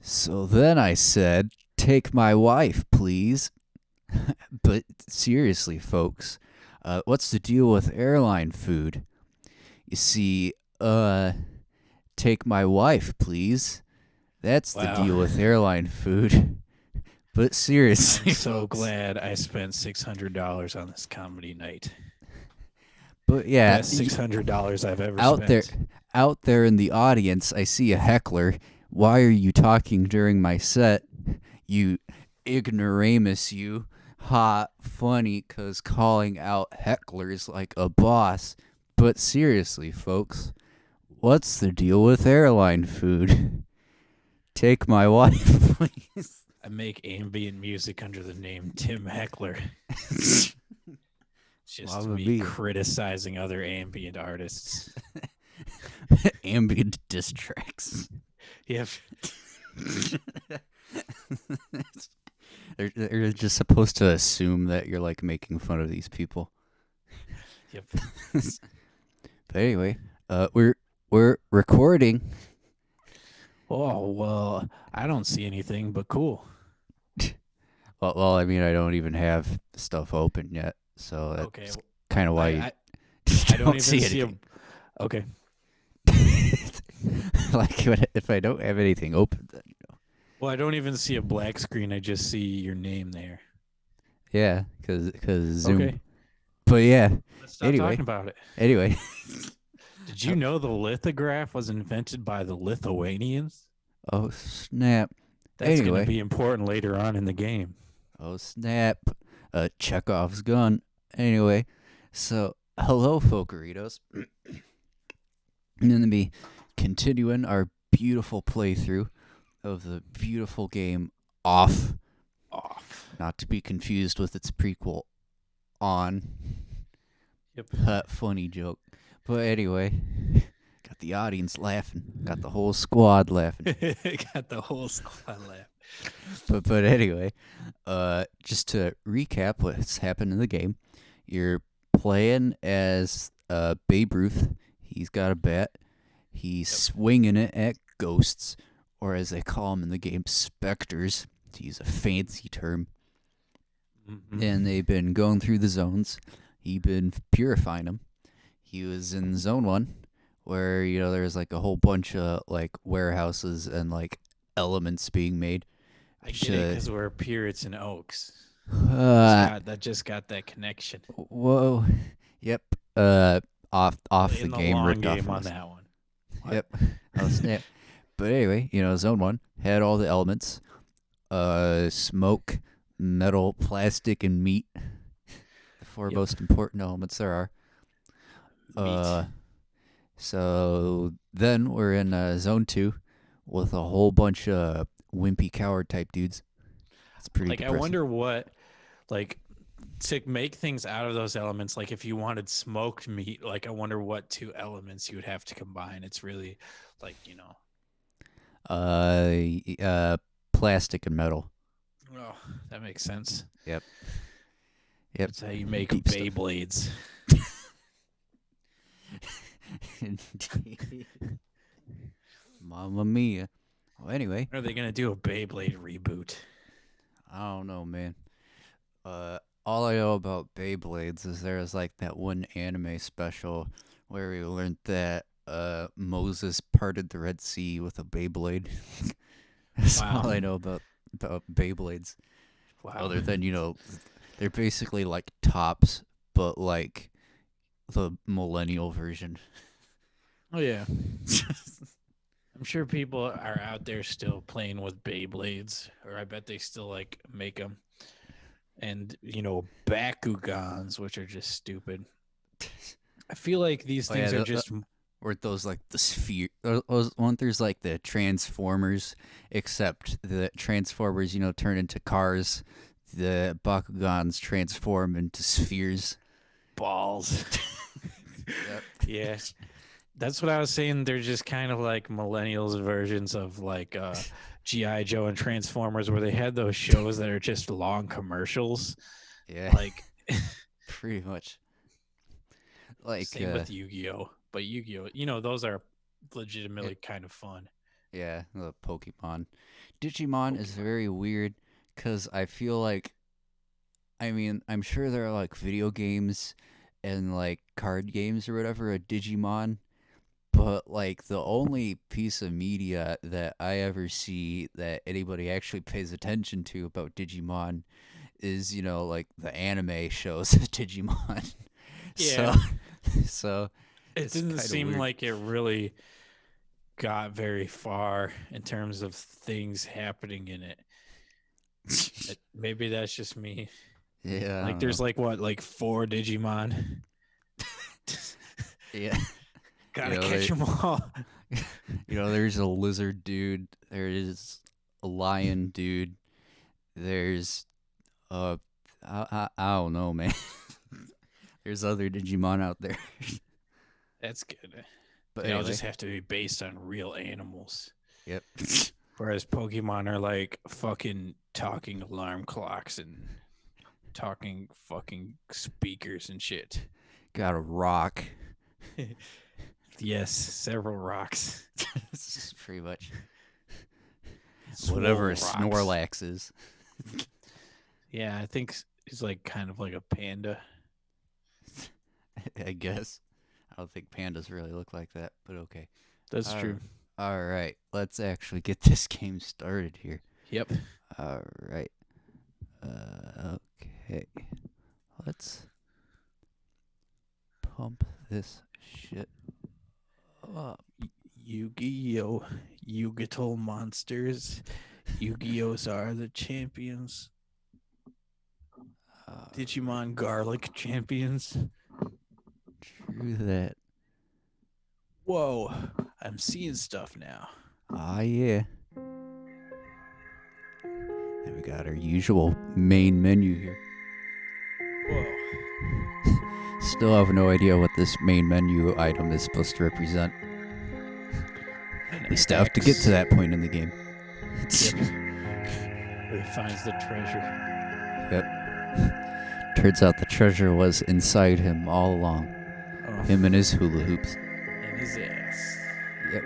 So then I said, take my wife, please. But seriously, folks, what's the deal with airline food? You see, take my wife, please. That's the Wow. deal with airline food. But I'm seriously, so folks. glad I spent $600 on this comedy night. But yeah, Best $600 I've ever out there, spent. out there in the audience, I see a heckler. Why are you talking during my set? You ignoramus, you. Hot, funny, cause calling out hecklers like a boss. But seriously, folks, what's the deal with airline food? Take my wife, please. I make ambient music under the name Tim Heckler. It's just Mamma me mia. criticizing other ambient artists. Ambient diss tracks. Yep. They're just supposed to assume that you're like making fun of these people. Yep. But anyway, we're recording. Oh, well, I don't see anything, but cool. Well, I mean, I don't even have stuff open yet, so Okay. that's kind of why I, you I, I don't don't even see see a. anything. Okay. Like, if I don't have anything open, then Well, I don't even see a black screen. I just see your name there. yeah, because Zoom. Okay. But yeah, Let's stop talking anyway, about it. anyway. Did you know the lithograph was invented by the Lithuanians? Oh snap. That's going to Anyway, be important later on in the game. oh snap. Chekhov's gun. Anyway, so hello, Fokeritos. I'm gonna be continuing our beautiful playthrough of the beautiful game Off, Off. not to be confused with its prequel On. Yep. Funny joke. But anyway, got the audience laughing, got the whole squad laughing. Got the whole squad laugh. But anyway, just to recap what's happened in the game, you're playing as Babe Ruth. He's got a bat. He's Yep. swinging it at ghosts, or as they call them in the game, specters, to use a fancy term. And Mm-hmm. they've been going through the zones. He's been purifying them. He was in zone one, where there's like a whole bunch of like warehouses and like elements being made. I Which, get it because we're Pirates and Oaks. uh, Just got that connection. whoa, yep. Off the Playing the game, long ripped off game from on us. that one. What? Yep. Oh snap. But anyway, zone one had all the elements: smoke, metal, plastic, and meat. The four Yep. most important elements there are. Meat. Uh, so then we're in zone two with a whole bunch of wimpy coward type dudes. It's pretty Like, I depressing. wonder what, like, to make things out of those elements, like if you wanted smoked meat, like I wonder what two elements you would have to combine. It's really like. Uh, uh, Plastic and metal. Oh, that makes sense. Yep. Yep. That's how you make Deep stuff. Beyblades. Mamma mia. Well, anyway, Are they gonna do a Beyblade reboot? I don't know, man. All I know about Beyblades is there was like that one anime special where we learned that Moses parted the Red Sea with a Beyblade. That's Wow. all I know about Beyblades. Wow. Other than they're basically like tops, but like the millennial version. Oh yeah. I'm sure people are out there still playing with Beyblades, or I bet they still like make them. And Bakugans, which are just stupid. I feel like these Oh yeah, things are just weren't those like the sphere? Weren't there's like the Transformers, except the Transformers, turn into cars. The Bakugans transform into spheres. balls. Yep. Yeah, that's what I was saying. They're just kind of like millennials versions of like GI Joe and Transformers, where they had those shows that are just long commercials. Yeah, Like pretty much. Like, same with Yu-Gi-Oh, but Yu-Gi-Oh, those are legitimately kind of fun. Yeah, the Pokemon. Digimon is very weird because I feel like, I mean, I'm sure there are like video games and like card games or whatever, a Digimon, but like the only piece of media that I ever see that anybody actually pays attention to about Digimon is, like the anime shows Digimon. So, Yeah, so it it's didn't kind of seem weird. like it really got very far in terms of things happening in it. Maybe that's just me. Yeah, I Like don't know. there's like what, like 4 Digimon. Yeah, you Gotta know, catch they, them all. there's a lizard dude. There is a lion dude. There's uh, I don't know, man. There's other Digimon out there. That's good. But They all just anyway, have to be based on real animals. yep. Whereas Pokemon are like fucking talking alarm clocks and talking fucking speakers and shit. Got a rock. Yes, several rocks. This is pretty much whatever a Swole rocks. Snorlax is. Yeah, I think he's like kind of like a panda. I guess. I don't think pandas really look like that, but okay. That's Uh, true. all right, let's actually get this game started here. Yep. All right. Okay. Let's pump this shit up. Yu-Gi-Oh! Yugital monsters. Yu-Gi-Ohs are the champions. Digimon garlic champions. True that. Whoa, I'm seeing stuff now. Ah, yeah. And we got our usual main menu here. Whoa. Still have no idea what this main menu item is supposed to represent. We still have to get to that point in the game. Yep. Where he finds the treasure. Yep. Turns out the treasure was inside him all along. Oh, Him and his hula hoops. in his ass. Yep.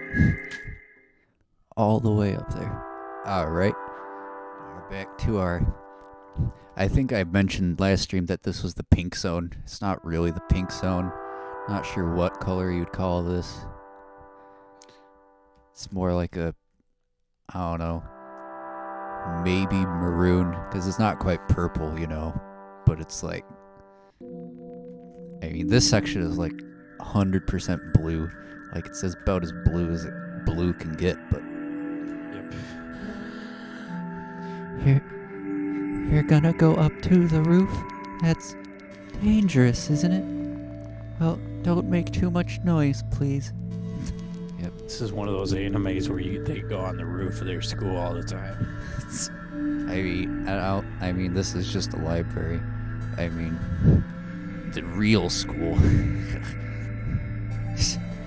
All the way up there. Alright. We're back to our... I think I mentioned last stream that this was the pink zone. It's not really the pink zone. Not sure what color you'd call this. It's more like a... I don't know. Maybe maroon. Because it's not quite purple, But it's like... I mean, this section is like 100% blue. Like, it says about as blue as blue can get, but... Yep. You're gonna go up to the roof? That's dangerous, isn't it? Well, don't make too much noise, please. Yep. This is one of those animes where they go on the roof of their school all the time. I mean, this is just a library. I mean, the real school.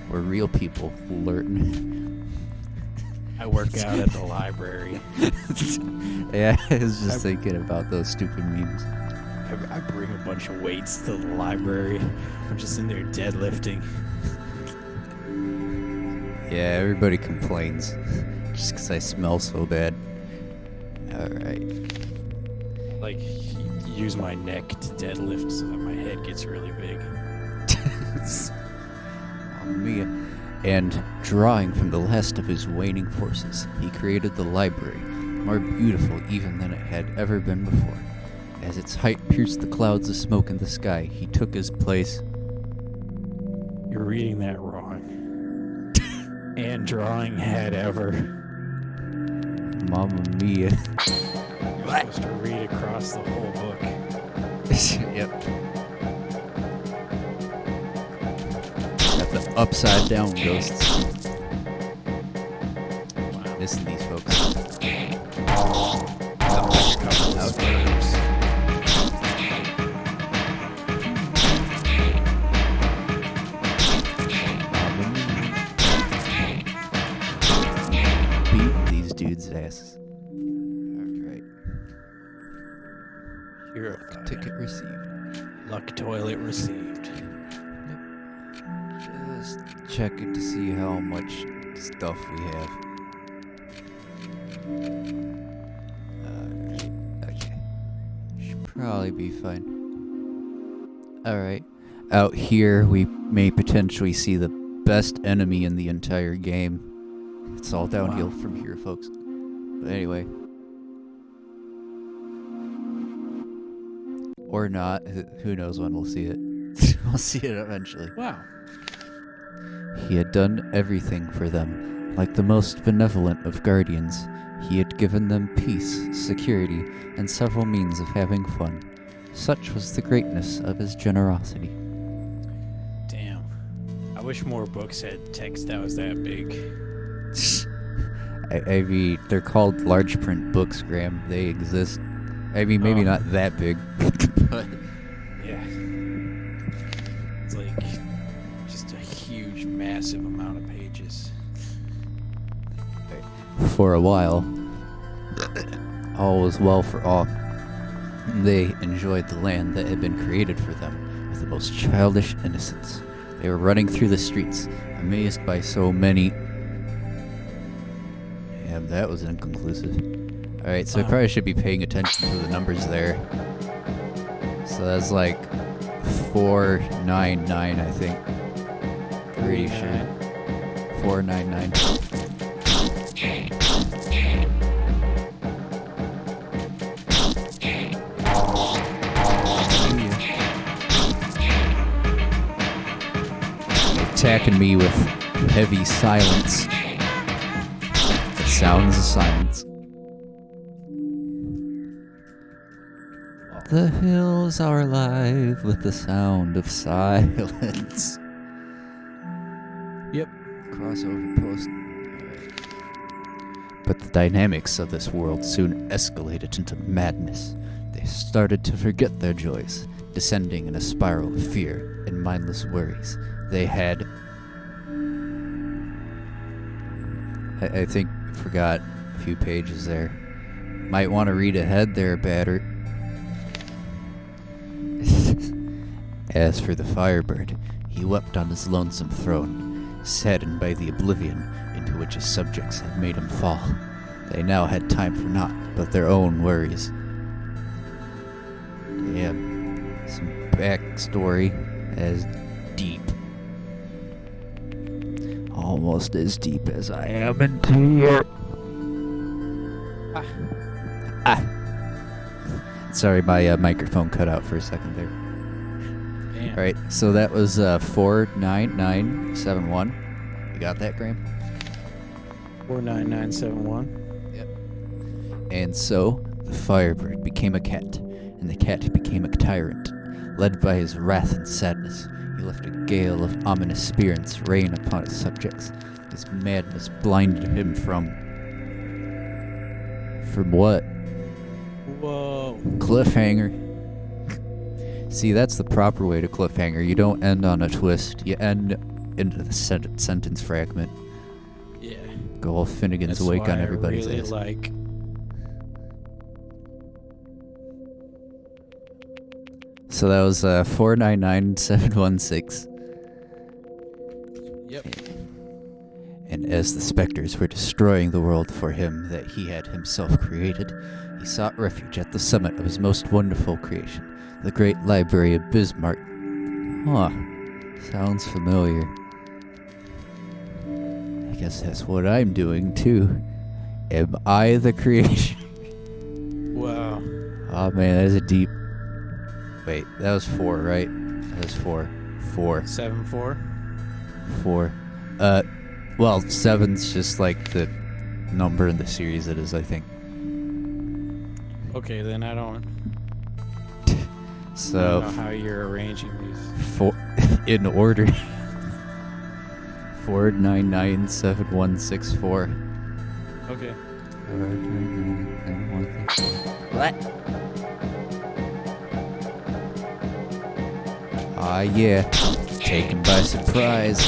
Where real people learn. I work out at the library. Yeah, I was just thinking about those stupid memes. I bring a bunch of weights to the library. I'm just in there deadlifting. Yeah, everybody complains. Just because I smell so bad. Alright. Like, use my neck to deadlift so that my head gets really big. Mia. And drawing from the last of his waning forces, he created the library, more beautiful even than it had ever been before. As its height pierced the clouds of smoke in the sky, he took his place. You're reading that wrong. And drawing had ever. Mamma mia. You're supposed to read across the whole book. Yep. Got the upside down ghosts. Wow. Listen to these folks. Beat these dudes' asses. Alright. Hero Ticket received. Luck toilet received. Just checking to see how much stuff we have. Alright, okay. Should probably be fine. Alright. Out here, we may potentially see the best enemy in the entire game. It's all downhill from here, folks. But anyway. Or not. Who knows when we'll see it. We'll see it eventually. Wow. He had done everything for them, like the most benevolent of guardians. He had given them peace, security, and several means of having fun. Such was the greatness of his generosity. Damn. I wish more books had text that was that big. I mean, they're called large print books, Graham. They exist. I mean, maybe not that big, but yeah. It's like just a huge, massive amount of pages. for a while, all was well for all. They enjoyed the land that had been created for them with the most childish innocence. They were running through the streets, amazed by so many... Yeah, that was inconclusive. Alright, so I probably should be paying attention to the numbers there. So that's like 499, I think. Pretty sure. 499. Attacking me with heavy silence. The sounds of silence. The hills are alive with the sound of silence. Yep. Crossover post. Alright. But the dynamics of this world soon escalated into madness. They started to forget their joys, descending in a spiral of fear and mindless worries. They had... I think forgot a few pages there. Might want to read ahead there, Batter. As for the Firebird, he wept on his lonesome throne, saddened by the oblivion into which his subjects had made him fall. They now had time for naught but their own worries. Damn, some backstory as deep. Almost as deep as I am into your... Sorry, my microphone cut out for a second there. Damn. All right, so that was 49971. You got that, Graham? 49971. Yep. And so the Firebird became a cat, and the cat became a tyrant. Led by his wrath and sadness, he left a gale of ominous spirits rain upon his subjects. His madness blinded him from... From what? Whoa. Cliffhanger. See, that's the proper way to cliffhanger. You don't end on a twist. You end into the sentence fragment. Yeah. Go all Finnegan's That's Wake why on everybody's I really ass. like... So that was 499716. Yep. And as the specters were destroying the world for him that he had himself created, he sought refuge at the summit of his most wonderful creation, the great library of Bismarck. Huh. Sounds familiar. I guess that's what I'm doing, too. Am I the creation? Wow. Oh, man, that is a deep... Wait, that was 4, right? That was 4. 4. 7-4? 4. Well, 7's just like the number in the series it is, I think. Okay, then I don't So, know how you're arranging these. 4 in order. 4997164. Okay. 4997164. What? Ah, yeah. Taken by surprise.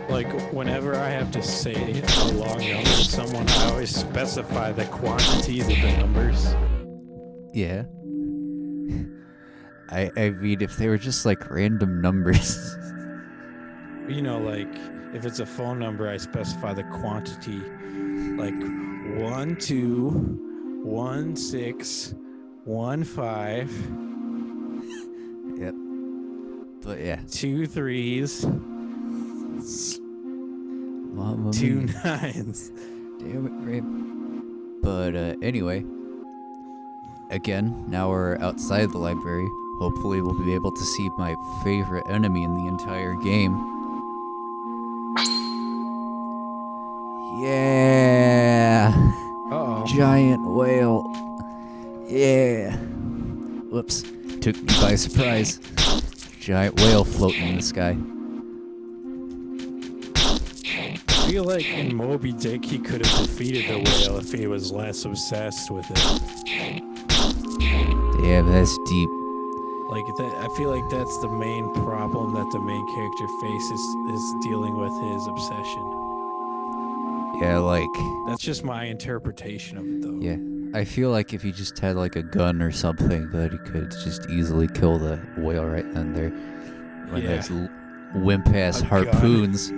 Like, whenever I have to say a long number to someone, I always specify the quantities of the numbers. Yeah. I mean, if they were just like random numbers. You know, like, if it's a phone number, I specify the quantity, like 1 2 1 6 1 5 Yep. But yeah. 2 3s, Mamma 2 mia. 9s. Damn it, Ray. But anyway, again, now we're outside the library. Hopefully we'll be able to see my favorite enemy in the entire game. Yeah! Uh-oh. Giant whale. Yeah! Whoops. Took me by surprise. Giant whale floating in the sky. I feel like in Moby Dick he could have defeated the whale if he was less obsessed with it. Damn, that's deep. Like that, I feel like that's the main problem that the main character faces is dealing with his obsession. Yeah, like... That's just my interpretation of it, though. Yeah. I feel like if he just had like a gun or something that he could just easily kill the whale right then there. When Yeah. those wimp-ass A harpoons.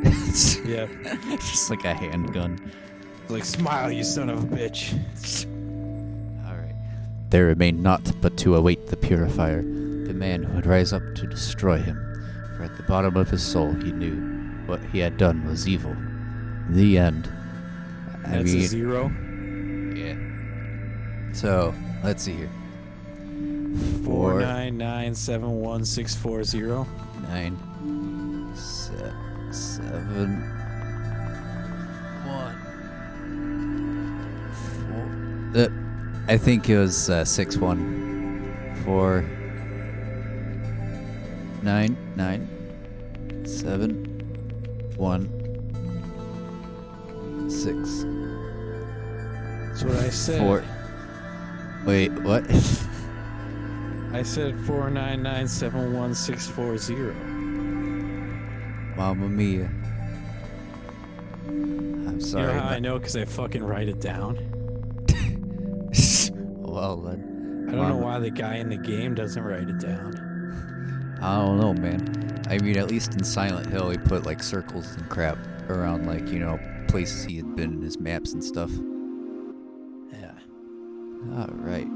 It's Yeah. just like a handgun. Like, smile, you son of a bitch. Alright. There remained naught but to await the purifier, the man who would rise up to destroy him. For at the bottom of his soul he knew what he had done was evil. The end. That's a 0. Yeah. So, let's see here. 499716440. 9 7 1 4. I think it was 6 1 4 9 9 7 1 6 That's what I said. 4. Wait, what? I said 499716440. Mamma mia. I'm sorry. You know how I know? Because I fucking write it down. Well then. I don't know why the guy in the game doesn't write it down. I don't know, man. I mean, at least in Silent Hill, he put like circles and crap around, like, you know, places he had been in his maps and stuff. Yeah. Alright.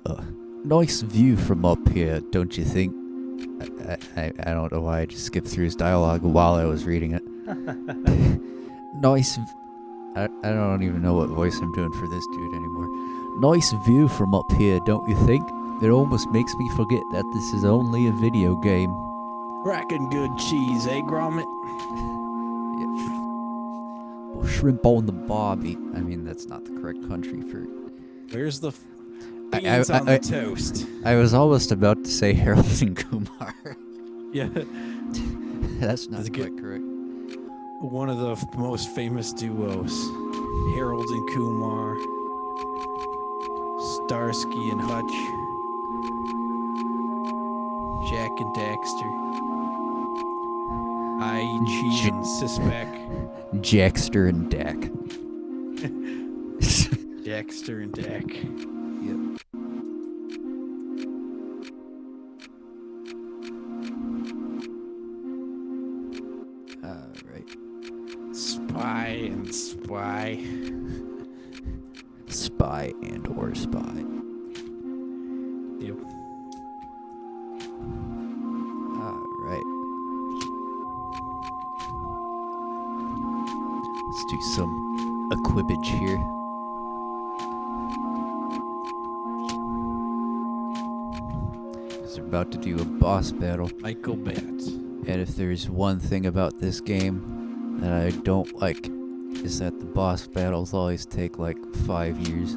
Cool. Nice view from up here, don't you think? I don't know why I just skipped through his dialogue while I was reading it. Nice. I don't even know what voice I'm doing for this dude anymore. Nice view from up here, don't you think? It almost makes me forget that this is only a video game. Cracking good cheese, eh, Gromit? Well, shrimp on the barbie. I mean, that's not the correct country for... Where's the beans on the toast? I was almost about to say Harold and Kumar. Yeah. That's not quite correct. One of the most famous duos. Harold and Kumar. Starsky and Hutch. Jack and Daxter. I.E.G. and Sisbeck. Jackster and Dak. Jackster and Dak. Yep. Alright. Spy and Spy. Spy and or spy. Yep. Alright. Let's do some equipage here. We're about to do a boss battle. Michael Batts. And if there's one thing about this game that I don't like, is that the boss battles always take like 5 years.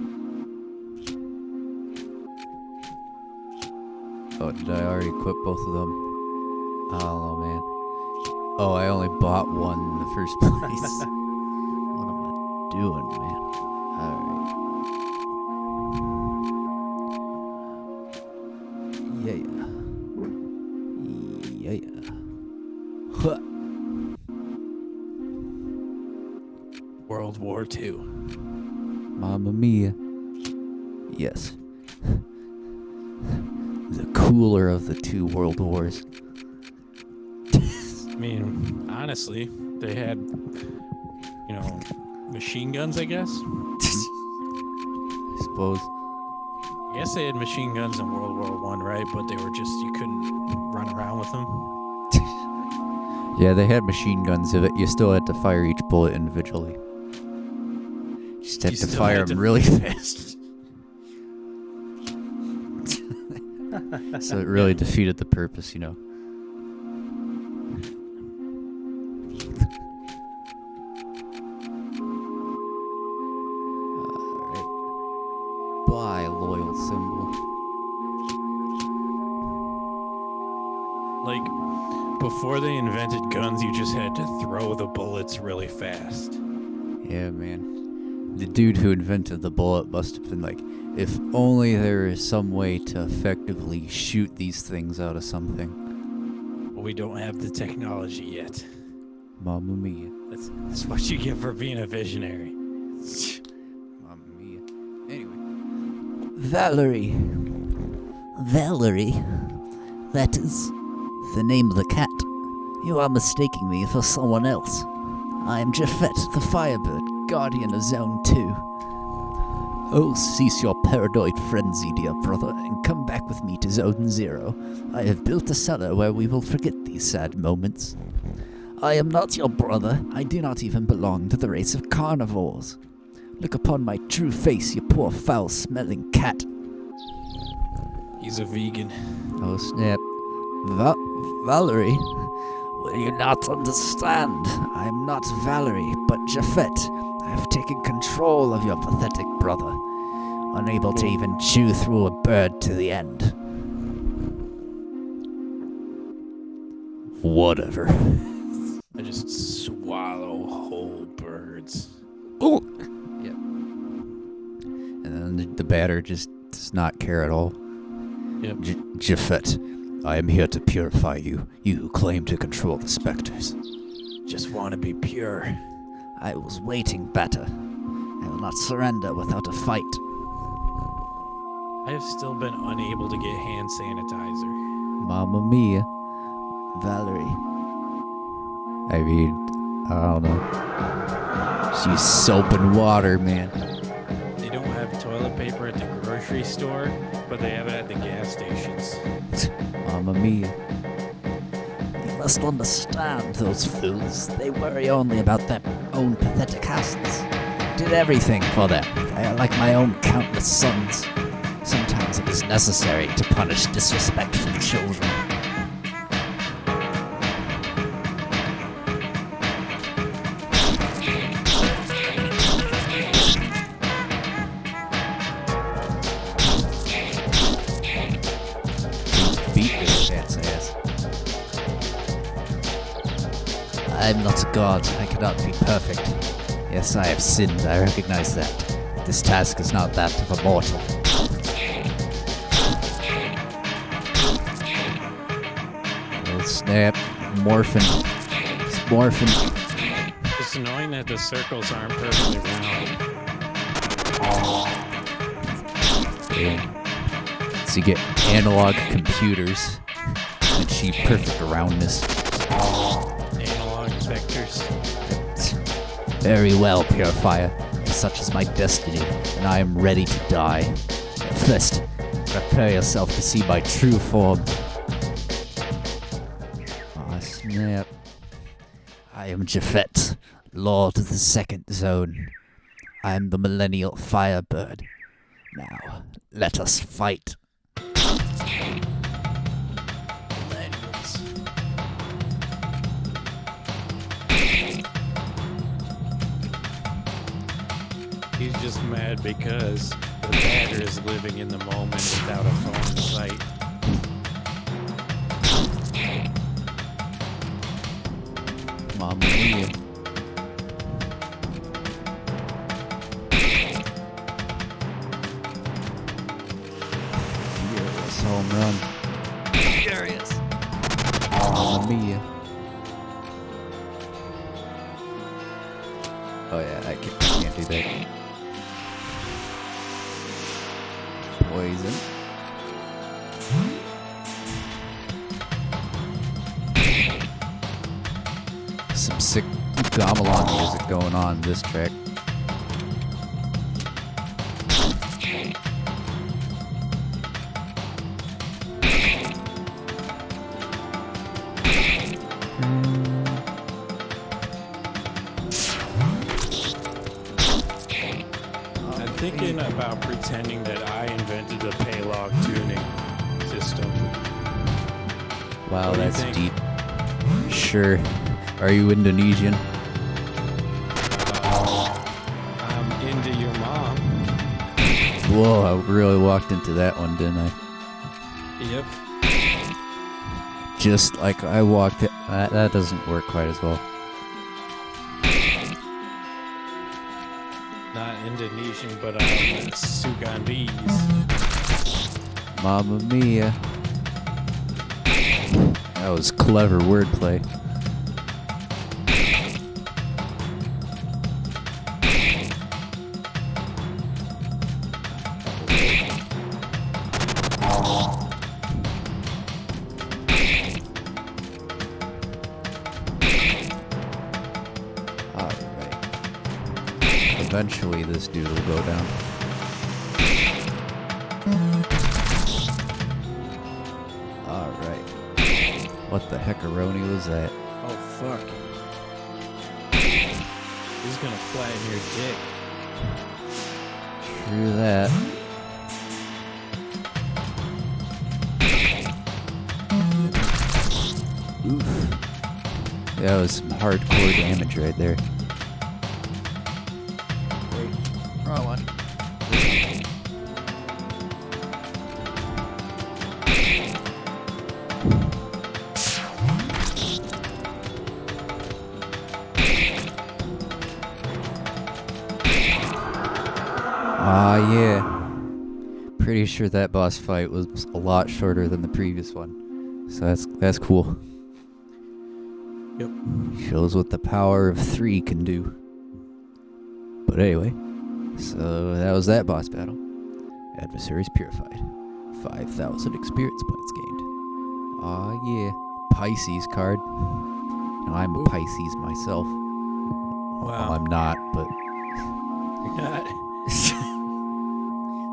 Oh, did I already equip both of them? I don't know, man. Oh, I only bought one in the first place. What am I doing, man? Alright. Yeah. Huh. World War II. Mamma mia. Yes. The cooler of the two world wars. mean, honestly, they had, machine guns, I guess. I suppose. I guess they had machine guns in World War One, right? But they were you couldn't run around with them. Yeah, they had machine guns. You still had to fire each bullet individually. You just had to fire them really fast. So it really defeated the purpose, Alright. Bye, loyal symbol. Like, before they invented guns, you just had to throw the bullets really fast. Yeah, man. The dude who invented the bullet must have been like, if only there is some way to effectively shoot these things out of something. Well, we don't have the technology yet. Mamma mia. That's what you get for being a visionary. Mamma mia. Anyway. Valerie. Valerie? That is the name of the cat. You are mistaking me for someone else. I am Japhet, the Firebird, guardian of Zone 2. Oh, cease your paranoid frenzy, dear brother, and come back with me to Zone 0. I have built a cellar where we will forget these sad moments. I am not your brother. I do not even belong to the race of carnivores. Look upon my true face, you poor foul-smelling cat. He's a vegan. Oh, snap. Valerie? Will you not understand? I am not Valerie, but Japhet. I have taken control of your pathetic brother, unable to even chew through a bird to the end. Whatever. I just swallow whole birds. Oh! Yep. And then the batter just does not care at all. Yep. Japhet, I am here to purify you, you who claim to control the specters. Just want to be pure. I was waiting, Batter. I will not surrender without a fight. I have still been unable to get hand sanitizer. Mamma mia. Valerie. I mean, I don't know. Just use soap and water, man. They don't have toilet paper at the grocery store, but they have it at the gas stations. Mamma mia. You must understand those fools. They worry only about their own pathetic houses. I did everything for them. They are like my own countless sons. Sometimes it is necessary to punish disrespectful children. Beat this cat's ass. I am not a god. I cannot be perfect. Yes, I have sinned. I recognize that. This task is not that of a mortal. Oh, snap. Morphin. It's morphin. It's annoying that the circles aren't perfectly round. Yeah. So you get analog computers and achieve perfect roundness. Analog vectors. Very well, Purifier. Such is my destiny, and I am ready to die. First, prepare yourself to see my true form. Aw, snap. I am Japhet, Lord of the Second Zone. I am the Millennial Firebird. Now, let us fight. Millennials. He's just mad because the batter is living in the moment without a phone in sight. Mamma mia. Furious home run. Furious. Mamma mia. Oh yeah, I can't do that. Poison. Some sick gamelan music going on in this track. I'm thinking about pretending that I invented the Paylog tuning system. Wow, What do you that's think? deep. Sure. Are you Indonesian? I'm into your mom. Whoa, I really walked into that one, didn't I? Yep. Just like I walked it. That doesn't work quite as well. Not Indonesian, but I'm Sugandese. Mamma mia. That was clever wordplay. Alright. Eventually this dude will go down. Alright. What the heckaroni was that? Oh, fuck. He's gonna flatten your dick. True that. Oof. That was some hardcore damage right there. Wait, wrong one. Ah, yeah. Pretty sure that boss fight was a lot shorter than the previous one. So that's cool. Yep. Shows what the power of 3 can do. But anyway, so that was that boss battle. Adversaries purified. 5,000 experience points gained. Ah, yeah. Pisces card. Now, I'm a Pisces myself. Well, Wow. I'm not, but You're not.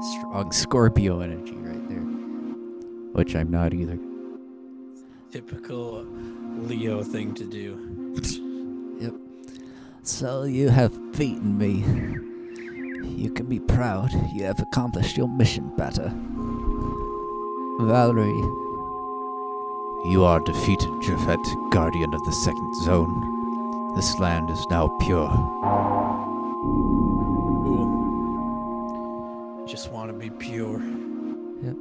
strong Scorpio energy right there. Which I'm not either. Typical Leo thing to do. Yep. So you have beaten me. You can be proud. You have accomplished your mission better. Valerie, you are defeated, Japhet, guardian of the second zone. This land is now pure. Cool. Just want to be pure. Yep.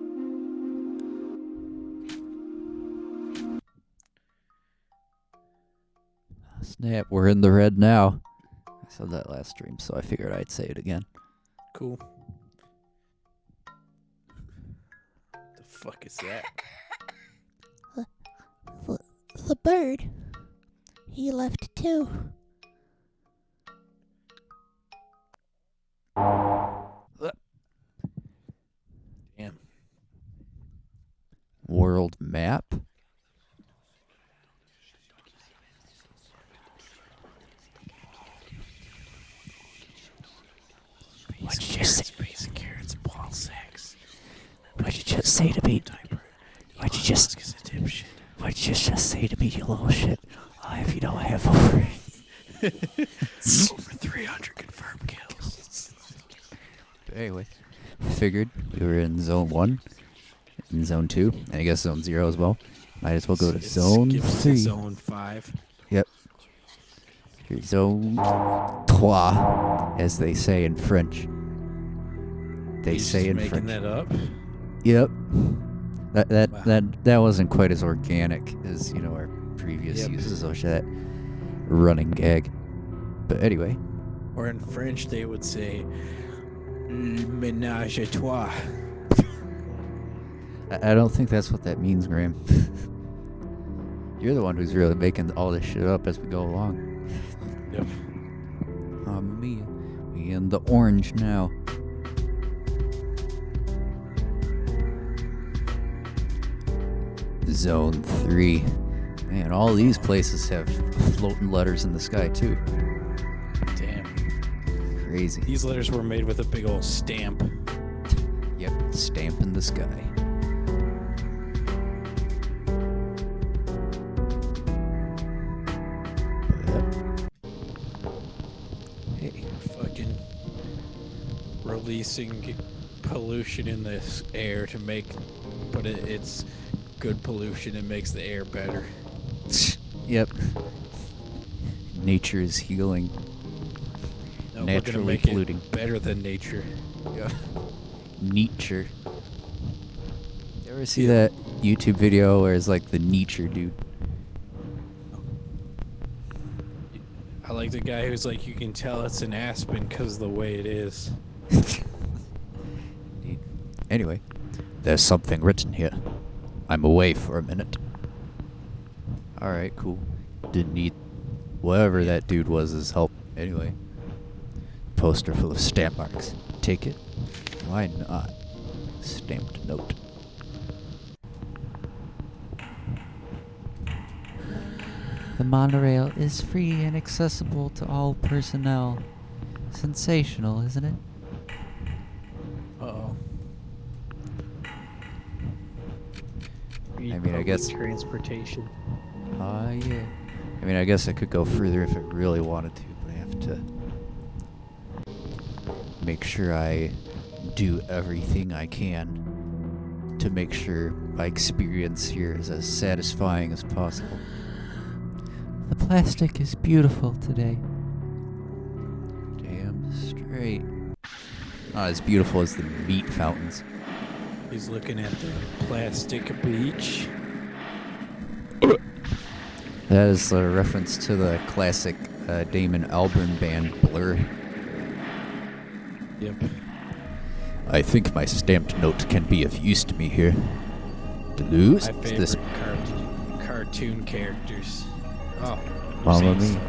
Snap, we're in the red now. I said that last stream, so I figured I'd say it again. Cool. The fuck is that? The bird. He left too. Damn. World map? What'd you just say? Space carrots, ball sacks. What'd you just say to me? What'd you just? Musk is a dipshit. What'd you just say to me, you little shit? If you know, I have over. Over 300 confirmed kills. But anyway, figured we were in zone 1, in zone 2, and I guess zone 0 as well. Might as well go to zone Skip to 3. Zone 5. Yep. Zone 3, as they say in French. They He's say just in making French. that up. Yep. That Wow. that wasn't quite as organic as, you know, our previous Yep. uses of that running gag. But anyway, Or in French, they would say, ménage à trois. I don't think that's what that means, Graham. You're the one who's really making all this shit up as we go along. Yep. Mamma mia. We in the orange now. Zone 3. Man, all these places have floating letters in the sky too. Damn. Crazy. These letters were made with a big old stamp. Yep, stamp in the sky. Hey, Fucking releasing pollution in this air to make, but it's good pollution. It makes the air better. yep. Nature is healing. No, we're gonna Naturally make polluting. it better than nature. Yeah. Nature. You ever see that YouTube video where it's like the nature dude? I like the guy who's like, you can tell it's an aspen because of the way it is. Anyway, there's something written here. I'm away for a minute. Alright, cool. Didn't need whatever that dude was his help. Anyway. Poster full of stamp marks. Take it. Why not? Stamped note. The monorail is free and accessible to all personnel. Sensational, isn't it? Uh-oh. I mean, I guess... transportation. Yeah. I mean, I guess I could go further if I really wanted to, but I have to make sure I do everything I can to make sure my experience here is as satisfying as possible. The plastic is beautiful today. Damn straight. Not as beautiful as the meat fountains. He's looking at the plastic beach. That is a reference to the classic Damon Albarn band Blur. Yep. I think my stamped note can be of use to me here. Deleuze? My This favorite cartoon characters. Oh. Mamma oopsies. mia.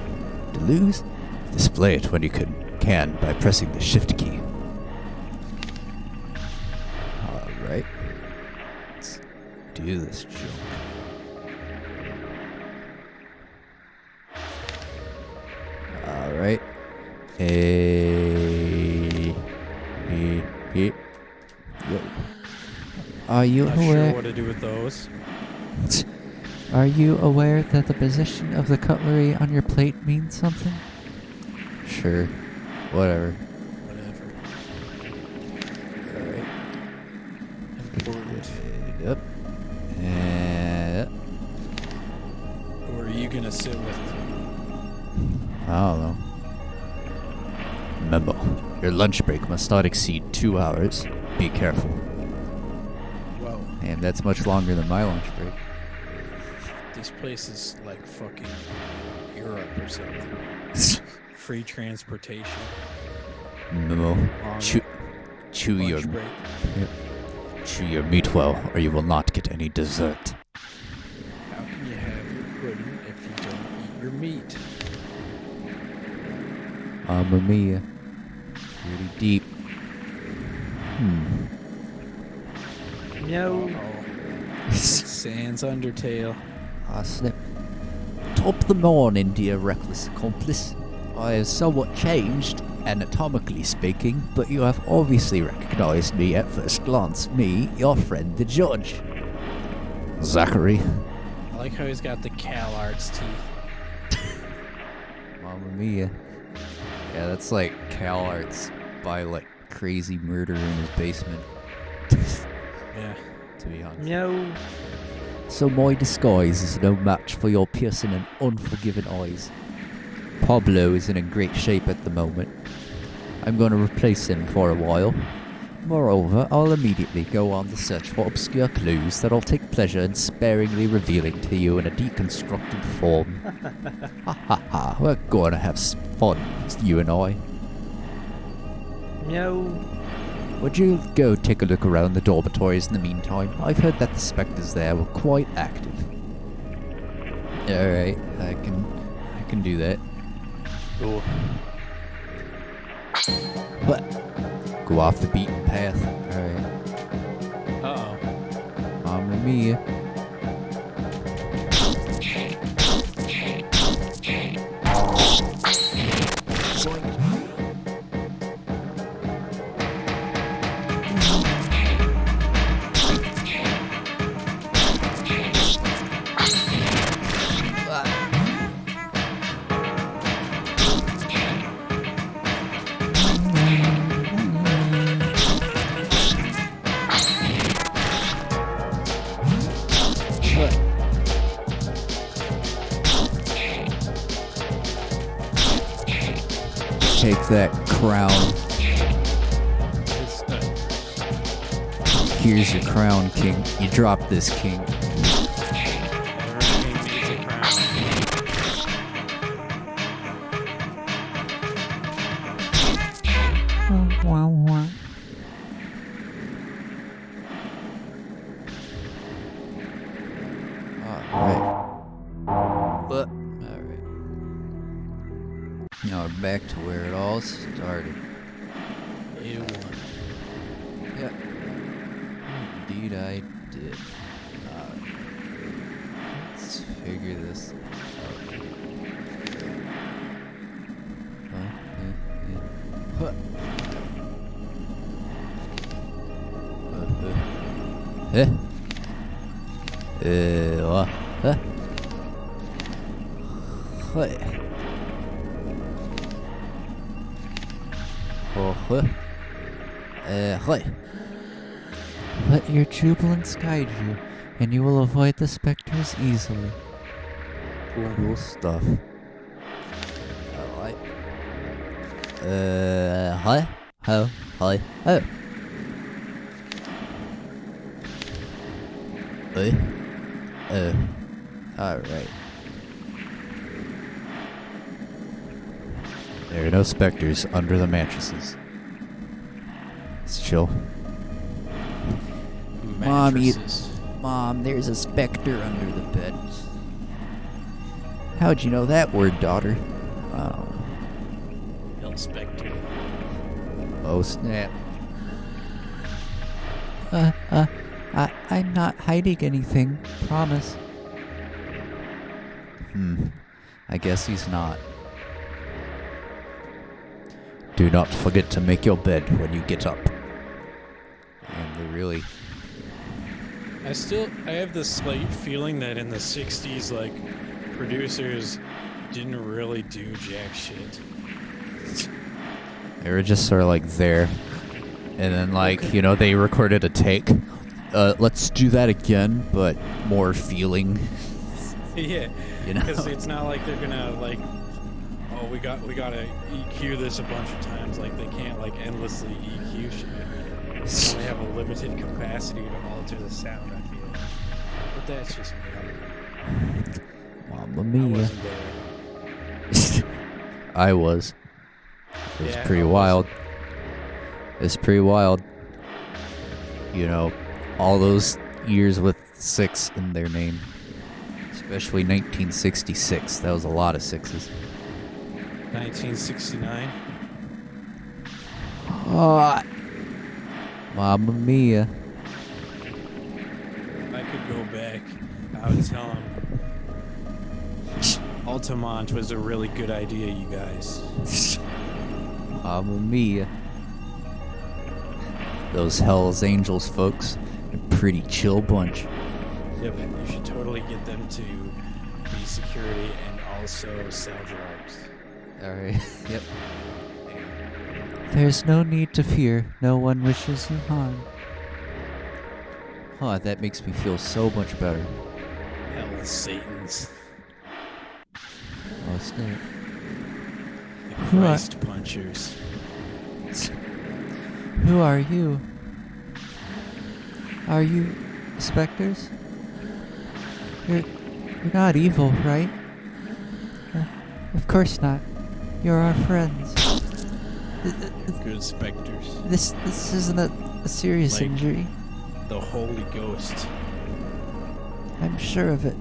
Deleuze? Display it when you can by pressing the shift key. Alright. Let's do this jump. Alright. Yo. Are you Not aware? sure what to do with those. Are you aware that the position of the cutlery on your plate means something? Sure. Whatever. Whatever. Alright. Important. Yep. And Who are you gonna sit with? I don't know. Memo. Your lunch break must not exceed 2 hours. Be careful. Whoa. And that's much longer than my lunch break. This place is like fucking Europe or something. Free transportation. Memo. Long Chew your lunch break. chew your meat well, or you will not get any dessert. How can you have your pudding if you don't eat your meat? Mamma mia. Pretty deep. No. Uh-oh. Sans Undertale. Ah, snip. Top the morning, dear reckless accomplice. I have somewhat changed, anatomically speaking, but you have obviously recognized me at first glance. Me, your friend, the judge. Zachary. I like how he's got the Cal Arts teeth. Mamma mia. Yeah, that's like Cal Arts by like crazy murder in his basement. Yeah. To be honest. No. So my disguise is no match for your piercing and unforgiving eyes. Pablo isn't in great shape at the moment. I'm going to replace him for a while. Moreover, I'll immediately go on the search for obscure clues that I'll take pleasure in sparingly revealing to you in a deconstructed form. Ha ha ha, we're going to have fun, you and I. No. Would you go take a look around the dormitories in the meantime? I've heard that the spectres there were quite active. Alright, I can do that. Cool. But go off the beaten path. Alright. Uh-oh. Mamma mia. Take that crown. It's not. Here's your crown, king. You drop this, king. Everything needs a crown. Alright. Alright. Now we're back to where it all started. A1. Yep. Indeed I did. Let's figure this out. Huh. What? Huh? What? Oh, what? What? Let your jubilance guide you, and you will avoid the specters easily. Cool stuff. Alright. Hi. Oh, hi. Oh. Hey. Oh. Alright. There are no specters under the mattresses. Let's chill. Mattresses. Mom, there's a specter under the bed. How'd you know that word, daughter? Oh. El Spectre. Oh, snap. I'm not hiding anything, promise. I guess he's not. Do not forget to make your bed when you get up. And they really... I have this slight feeling that in the 60s, like, producers didn't really do jack shit. They were just sort of like there. And then like, you know, they recorded a take. Let's do that again, but more feeling. Yeah, You know? because it's not like they're gonna like, oh, we gotta EQ this a bunch of times. Like they can't like endlessly EQ shit. They have a limited capacity to alter the sound. I feel, but that's just me. Mamma I mia. wasn't there. I was. It was Yeah, pretty I was. wild. It's pretty wild. You know, all those years with 6 in their name. Especially 1966. That was a lot of 6s. 1969. Oh, Mamma mia. If I could go back, I would tell him Altamont was a really good idea, you guys. Mamma mia. Those Hell's Angels folks, a pretty chill bunch. Yep, you should totally get them to be security and also sell drugs. Alright, yep. There's no need to fear. No one wishes you harm. Huh, that makes me feel so much better. Hell, Satan's. Oh, snap. The Who are- Christ punchers. Who are you? Are you specters? You're not evil, right? Of course not. You're our friends. Good specters. This isn't a serious Like- injury. The Holy Ghost. I'm sure of it.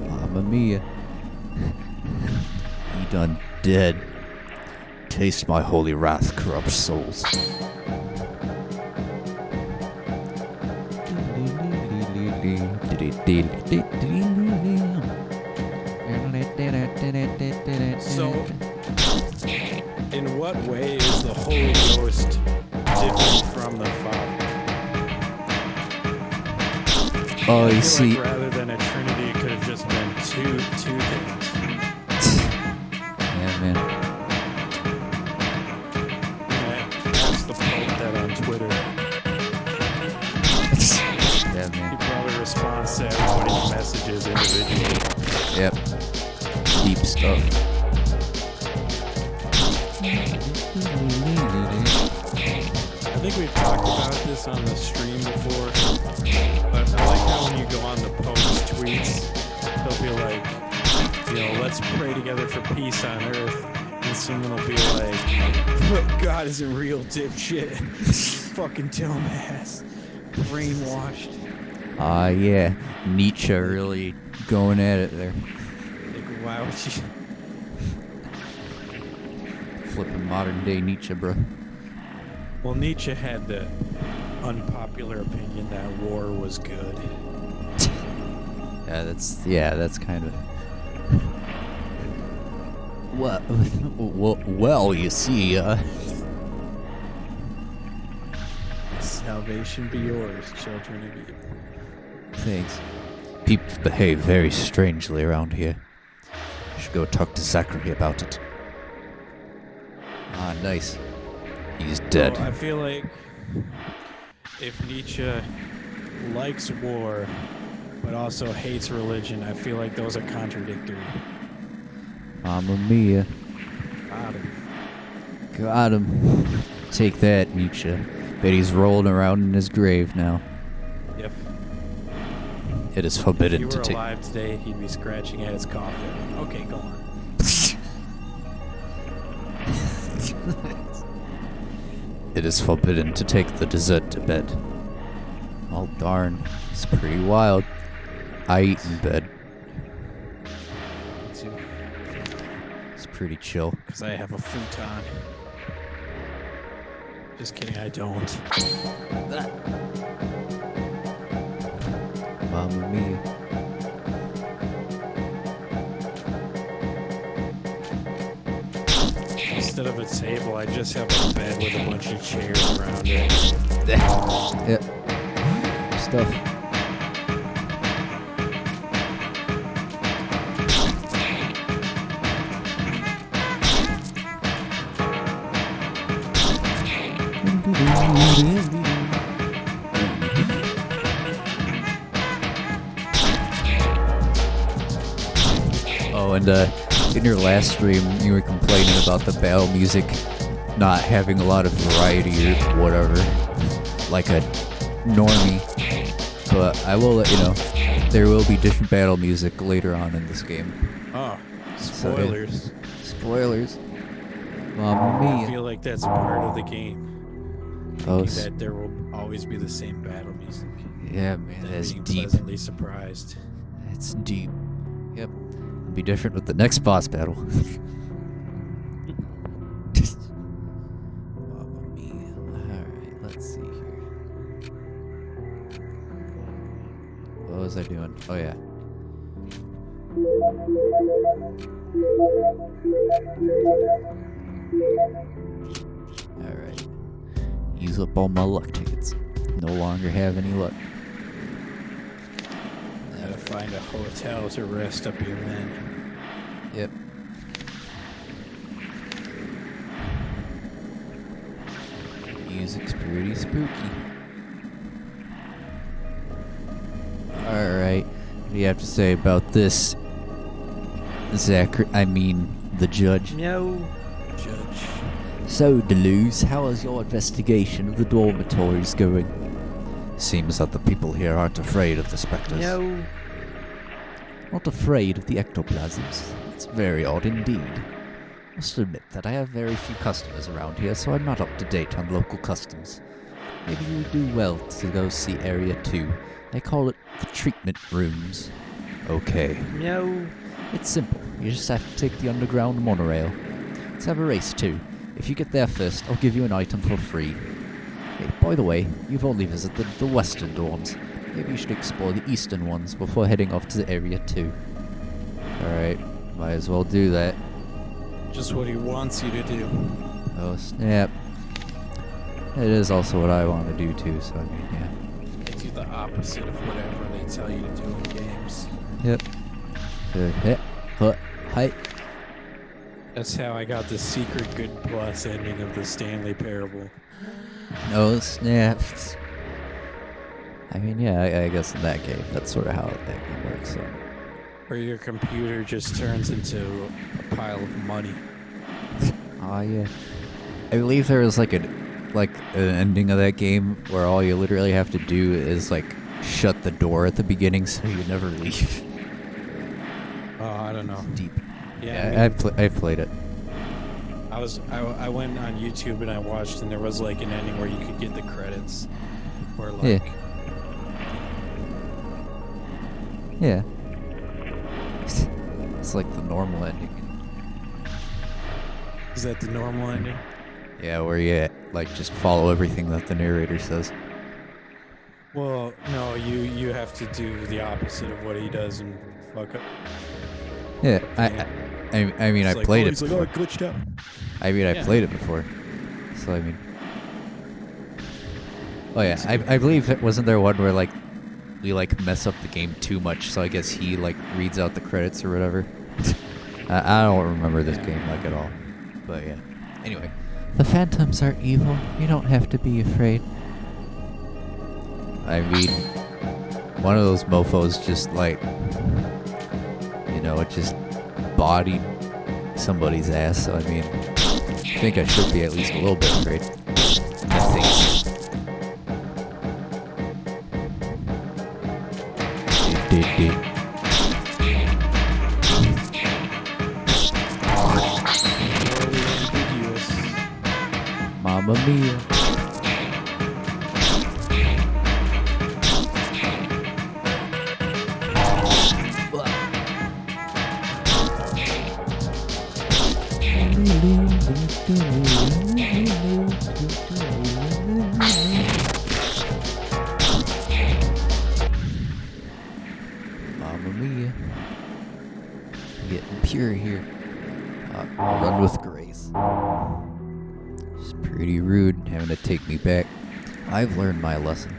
Mamma mia. He done dead. Taste my holy wrath, corrupt souls. So, in what way is the Holy Ghost different from the Father? Oh, I you feel see, like rather than a Trinity, it could have just been two things. yeah, man. Ask the Pope that on Twitter. Yeah, He man. probably responds to everybody's messages individually. Yep. Deep stuff. I think we've talked about this on the stream before, but I like how when you go on the post tweets, they'll be like, let's pray together for peace on earth, and someone will be like, God isn't real, dipshit. Fucking dumbass. Brainwashed. Yeah. Nietzsche really going at it there. Like, why would you... Flipping modern day Nietzsche, bro. Well, Nietzsche had the unpopular opinion that war was good. That's kind of... Well, you see, Salvation be yours, children of Eve. Thanks. People behave very strangely around here. I should go talk to Zachary about it. Ah, nice. He's dead. Well, I feel like if Nietzsche likes war, but also hates religion, I feel like those are contradictory. Mamma mia. Got him. Got him. Take that, Nietzsche. Bet he's rolling around in his grave now. Yep. It is If forbidden he to were take... alive today, he'd be scratching at his coffin. Okay, go on. It is forbidden to take the dessert to bed. Oh darn, it's pretty wild. I eat in bed. Me too. It's pretty chill. Because I have a futon. Just kidding, I don't. Mamma mia. Instead of a table, I just have a bed with a bunch of chairs around it. Yep. Stuff. Oh, and in your last stream, you were complaining about the battle music not having a lot of variety or whatever, like a normie. But I will let you know, there will be different battle music later on in this game. Oh, So, yeah. spoilers. Spoilers. Mamma I mia. feel like that's part of the game. Oh, That there will always be the same battle music. yeah, man, And that's being deep. pleasantly surprised. That's deep. Yep. It'll be different with the next boss battle. Mamma mia. Alright, let's see here. What was I doing? Oh, yeah. Alright. Use up all my luck tickets. No longer have any luck. Gotta find a hotel to rest up your men. Yep. Music's pretty spooky. Alright. What do you have to say about this, the judge? No, Judge. So, Deleuze, how is your investigation of the dormitories going? Seems that the people here aren't afraid of the specters. No. Not afraid of the ectoplasms. It's very odd indeed. Must admit that I have very few customers around here, so I'm not up to date on local customs. Maybe you would do well to go see Area 2. They call it the treatment rooms. Okay. No. It's simple. You just have to take the underground monorail. Let's have a race too. If you get there first, I'll give you an item for free. Hey, by the way, you've only visited the western dorms. Maybe you should explore the eastern ones before heading off to Area 2. Alright, might as well do that. Just what he wants you to do. Oh, snap. It is also what I want to do too, so I mean, yeah. They do the opposite of whatever they tell you to do in games. Yep. Hi. That's how I got the secret good plus ending of the Stanley Parable. Oh, snap. I mean, yeah, I guess in that game, that's sort of how that game works, so. Where your computer just turns into a pile of money. Oh, yeah. I believe there was like an ending of that game where all you literally have to do is like shut the door at the beginning so you never leave. Oh, I don't know. Deep. Yeah, Yeah, I've played it. I went on YouTube and I watched, and there was like an ending where you could get the credits, or like. Yeah. Yeah. It's like the normal ending. Is that the normal ending? Yeah, where you like just follow everything that the narrator says. Well, no, you have to do the opposite of what he does and fuck up. Yeah, I mean, I played it. He's like, oh, I glitched out. I mean, I Yeah. played it before. So, I mean. Oh, yeah. I believe it wasn't there one where, like, we, like, mess up the game too much. So I guess he, like, reads out the credits or whatever. I don't remember this game, like, at all. But, yeah. Anyway. The phantoms are evil. You don't have to be afraid. I mean, one of those mofos just, like, you know, it just bodied somebody's ass. So, I mean, I think I should be at least a little bit afraid. I think. Did. Mamma mia. Mamma mia. Getting pure here. Run with grace. It's pretty rude having to take me back. I've learned my lesson.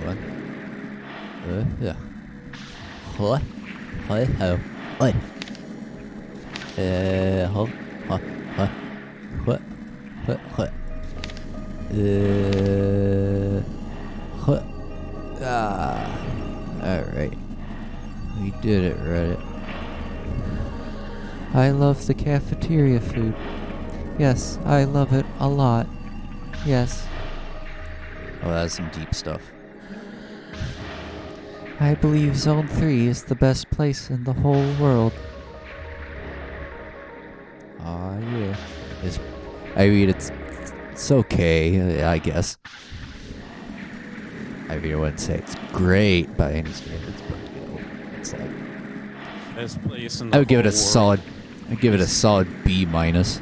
What? Yeah. What? What? Oh. What? What? What? What? What? What? Ah. Alright. We did it, Reddit. I love the cafeteria food. Yes, I love it a lot. Yes, Oh, that's some deep stuff. I believe Zone 3 is the best place in the whole world. Aw, yeah. I mean, it's okay, I guess. I mean, I wouldn't say it's great by any standards, but, you know, it's like... Best place in the I would give it a whole world. solid... I'd give it a solid B minus.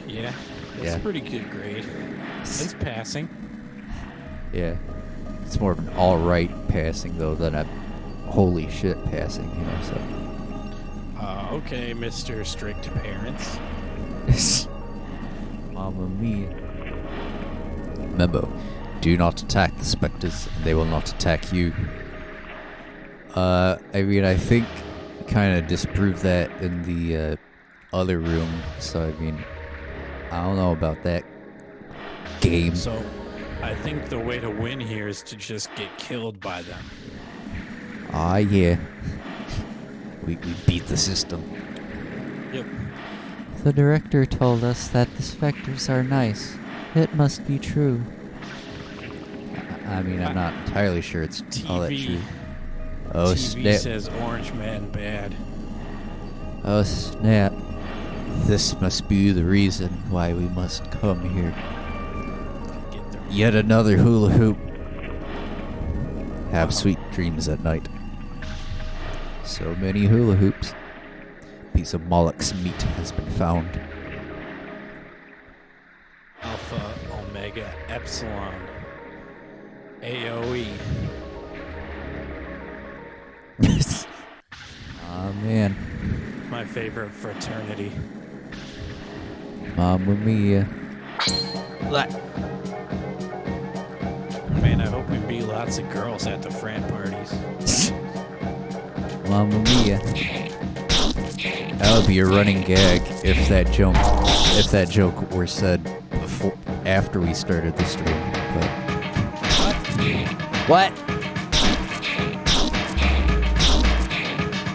Yeah, that's Yeah. a pretty good grade. It's passing. Yeah. It's more of an alright passing, though, than a holy shit passing, you know, so... Okay, Mr. Strict Parents. Mamma mia. Remember, do not attack the specters, and they will not attack you. I mean, I think kind of disproved that in the other room, so I mean, I don't know about that game. So, I think the way to win here is to just get killed by them. Ah, yeah. We beat the system. Yep. The director told us that the specters are nice. It must be true. I mean, I'm not entirely sure it's all that TV. true. Oh, TV snap. says Orange Man bad. Oh, snap. This must be the reason why we must come here. Get the Yet another hula hoop. Have sweet dreams at night. So many hula hoops. Piece of Moloch's meat has been found. Alpha, Omega, Epsilon, AOE. Aw, man. My favorite fraternity. Mamma mia. Man, I hope we beat lots of girls at the frat parties. Mamma mia. That would be a running gag if that joke were said before, after we started the stream. But what?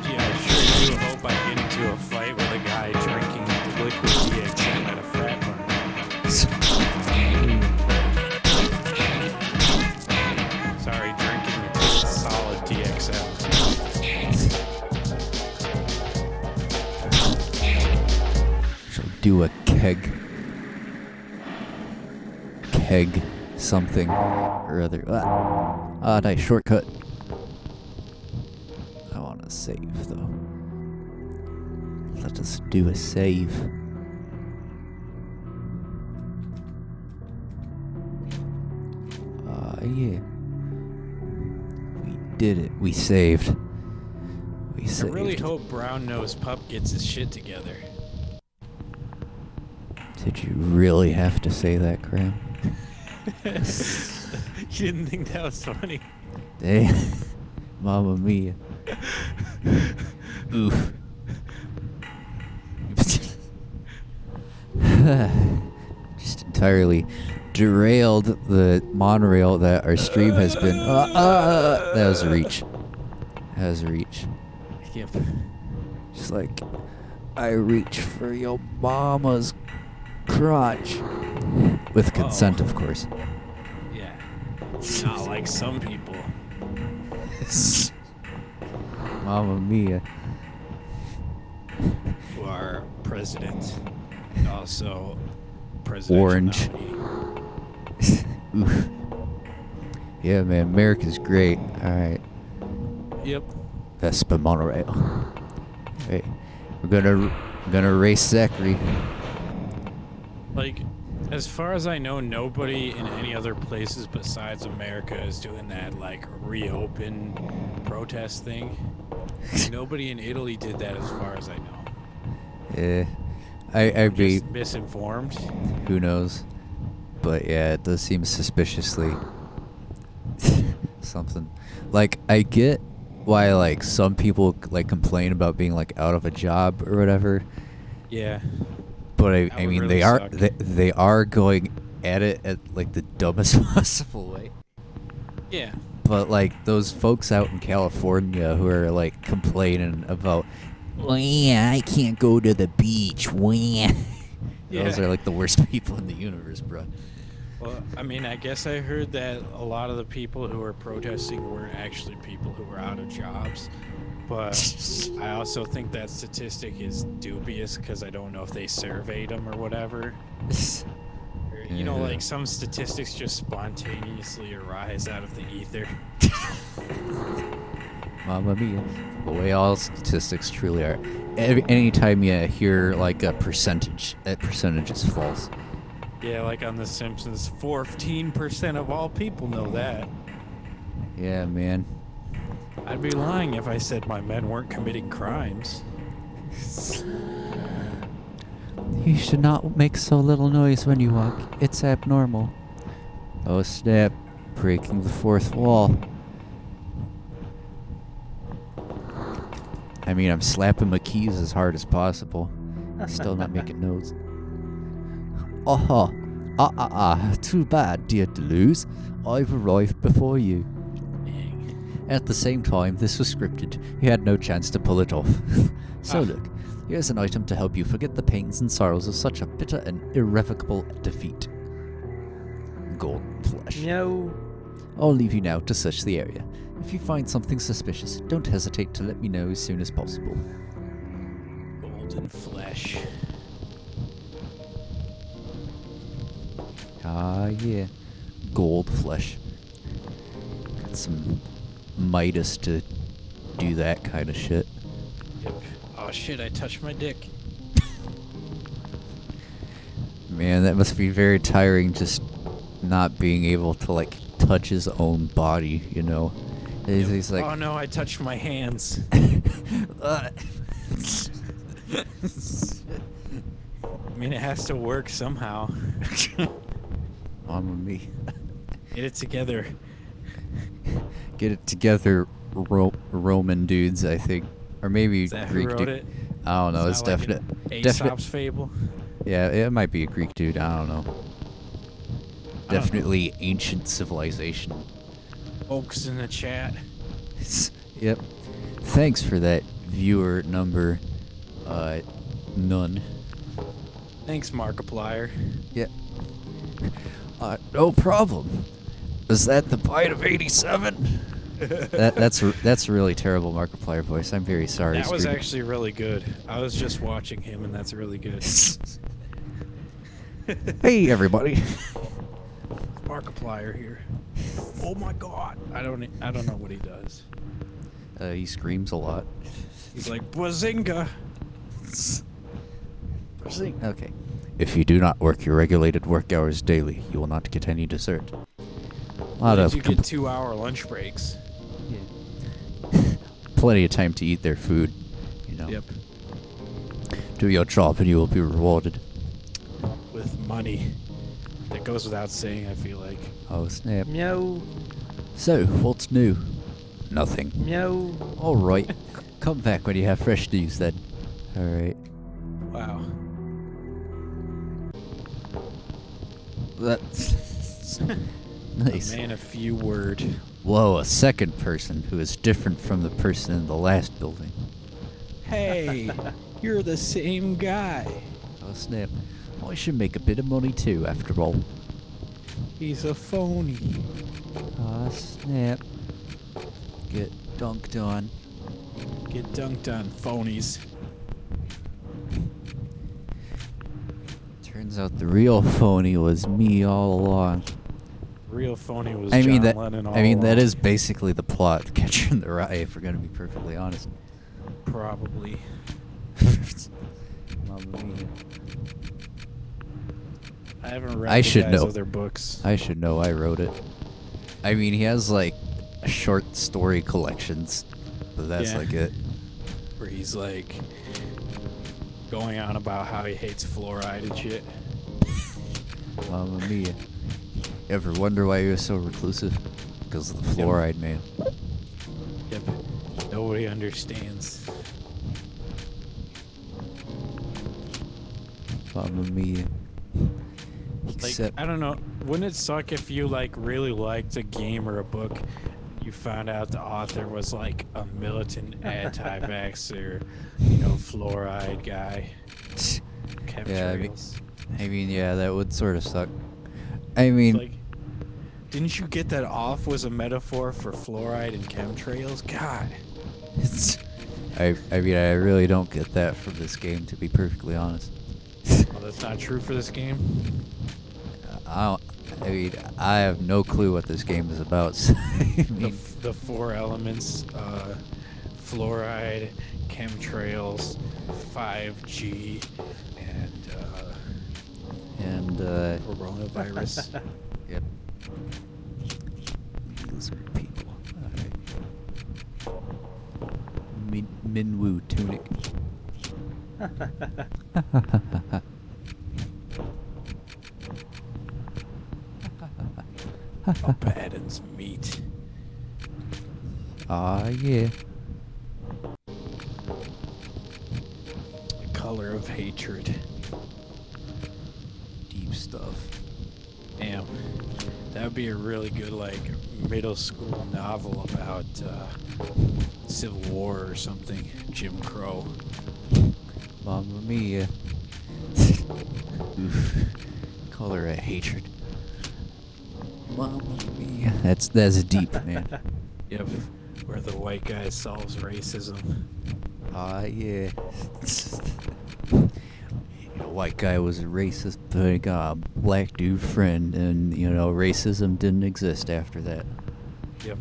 Gee, I sure do hope I get into a fight with a guy drinking liquid do a keg something or other. Nice shortcut. I want to save though. Let us do a save. Yeah. We did it. We saved. We I saved. really hope Brown Nose Pup gets his shit together. Did you really have to say that, Graham? You didn't think that was funny? Damn. Mamma mia. Oof. Just entirely derailed the monorail that our stream has been. That was a reach. That was a reach. Yep. Just like, I reach for your mama's crotch. With consent, of course. Yeah. Not like some people. Mamma mia. Who are president. And also presidential Orange. nominee. Oof. Yeah, man, America's great. Alright. Yep. Vespa monorail. Hey, we're gonna race Zachary. Like, as far as I know, nobody in any other places besides America is doing that, like, reopen protest thing. Nobody in Italy did that as far as I know. Yeah, I'd be Just misinformed. who knows, but yeah, it does seem suspiciously something. Like, I get why like some people like complain about being like out of a job or whatever. Yeah. But I That would mean, really they are suck. they are going at it at like the dumbest possible way. Yeah. But like those folks out in California who are like complaining about, well, yeah, I can't go to the beach. Well, yeah. Those Yeah. are like the worst people in the universe, bro. Well, I mean, I guess I heard that a lot of the people who were protesting weren't actually people who were out of jobs. But I also think that statistic is dubious because I don't know if they surveyed them or whatever. Or, you know, Yeah. like some statistics just spontaneously arise out of the ether. Mamma mia. The way all statistics truly are. Anytime you hear like a percentage, that percentage is false. Yeah, like on The Simpsons, 14% of all people know that. Yeah, man. I'd be lying if I said my men weren't committing crimes. You should not make so little noise when you walk. It's abnormal. Oh snap. Breaking the fourth wall. I mean, I'm slapping my keys as hard as possible. Still not making notes. Too bad, dear Deleuze. I've arrived before you. At the same time, this was scripted. You had no chance to pull it off. So look, here's an item to help you forget the pains and sorrows of such a bitter and irrevocable defeat. Golden flesh. No. I'll leave you now to search the area. If you find something suspicious, don't hesitate to let me know as soon as possible. Golden flesh. Ah, yeah. Gold flesh. Got some Midas to do that kind of shit. Yep. Oh shit, I touched my dick. Man, that must be very tiring just not being able to, like, touch his own body, you know? He's like... Oh no, I touched my hands. I mean, it has to work somehow. On with me. Get it together. Get it together, Roman dudes, I think. Or maybe Is that who Greek wrote dude. it? I don't know, Is it's that like definite. an definite. Aesop's fable. Yeah, it might be a Greek dude, I don't know. I don't Definitely ancient civilization. Folks in the chat. Yep. Thanks for that, viewer number none. Thanks, Markiplier. Yeah. No problem. Is that the bite of 87? That's a really terrible Markiplier voice. I'm very sorry. That was Scream. actually really good. I was just watching him, and that's really good. Hey, everybody. Markiplier here. Oh my god. I don't know what he does. He screams a lot. He's like, Bazinga! Okay. If you do not work your regulated work hours daily, you will not get any dessert. Why did you get 2-hour lunch breaks? Plenty of time to eat their food, you know. Yep. Do your job and you will be rewarded. With money. That goes without saying, I feel like. Oh, snap. Meow. So, what's new? Nothing. Meow. Alright. Come back when you have fresh news then. Alright. Wow. That's nice. A man of few word. Whoa, a second person who is different from the person in the last building. Hey, you're the same guy. Oh, snap. I should make a bit of money too, after all. He's a phony. Aw, snap. Get dunked on. Get dunked on, phonies. Turns out the real phony was me all along. Real phony was I mean John Lennon all along. that is basically the plot of Catcher in the Rye, if we're gonna be perfectly honest. Probably. Mamma mia. I haven't read I the should guy's know. other books. I should know I wrote it. I mean, he has like short story collections, but that's Yeah. like it. Where he's like going on about how he hates fluoride and shit. Mamma mia. Ever wonder why you're so reclusive? Because of the fluoride, man. Yep. Nobody understands. Mamma mia. Like, Except, I don't know. Wouldn't it suck if you like really liked a game or a book, you found out the author was like a militant anti-vaxxer, fluoride guy, chemtrails. I mean, yeah, that would sort of suck. I mean, Like, didn't you get that off was a metaphor for fluoride and chemtrails? God. it's, I mean, I really don't get that from this game, to be perfectly honest. Well, that's not true for this game. I mean, I have no clue what this game is about. So, I mean, The four elements, fluoride, chemtrails, 5G, and coronavirus. yep. Lizard people. Alright. Minwoo tunic. Abaddon's meat. Ah, yeah. The color of hatred. Deep stuff. Damn. That would be a really good, like, middle school novel about Civil War or something. Jim Crow. Mamma mia. Oof. Color of hatred. Mamma mia. That's deep, man. Yep. Where the white guy solves racism. Ah, yeah. White guy was a racist, but he got a black dude friend, and racism didn't exist after that. Yep.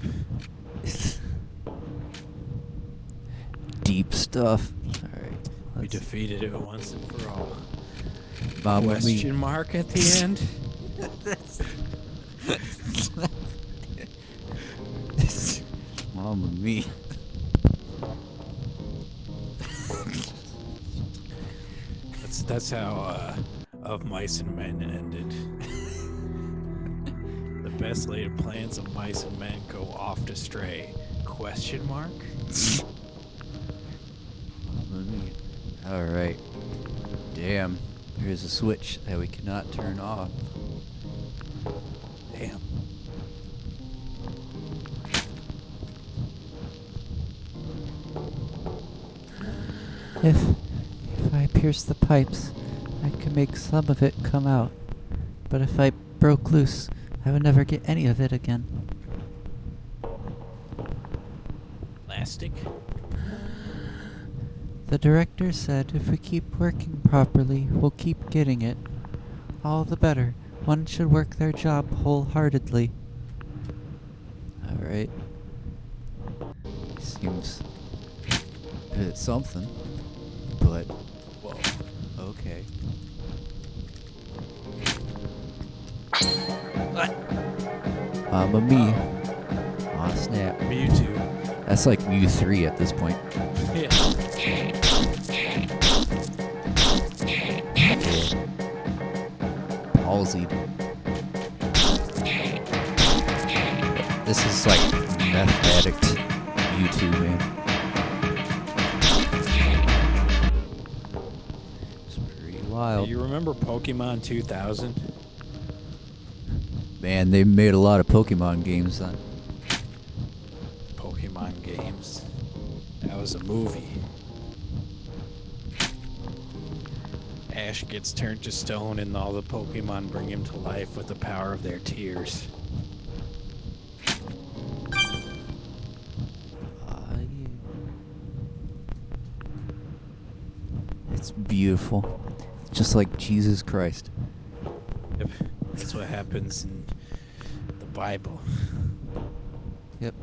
Deep stuff. All right. We defeated it once and for all. Mamma Question mia. mark at the end? Mamma mia. That's how Of Mice and Men ended. The best laid plans of mice and men go off to stray. Question mark? Mamma mia. All right. Damn. Here's a switch that we cannot turn off. Damn. If I pierce the pipes, I could make some of it come out. But if I broke loose, I would never get any of it again. Elastic? The director said if we keep working properly, we'll keep getting it. all the better. One should work their job wholeheartedly. Alright. Seems a bit something. But, whoa. Okay. Mamma mia. Aw, snap. Mewtwo. That's like Mew 3 at this point. Yeah. Palsied. This is like meth addict Mewtwo, man. It's pretty wild. You remember Pokemon 2000? Man, they made a lot of Pokemon games then. Pokemon games. That was a movie. Ash gets turned to stone and all the Pokemon bring him to life with the power of their tears. Yeah. It's beautiful. Just like Jesus Christ. Yep. That's what happens in the Bible. Yep.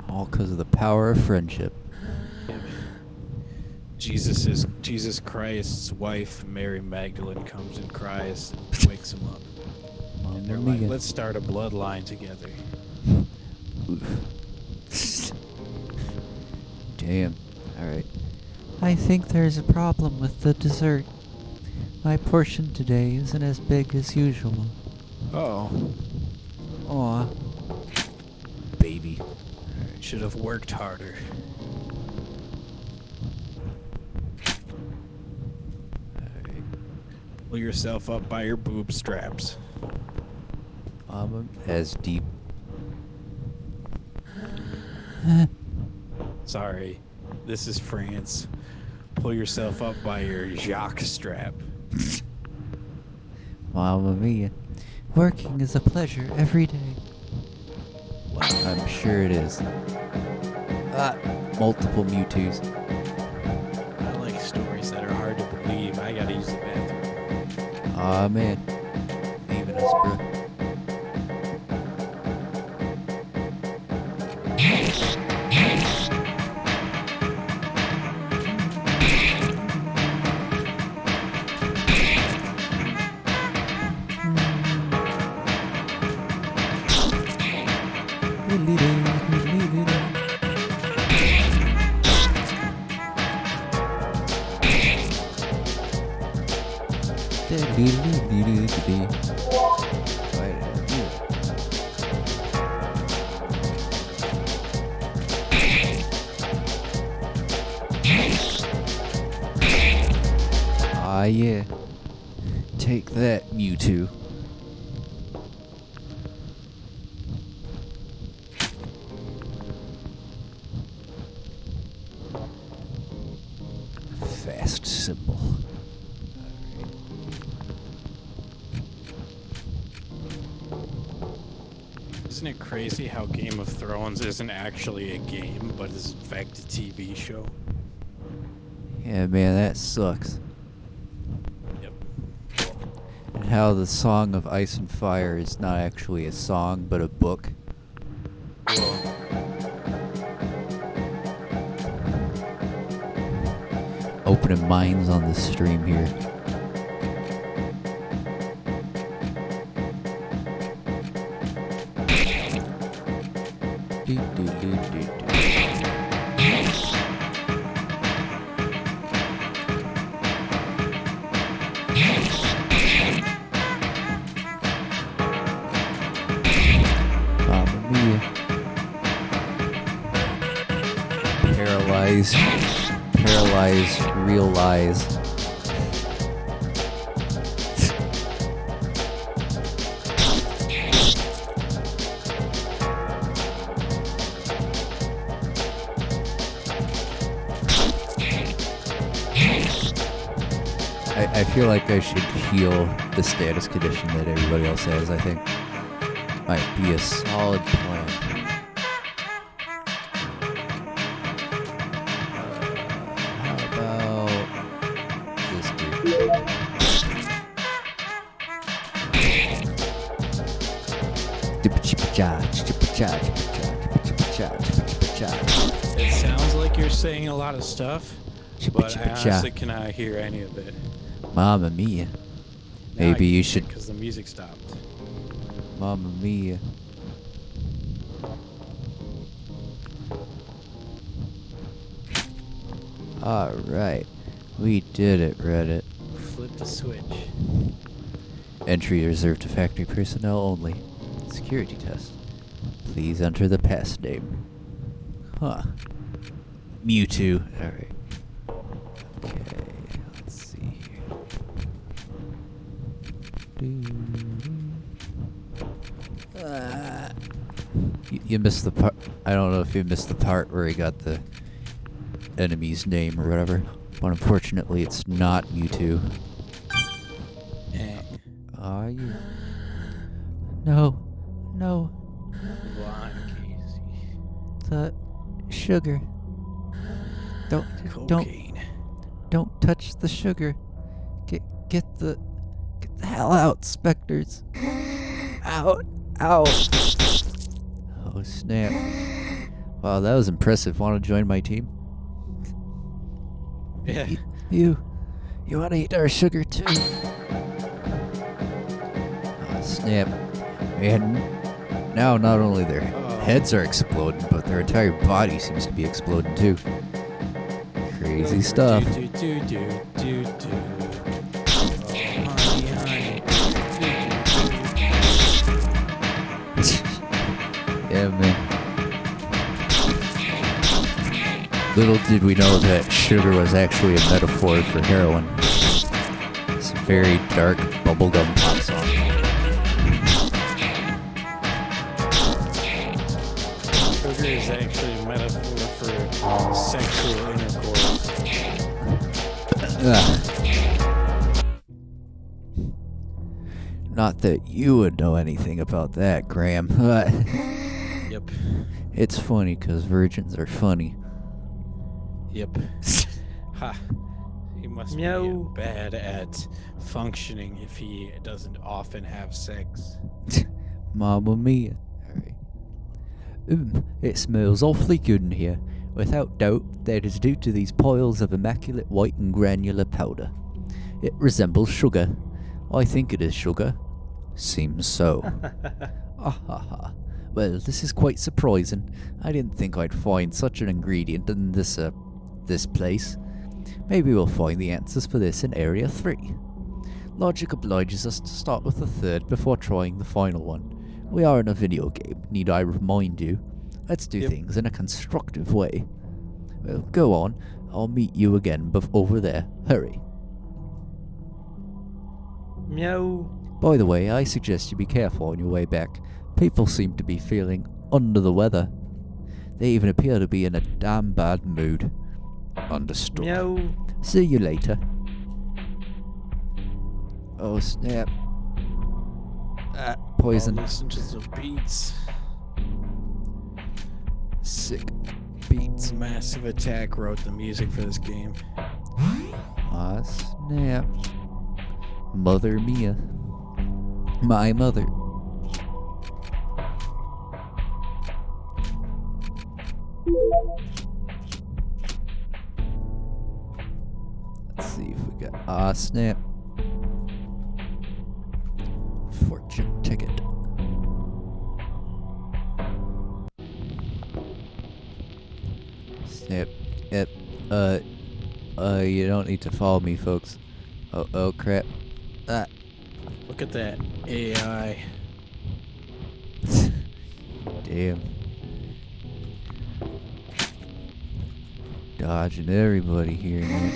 All because of the power of friendship. Yep. Jesus Christ's wife, Mary Magdalene, comes and cries and wakes him up. And they're like, let's start a bloodline together. Damn. Alright. I think there's a problem with the dessert. My portion today isn't as big as usual. Oh. Aw. Baby. Should have worked harder. Alright. Pull yourself up by your boob straps. As deep. Sorry, this is France. Pull yourself up by your jock strap. Mamma mia. Working is a pleasure every day. Well, I'm sure it is. Multiple Mewtwo's. I like stories that are hard to believe. I gotta use the bathroom. Aw, man. Leaving us, bro. Why did I do that? Ah, yeah. Take that, Mewtwo. Fast symbol. Isn't it crazy how Game of Thrones isn't actually a game, but is in fact a TV show? Yeah, man, that sucks. Yep. And how the Song of Ice and Fire is not actually a song, but a book. Well, Opening minds on the stream here. Do, do, do, do, do. Mamma mia. Paralyzed. Paralyzed. Realize. I feel like I should heal the status condition that everybody else has, I think. Might be a solid plan. How about this dude? saying a lot of stuff, but I honestly cannot hear any of it. Mamma mia. Now Maybe you should. because the music stopped. Mamma mia. Alright. We did it, Reddit. Flip the switch. Entry reserved to factory personnel only. Security test. Please enter the pass name. Huh. Mewtwo. Alright. Okay, let's see here. You missed the part. I don't know if you missed the part where he got the enemy's name or whatever. But unfortunately, it's not Mewtwo. Are you? No. No. Blonde Casey. The sugar. Cocaine. Don't touch the sugar. Get the hell out, Spectres. Out. Ow. Oh snap! Wow, that was impressive. Want to join my team? Yeah. You want to eat our sugar too? Oh snap! And now not only their heads are exploding, but their entire body seems to be exploding too. Crazy stuff. Do, do, do, do, do. Oh, honey, honey. Yeah, man. Little did we know that sugar was actually a metaphor for heroin. It's a very dark bubblegum pop song. Sugar is actually a metaphor for sexual intercourse. Not that you would know anything about that, Graham. Yep. It's funny because virgins are funny. Yep. Ha. He must Meow. be bad at functioning if he doesn't often have sex. Mamma mia. Alright. It smells awfully good in here. Without doubt, that is due to these piles of immaculate white and granular powder. It resembles sugar. I think it is sugar. Seems so. Ah ha ha. Well, this is quite surprising. I didn't think I'd find such an ingredient in this place. Maybe we'll find the answers for this in Area 3. Logic obliges us to start with the third before trying the final one. We are in a video game, need I remind you? Let's do things in a constructive way. Well, go on. I'll meet you again over there. Hurry. Meow. By the way, I suggest you be careful on your way back. People seem to be feeling under the weather. They even appear to be in a damn bad mood. Understood. Meow. See you later. Oh snap. Poison. Listen to some beats. Sick beats. Massive Attack wrote the music for this game. Ah snap. Mother Mia. My mother. Let's see if we got snap. Fortune ticket. Snap. Yep. You don't need to follow me, folks. Oh crap. Look at that AI. Damn. Dodging everybody here, man.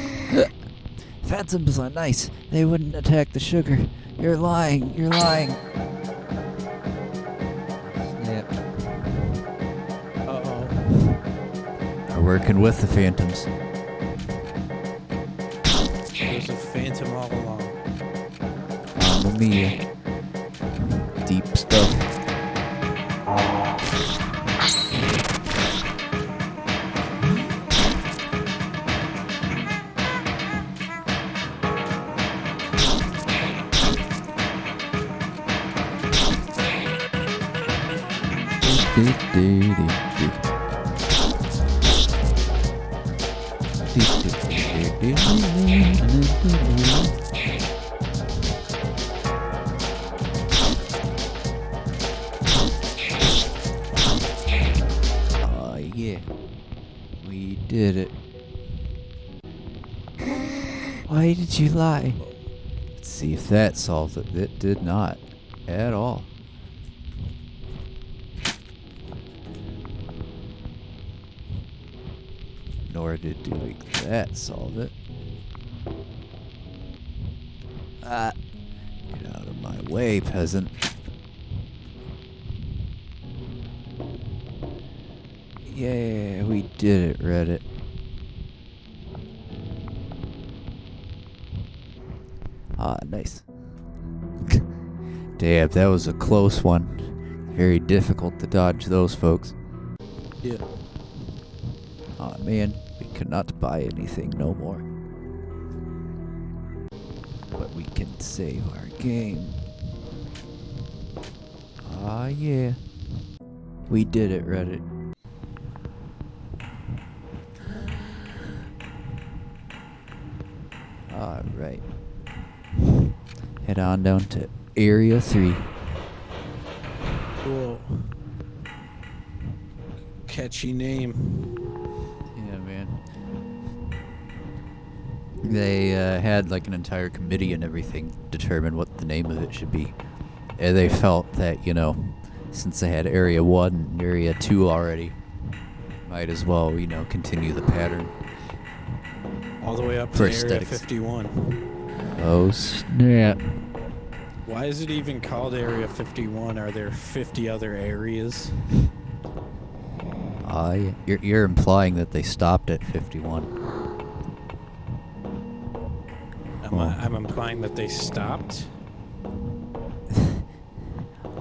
Phantoms are nice. They wouldn't attack the sugar. You're lying. You're lying. Snap. Uh-oh. We're working with the phantoms. There's a phantom all along. Mamma mia. Deep stuff. Oh yeah, we did it. Why did you lie? Let's see if that solves it. It did not at all. Nor did doing that solve it. Ah, get out of my way, peasant. Yeah, we did it, Reddit. Ah, nice. Damn, that was a close one. Very difficult to dodge those folks. Yeah. Aw, man, we cannot buy anything no more. But we can save our game. Ah, yeah. We did it, Reddit. Alright. Head on down to Area 3. Whoa. Catchy name. Yeah, man. They had like an entire committee and everything determine what the name of it should be. And they felt that, you know, since they had Area 1 and Area 2 already, might as well, you know, continue the pattern. All the way up For to Area aesthetics. 51. Oh, snap. Why is it even called Area 51? Are there 50 other areas? Yeah. You're implying that they stopped at 51. I'm implying that they stopped?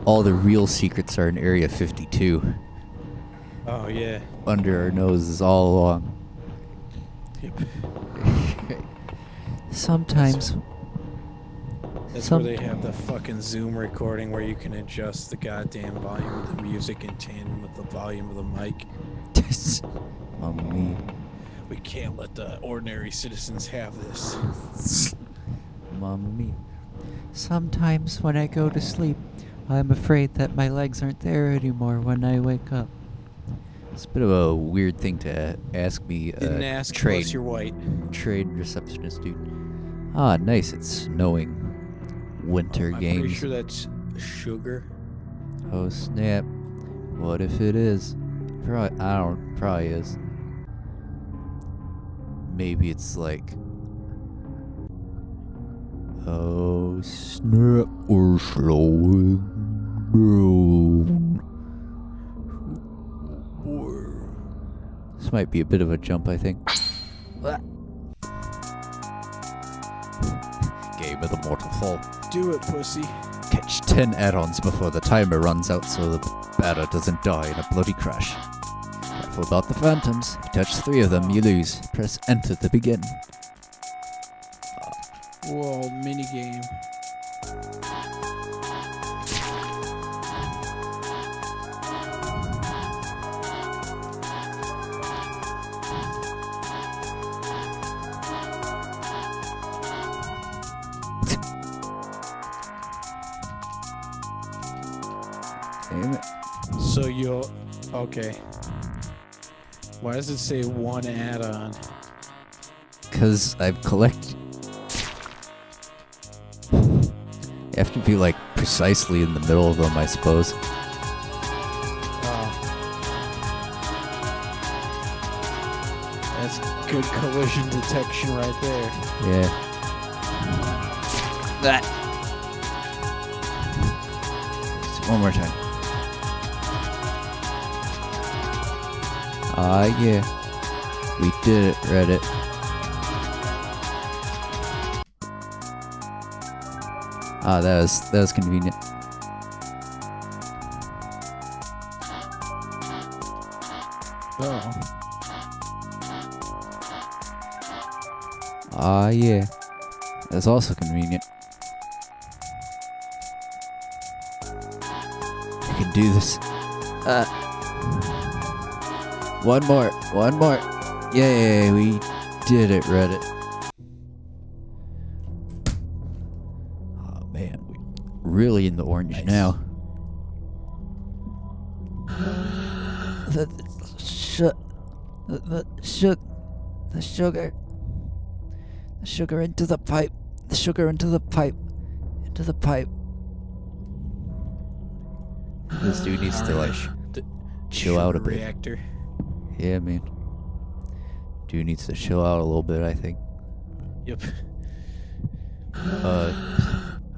All the real secrets are in Area 52. Oh, yeah. Under our noses all along. Yep. Sometimes. That's where they have the fucking Zoom recording where you can adjust the goddamn volume of the music in tandem with the volume of the mic. Mamma mia. We can't let the ordinary citizens have this. Mamma mia. Sometimes when I go to sleep, I'm afraid that my legs aren't there anymore when I wake up. It's a bit of a weird thing to ask me. Didn't ask, trade, plus you're white. trade receptionist, dude. Ah, nice. It's snowing. Winter I'm games. pretty sure that's sugar. Oh snap! What if it is? Probably is. Maybe it's like. Oh snap! We're slowing down. This might be a bit of a jump, I think. Game of the Mortal Fall. Do it, pussy. Catch 10 add-ons before the timer runs out so the batter doesn't die in a bloody crash. Careful about the phantoms. If you touch 3 of them, you lose. Press enter to begin. Whoa, minigame. Damn it. So you'll... Okay. Why does it say one add-on? Because I've collected... You have to be like precisely in the middle of them, I suppose. That's good collision detection right there. Yeah. That. One more time. Ah, yeah. We did it, Reddit. Ah, that was convenient. Oh. Ah, yeah. That's also convenient. I can do this. One more. Yay, we did it, Reddit. Oh man, we're really in the orange Nice. now. The sugar. The sugar into the pipe. The sugar into the pipe. Into the pipe. This dude needs to like The chill out a sugar bit. Reactor. Yeah, man. Dude needs to chill out a little bit, I think. Yep.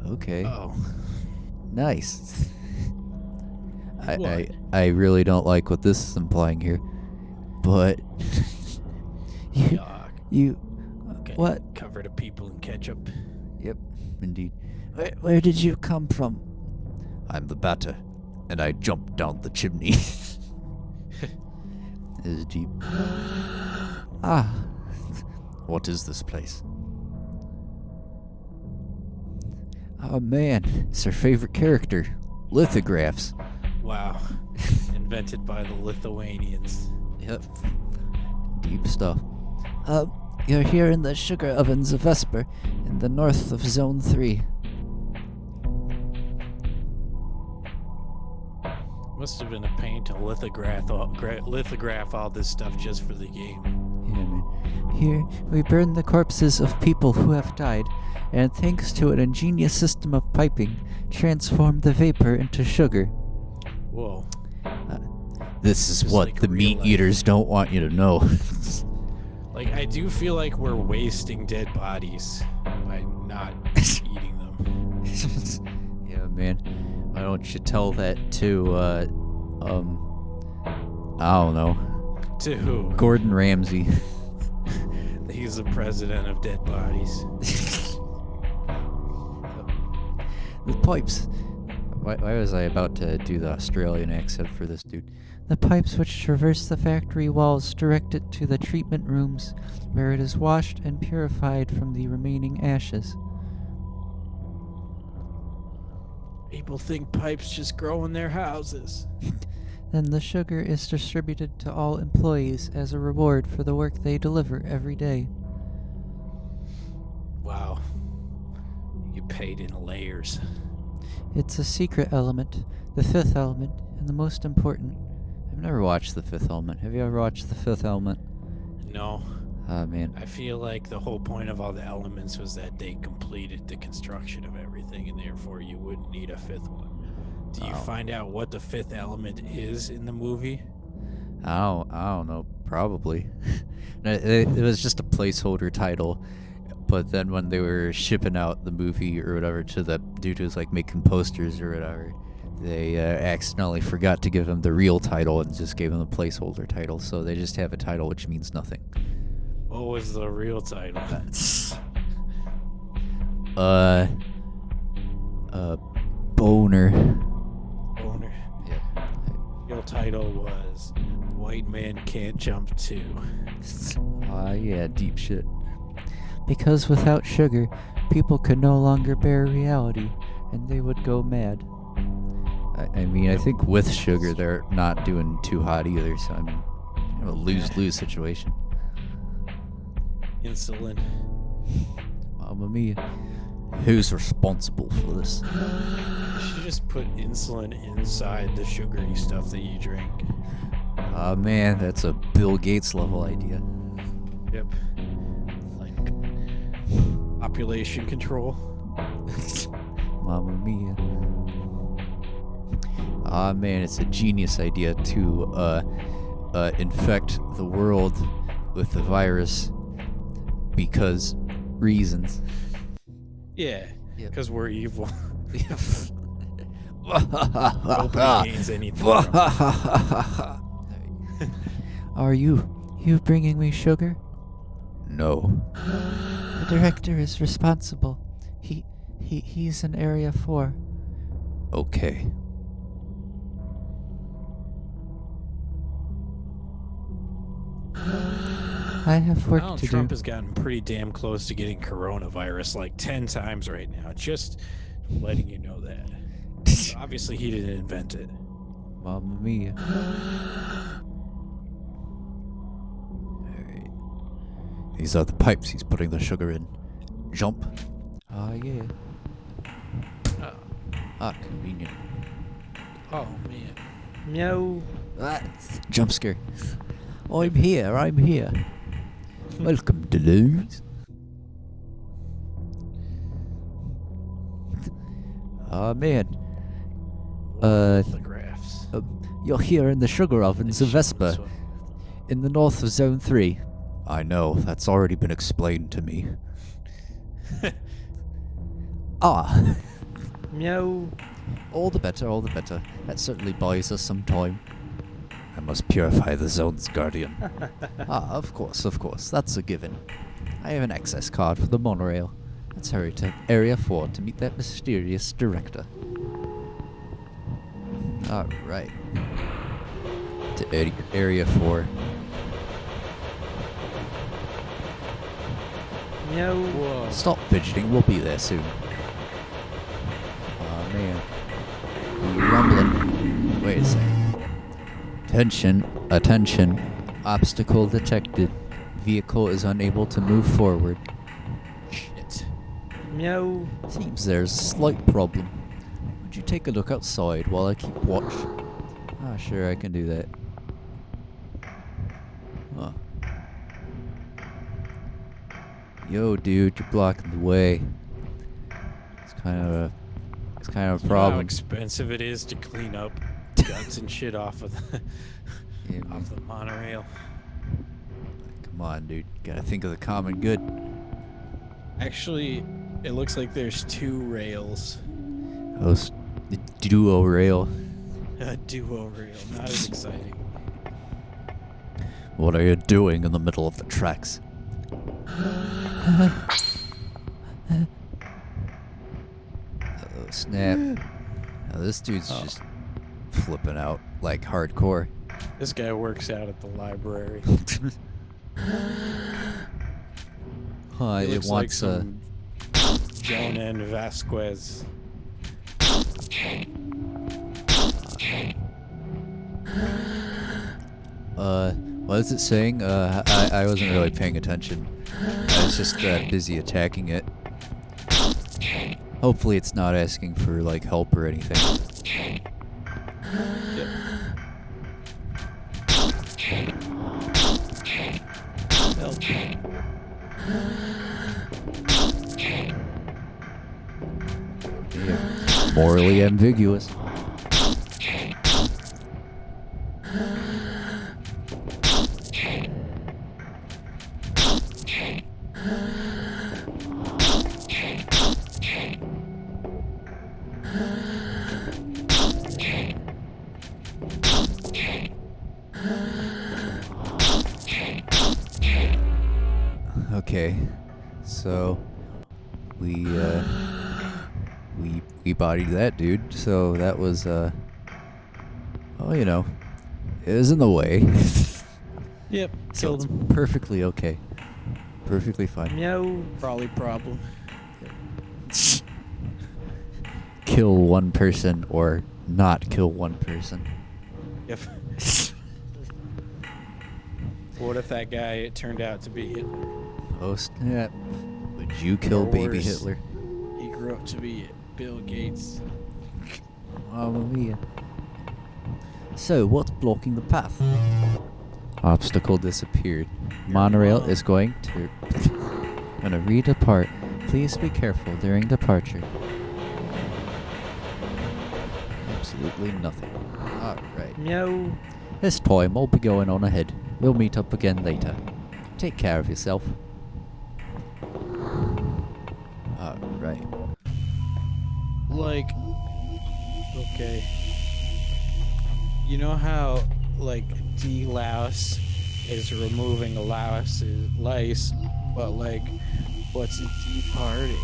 Okay. Oh. Nice. What? I really don't like what this is implying here. But Yuck. You. Okay. What? Cover the people in ketchup. yep, indeed. Where did you come from? I'm the batter, and I jumped down the chimney. This is deep. Ah, What is this place? oh man. It's her favorite character. Lithographs. Wow. Invented by the Lithuanians. Yep. Deep stuff. You're here in the sugar ovens of Vesper, in the north of Zone 3. Must have been a pain to lithograph all this stuff just for the game. Yeah, man. Here, we burn the corpses of people who have died, and thanks to an ingenious system of piping, transform the vapor into sugar. Whoa. This is Just what like the real meat life. eaters don't want you to know. Like, I do feel like we're wasting dead bodies by not eating them. Yeah, man. Why don't you tell that to, I don't know, To who? Gordon Ramsay. He's the president of dead bodies. The pipes. Why was I about to do the Australian accent for this dude? The pipes which traverse the factory walls direct it to the treatment rooms, where it is washed and purified from the remaining ashes. People think pipes just grow in their houses. Then the sugar is distributed to all employees as a reward for the work they deliver every day. Wow. You get paid in layers. It's a secret element, the fifth element, and the most important. I've never watched The Fifth Element. Have you ever watched The Fifth Element? No. Oh, man. I feel like the whole point of all the elements was that they completed the construction of everything, and therefore you wouldn't need a fifth one. Do you Oh. find out what the fifth element is in the movie? I don't know. Probably. it was just a placeholder title. But then when they were shipping out the movie or whatever to the dude who was like making posters or whatever, they accidentally forgot to give him the real title and just gave him the placeholder title. So they just have a title which means nothing. What was the real title? Boner. Owner. Yep. Real title was White Man Can't Jump 2. Yeah, deep shit. Because without sugar, people could no longer bear reality, and they would go mad. I mean, I think with sugar, they're not doing too hot either. So, I mean, you know, a lose-lose situation. Insulin. Mamma mia. Who's responsible for this? You should just put insulin inside the sugary stuff that you drink. Oh man, that's a Bill Gates level idea. Yep. Like population control. Mamma mia. Ah man, it's a genius idea to infect the world with the virus because reasons. Yeah, Yep. because we're evil. Nobody gains anything. Are you bringing me sugar? No. The director is responsible. He's in Area 4. Okay. I have work Donald to Trump do. has gotten pretty damn close to getting coronavirus like 10 times right now. Just letting you know that. Obviously, he didn't invent it. Mamma mia. Alright. These are the pipes he's putting the sugar in. Jump. Ah, yeah. Oh, Ah, convenient. oh man. Meow. Ah, jump scare. I'm here. I'm here. Welcome, Deleuze. Ah, man. Lithographs. You're here in the sugar ovens of Vesper, in the north of Zone 3. I know, that's already been explained to me. Ah. Meow. All the better, all the better. That certainly buys us some time. I must purify the zone's guardian. Ah, of course, that's a given. I have an access card for the monorail. Let's hurry to Area 4 to meet that mysterious director. Alright. To Area 4. No. Whoa. Stop fidgeting, we'll be there soon. Oh man. You rumbling. Wait a second. Attention. Obstacle detected. Vehicle is unable to move forward. Shit. Meow. Seems there's a slight problem. Would you take a look outside while I keep watch? Ah, sure, I can do that. Huh. Yo, dude, you're blocking the way. It's kind of a You know how problem. expensive it is to clean up guts and shit off of the Yeah, man. off the monorail. Come on, dude. Gotta think of the common good. Actually, it looks like there's 2 rails. Oh, the duo rail. A duo rail, not as exciting. What are you doing in the middle of the tracks? Oh, snap. Now, this dude's Oh. just flipping out like hardcore. This guy works out at the library. Huh, He it looks like wants some Joan N. Vasquez. what is it saying? I wasn't really paying attention. I was just busy attacking it. Hopefully it's not asking for, like, help or anything. Yep. Help. Yeah. Morally ambiguous. Okay, so we bodied that dude. So that was oh, you know, it was in the way. Yep, So killed it's him. perfectly okay, perfectly fine. Meow. Probably problem. Kill one person or not kill one person. Yep. What if that guy it turned out to be Hitler? Oh snap! Would you kill Or baby worse. Hitler? He grew up to be Bill Gates. Mamma mia. So, what's blocking the path? Obstacle disappeared. Monorail mom. is going to... gonna redepart. Please be careful during departure. Absolutely nothing. Alright. Meow. This time I'll be going on ahead. We'll meet up again later. Take care of yourself. Alright. Like, okay. You know how, like, delouse is removing lice, but, like, what's a departing?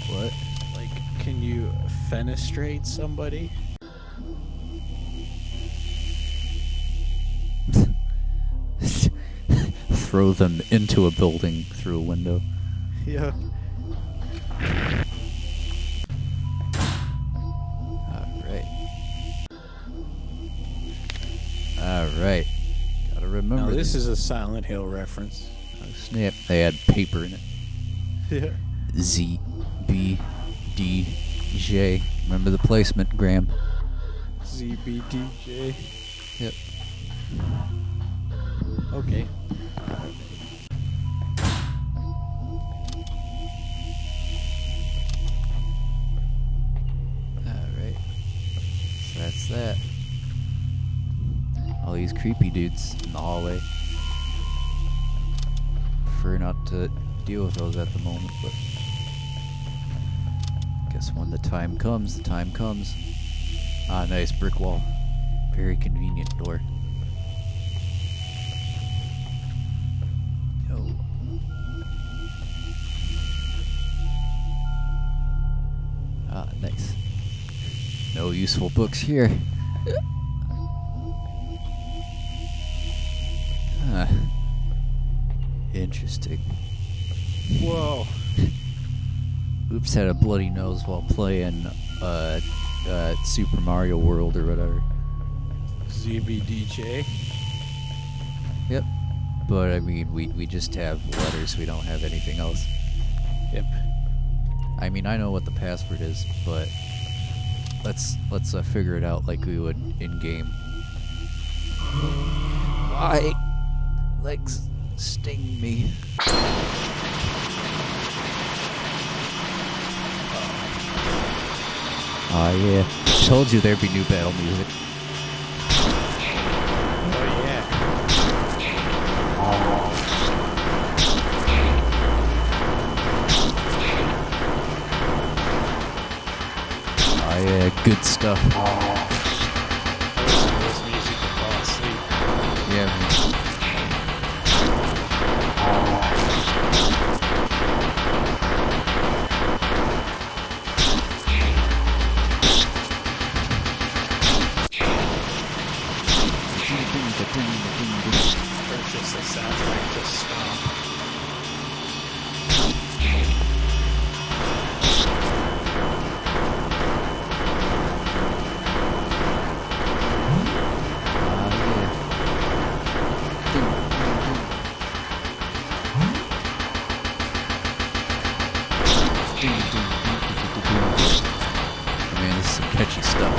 What? Like, can you fenestrate somebody? Throw them into a building through a window. Yeah. Alright. remember Now, this is a Silent Hill reference. Oh, snap. They had paper in it. Yeah. Z, B, D, J. Remember the placement, Graham. ZBDJ. Yep. Okay. Alright. So that's that. All these creepy dudes in the hallway. Prefer not to deal with those at the moment, but guess when the time comes, the time comes. Ah, nice brick wall. Very convenient door. Yo. Ah, nice. No useful books here. Huh. Interesting. Whoa. Oops, had a bloody nose while playing Super Mario World or whatever. ZBDJ. Yep. But I mean, we just have letters. We don't have anything else. Yep. I mean, I know what the password is, but let's figure it out like we would in game. My legs sting me. Oh yeah, told you there'd be new battle music. Oh, yeah. Oh yeah, good stuff. This music to fall asleep. Yeah, man. Purchase a soundtrack to Stomp. Man, this is some catchy stuff.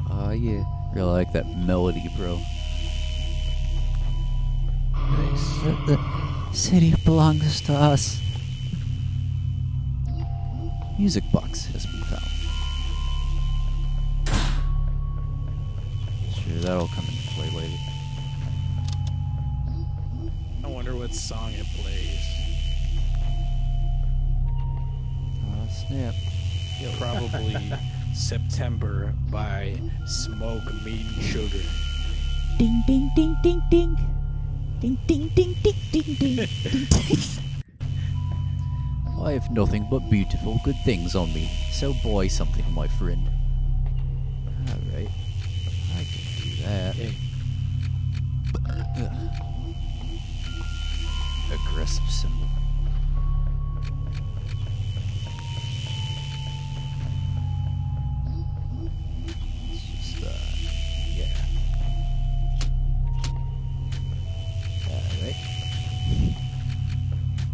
Oh yeah, really like that melody, bro. Nice. The city belongs to us. Music box has been found. Sure, that'll come into play later. I wonder what song it plays. Oh snap. Probably September by Smoke Mean Sugar. Ding ding ding ding ding. Ding ding ding ding ding ding ding ding. I have nothing but beautiful good things on me, so buy something, my friend. Alright. I can do that. Hey, Aggressive symbol. It's just, yeah. Alright.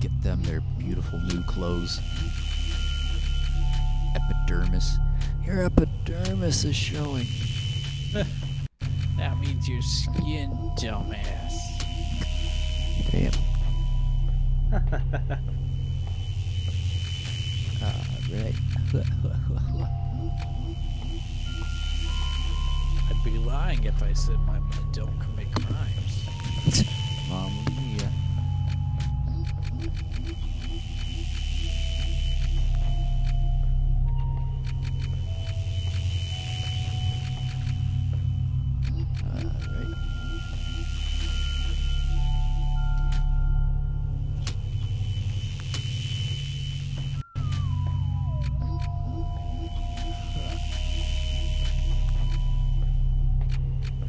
Get them their beautiful new clothes. Epidermis. Your epidermis is showing. that means your skin, dumbass. Damn. Alright. I'd be lying if I said my men don't commit crimes. Mamma mia. Alright.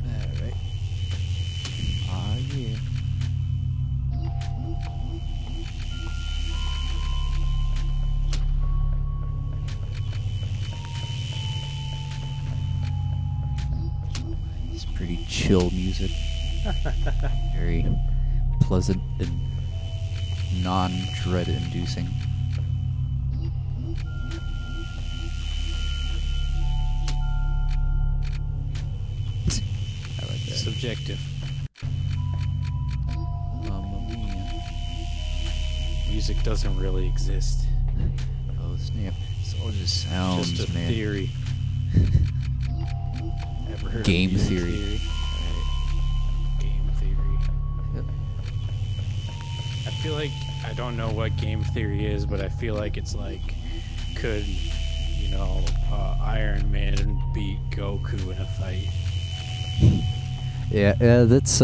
Alright. Ah, yeah. chill music. Very pleasant and non-dread inducing. I like that. Subjective. Mamma mia. Music doesn't really exist. Oh snap. It's all just sounds, Just a man. theory. Ever heard Game of music theory. Game theory. Yep. I feel like I don't know what game theory is, but I feel like it's like, could Iron Man beat Goku in a fight? Yeah, that's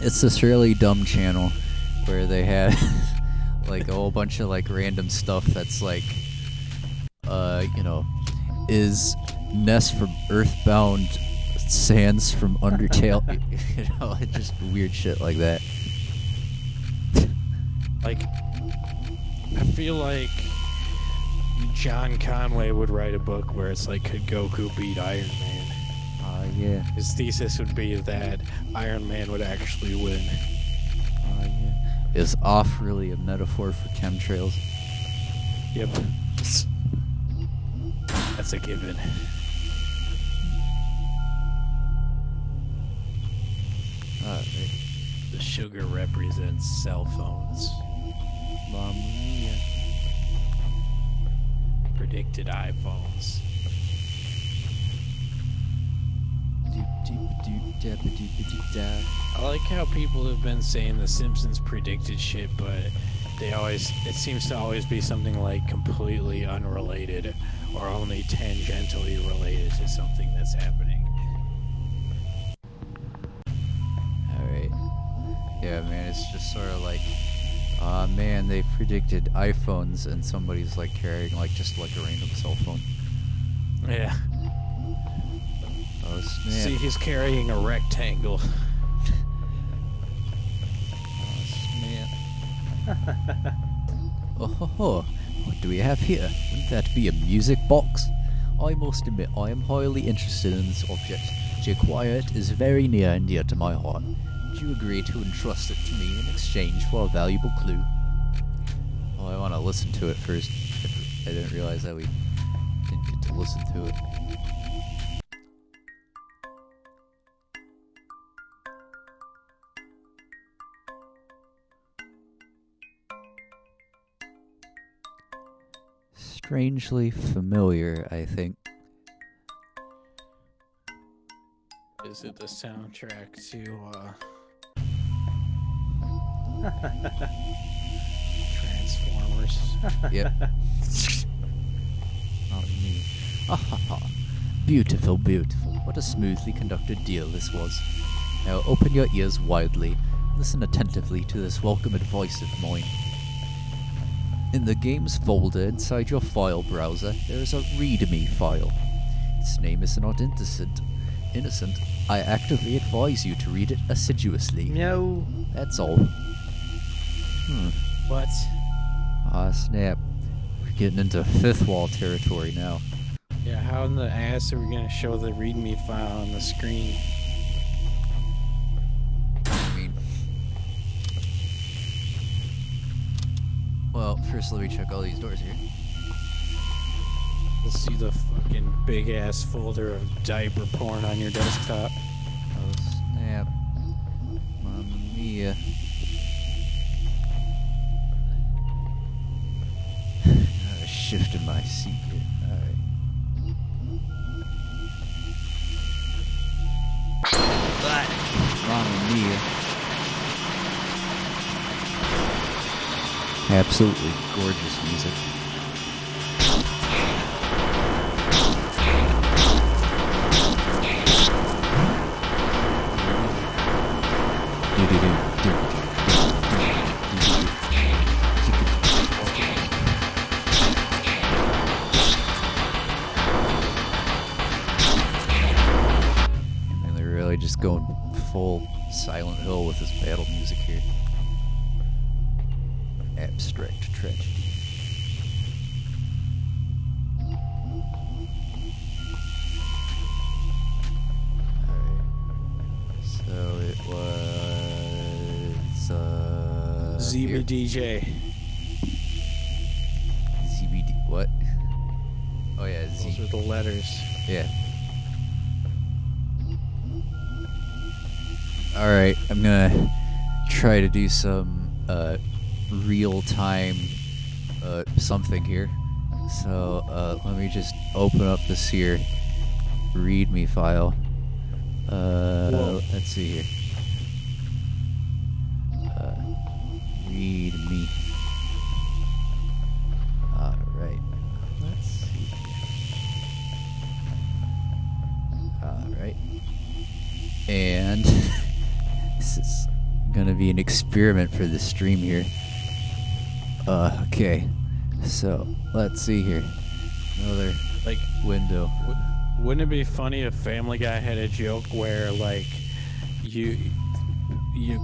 it's this really dumb channel where they have like a whole bunch of like random stuff that's like is Ness from Earthbound, Sans from Undertale, just weird shit like that. Like, I feel like John Conway would write a book where it's like, could Goku beat Iron Man? Yeah. His thesis would be that Iron Man would actually win. Yeah. Is off really a metaphor for chemtrails? Yep. That's a given. Alright. The sugar represents cell phones. Mamma mia. Predicted iPhones. I like how people have been saying The Simpsons predicted shit, but it seems to always be something like completely unrelated or only tangentially related to something that's happening. Alright. Yeah, man, it's just sort of like, man, they predicted iPhones and somebody's like carrying like just like a random cell phone. Yeah. Oh, snap. See, he's carrying a rectangle. Oh, snap. Oh, ho, ho. What do we have here? Wouldn't that be a music box? I must admit, I am highly interested in this object. To acquire it is very near and dear to my heart. Would you agree to entrust it to me in exchange for a valuable clue? Well, I want to listen to it first. I didn't realize that we didn't get to listen to it. Strangely familiar, I think. Is it the soundtrack to Transformers? Yep. Oh, me. Ah, ha, ha. Beautiful, beautiful. What a smoothly conducted deal this was. Now open your ears widely. Listen attentively to this welcome advice of mine. In the games folder inside your file browser, there is a README file. Its name is not innocent. I actively advise you to read it assiduously. No. That's all. What? Ah, snap. We're getting into fifth wall territory now. Yeah, how in the ass are we gonna show the README file on the screen? I mean... Well, first let me check all these doors here. We'll see the fucking big ass folder of diaper porn on your desktop. Oh, snap. Mamma mia. Shifting my seat here. Alright. Mamma mia. Absolutely gorgeous music. And then they're really just going full Silent Hill with this battle music here. Abstract tragedy. Alright. here. ZBDJ. ZBD. What? Oh yeah, Those are the letters. Yeah. All right, I'm gonna try to do some real time something here. So let me just open up this here README file. Let's see here. README. All right. Let's see here. All right. And this is gonna be an experiment for the stream here. Okay. So let's see here. Another Like, window. wouldn't it be funny if Family Guy had a joke where like you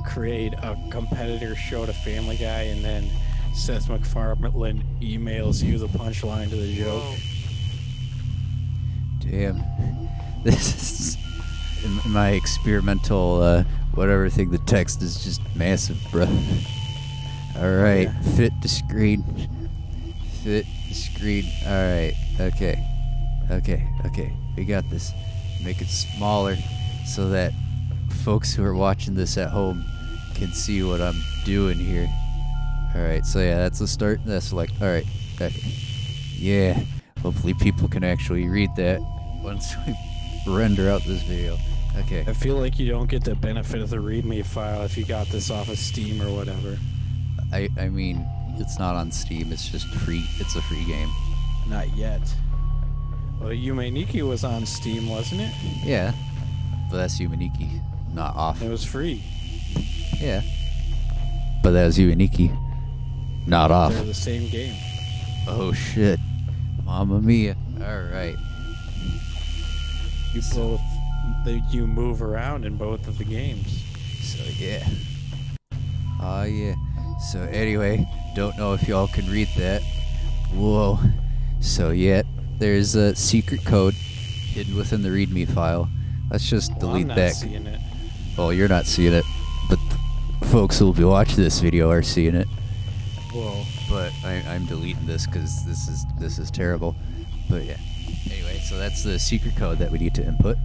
create a competitor show to Family Guy and then Seth MacFarlane emails you the punchline to the joke? Damn. This is in my experimental whatever thing. The text is just massive, bro. All right, Yeah. fit to screen. Fit to screen. All right. Okay. We got this. Make it smaller so that folks who are watching this at home can see what I'm doing here. All right. So yeah, that's the start. That's like. All right. Okay. Yeah. Hopefully people can actually read that once we render out this video. Okay. I feel like you don't get the benefit of the README file if you got this off of Steam or whatever. I mean, it's not on Steam. It's just free. It's a free game. Not yet. Well, Yume Nikki was on Steam, wasn't it? Yeah. But that's Yumaniki, not off. It was free. Yeah. But that was Yumaniki, not off. They're the same game. Oh shit. Mamma mia. Alright. You move around in both of the games. So yeah. Oh yeah. So anyway, don't know if y'all can read that. Whoa. So yeah, there's a secret code hidden within the README file. Let's just Well, delete I'm not that. seeing it. Well, you're not seeing it, but the folks who will be watching this video are seeing it. Whoa. But I'm deleting this because this is terrible. But yeah. Anyway, so that's the secret code that we need to input.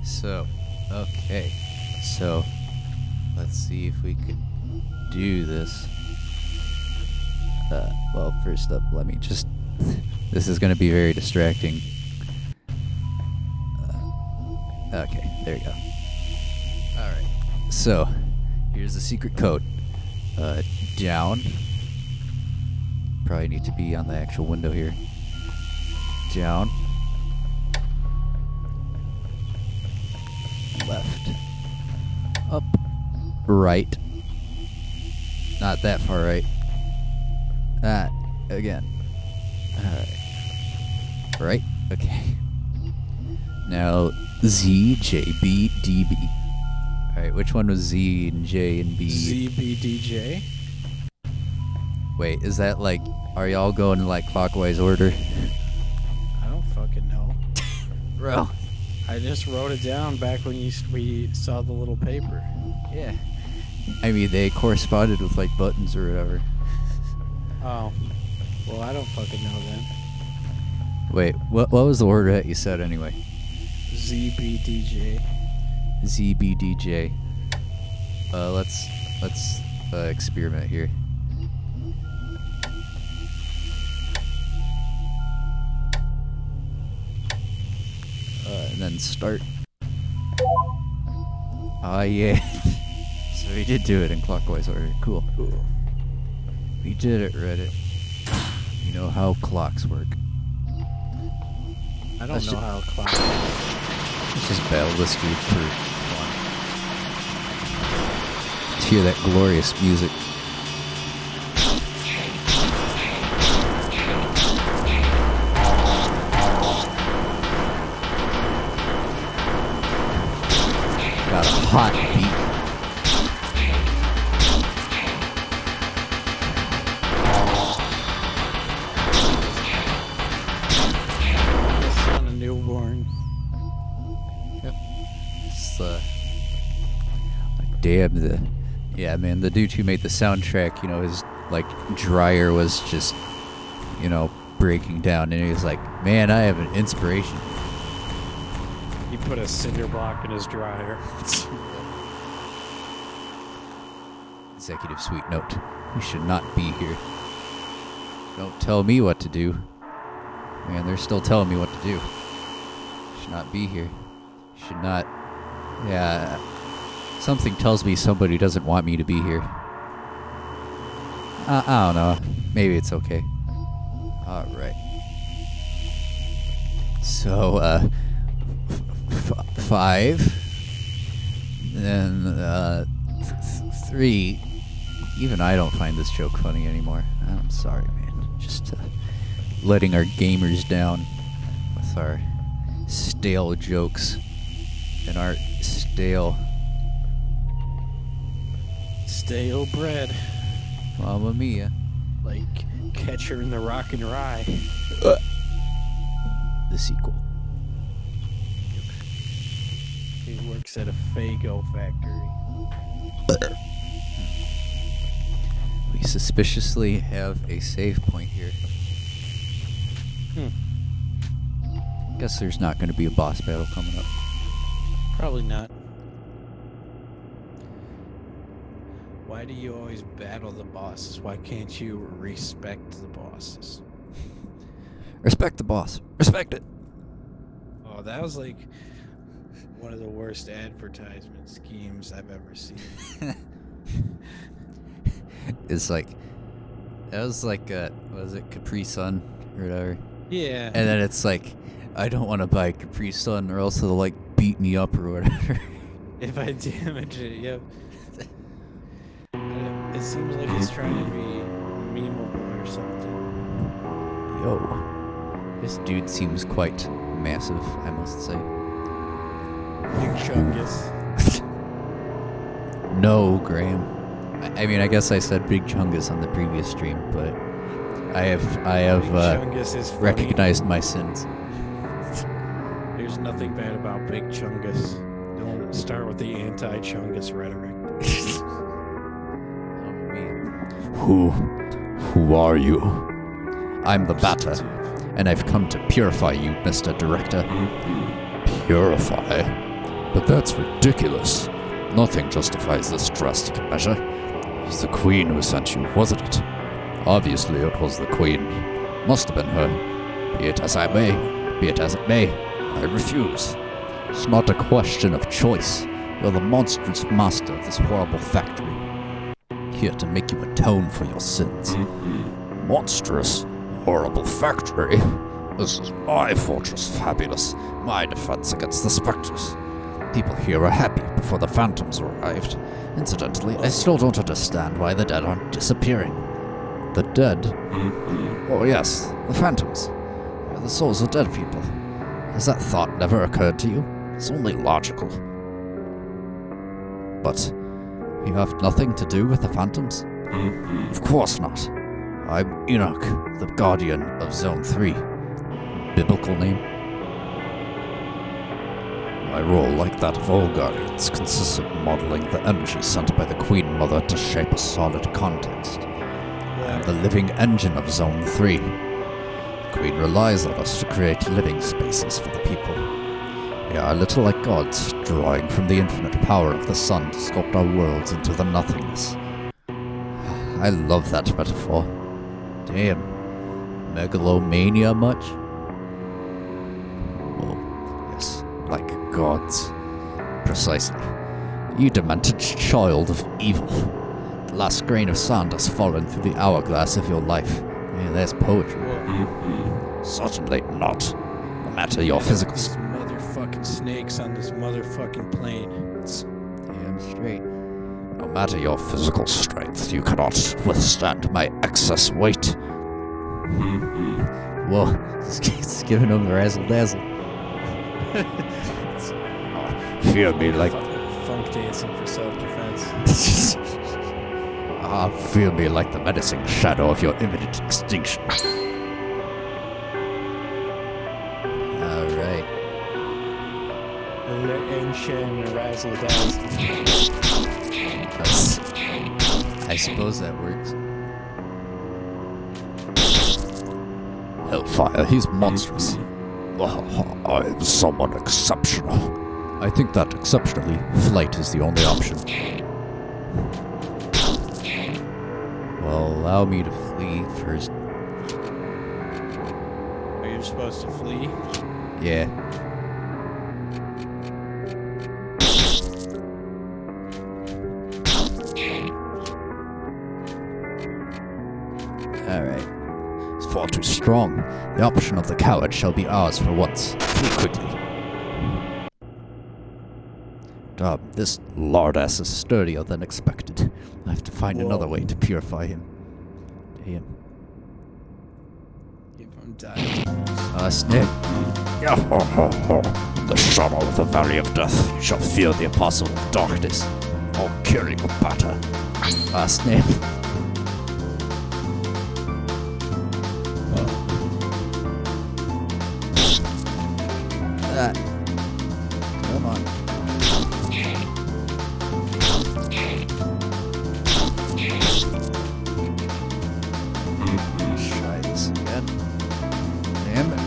So, okay. So, let's see if we can do this. Well, first up, let me just... This is going to be very distracting. Okay, there you go. Alright. So, here's the secret code. Down. Probably need to be on the actual window here. Down. Left. Up. Right. Not that far right. That. Again. Alright. Right? Okay. Now, Z, J, B, D, B. Alright, which one was Z and J and B? ZBDJ? Wait, is that like, are y'all going in like clockwise order? I don't fucking know. Bro. I just wrote it down back when we saw the little paper. Yeah. I mean, they corresponded with like buttons or whatever. Oh. Well, I don't fucking know then. Wait, what was the order that you said anyway? ZBDJ. ZBDJ. Let's experiment here. And then start. Ah, yeah. So we did do it in clockwise order. Cool. We did it, Reddit. You know how clocks work. I don't Let's know ju- how clock. Let's just battle this dude for fun. Let's hear that glorious music. Got a hot beat. The son of newborn. It's like damn, the Yeah, man, the dude who made the soundtrack, his like dryer was just, breaking down, and he was like, "Man, I have an inspiration." He put a cinder block in his dryer. Executive suite note: you should not be here. Don't tell me what to do. Man, they're still telling me what to do. You should not be here. You should not. Yeah. Something tells me somebody doesn't want me to be here. I don't know. Maybe it's okay. Alright. So, 5. Then, 3. Even I don't find this joke funny anymore. I'm sorry, man. Just letting our gamers down with our stale jokes and our stale bread. Mamma mia. Like Catcher in the Rock and Rye. The sequel. He works at a Faygo factory. We suspiciously have a save point here. Guess there's not going to be a boss battle coming up. Probably not. Why do you always battle the bosses? Why can't you respect the bosses? Respect the boss. Respect it. Oh, that was like one of the worst advertisement schemes I've ever seen. It's like, that was like, was it Capri Sun or whatever? Yeah. And then it's like, I don't want to buy Capri Sun or else they'll like beat me up or whatever. If I damage it, yep. It seems like he's trying to be memeable or something. Yo. This dude seems quite massive, I must say. Big chungus. No, Graham. I mean, I guess I said Big Chungus on the previous stream, but I have Chungus is funny. recognized my sins. There's nothing bad about Big Chungus. Don't start with the anti-Chungus rhetoric. Who are you? I'm the Batter, and I've come to purify you, Mr. Director. Purify? But that's ridiculous. Nothing justifies this drastic measure. It was the Queen who sent you, wasn't it? Obviously it was the Queen. Must have been her. Be it as I may, be it as it may, I refuse. It's not a question of choice. You're the monstrous master of this horrible factory. Here to make you atone for your sins. Monstrous? Horrible factory? This is my fortress, Fabulous. My defense against the specters. People here are happy before the phantoms arrived. Incidentally, I still don't understand why the dead aren't disappearing. The dead? Oh yes, the phantoms. They're the souls of dead people. Has that thought never occurred to you? It's only logical. But you have nothing to do with the phantoms? Of course not. I'm Enoch, the guardian of Zone 3. Biblical name? My role, like that of all guardians, consists of modeling the energy sent by the Queen Mother to shape a solid context. I am the living engine of Zone 3. The Queen relies on us to create living spaces for the people. We are a little like gods, drawing from the infinite power of the sun to sculpt our worlds into the nothingness. I love that metaphor. Damn. Megalomania much? Well, yes, like gods. Precisely. You demented child of evil. The last grain of sand has fallen through the hourglass of your life. Yeah, there's poetry. Certainly not. No matter your physical... These motherfucking snakes on this motherfucking plane. Damn straight. No matter your physical strength, you cannot withstand my excess weight. Whoa, it's giving him the razzle dazzle. Fear me like... Funk dancing for self-defense. Feel me like the menacing shadow of your imminent extinction. Alright. And Shen razzle dazzle. I suppose that works. Hellfire, he's monstrous. I am someone exceptional. I think that exceptionally, flight is the only option. Well, allow me to flee first. Are you supposed to flee? Yeah. Alright. It's far too strong. The option of the coward shall be ours for once. Flee quickly. This lard-ass is sturdier than expected. I have to find another way to purify him. Damn. Give him time. Snip. The shadow of the valley of death. You shall fear the apostle of darkness. I'll kill you, batter. Snip. Come on. Try this again. Damn it.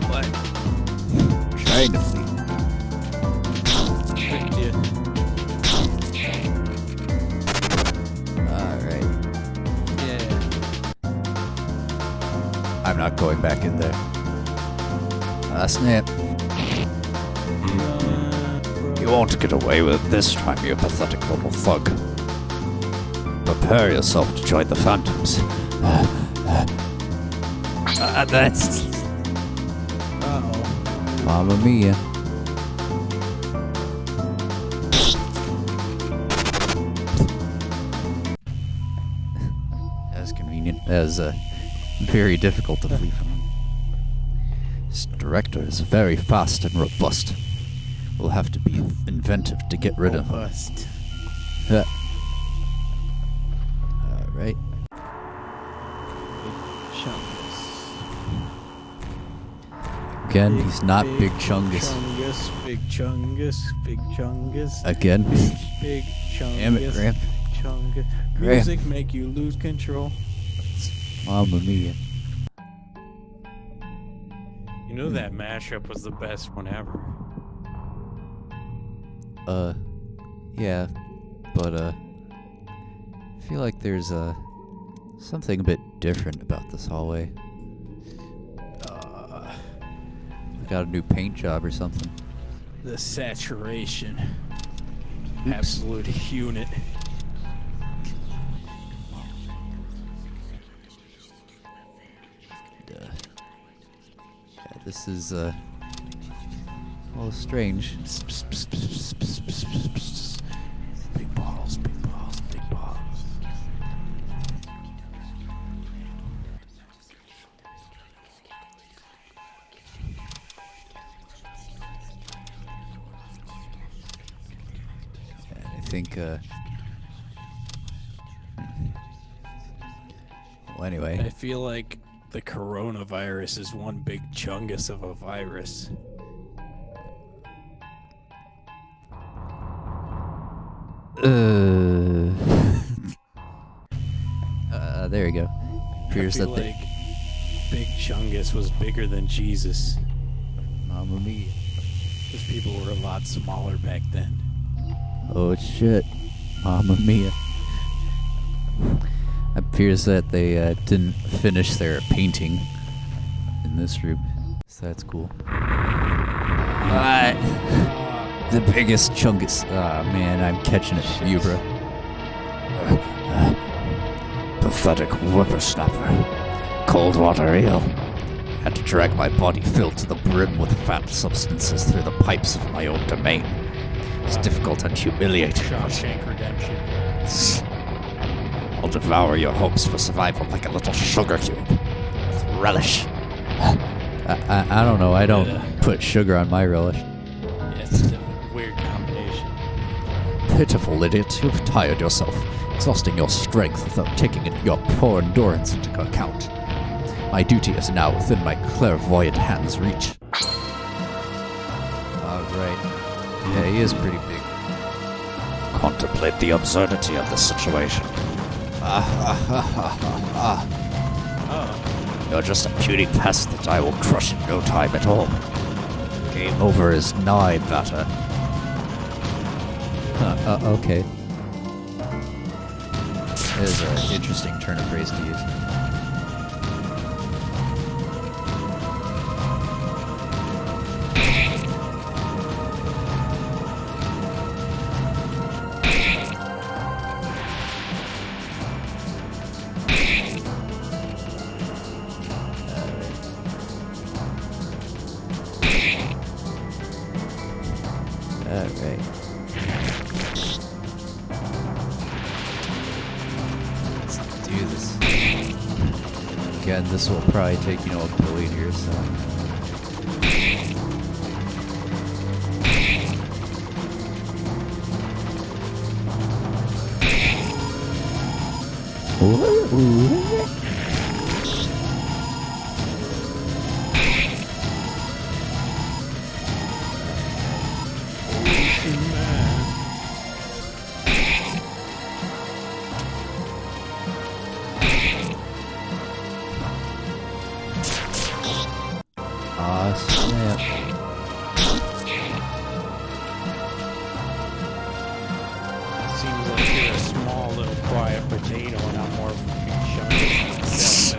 What? Trying to flee. Tricked you. Alright. Yeah. I'm not going back in there. Snip. You won't get away with it this time, you pathetic little thug. Prepare yourself to join the phantoms. That's... Uh-oh. Mamma mia. That was convenient. That was very difficult to flee from. This director is very fast and robust. We'll have to be inventive to get rid of him. Bust. Alright. Chungus. Again, he's not Big Chungus. Chungus, Big Chungus, Big Chungus. Again. Big Chungus. Damn it, Gramp. Chungus. Gramp. Music make you lose control. Mamma mia. You know that mashup was the best one ever. Yeah, but, I feel like there's, something a bit different about this hallway. We got a new paint job or something. The saturation. Oops. Absolute unit. Yeah, this is, a little strange. Big balls, big balls, big balls. And I think, well, anyway. I feel like the coronavirus is one big chungus of a virus. There you go. Appears I that feel like Big Chungus was bigger than Jesus. Mamma mia. Because people were a lot smaller back then. Oh shit. Mamma mia. Appears that they didn't finish their painting in this room. So that's cool. The biggest chungus. Ah, man, I'm catching it from you, bro. Pathetic whippersnapper. Cold water ale. Had to drag my body filled to the brim with fat substances through the pipes of my own domain. It's difficult and humiliating. Shawshank Redemption. I'll devour your hopes for survival like a little sugar cube. With relish. I don't know. I don't put sugar on my relish. Yeah, it's a weird combination. Pitiful idiot, you've tired yourself, exhausting your strength without taking your poor endurance into account. My duty is now within my clairvoyant hand's reach. Alright. Yeah, he is pretty big. Contemplate the absurdity of this situation. Oh. You're just a puny pest that I will crush in no time at all. Game over is nigh, batter. Okay. That is an interesting turn of phrase to use. Alright. Let's do this. Again, this will probably take, a billion years, so. Aw, snap. Seems like you're a small little quiet potato and I'm more fucking chungus.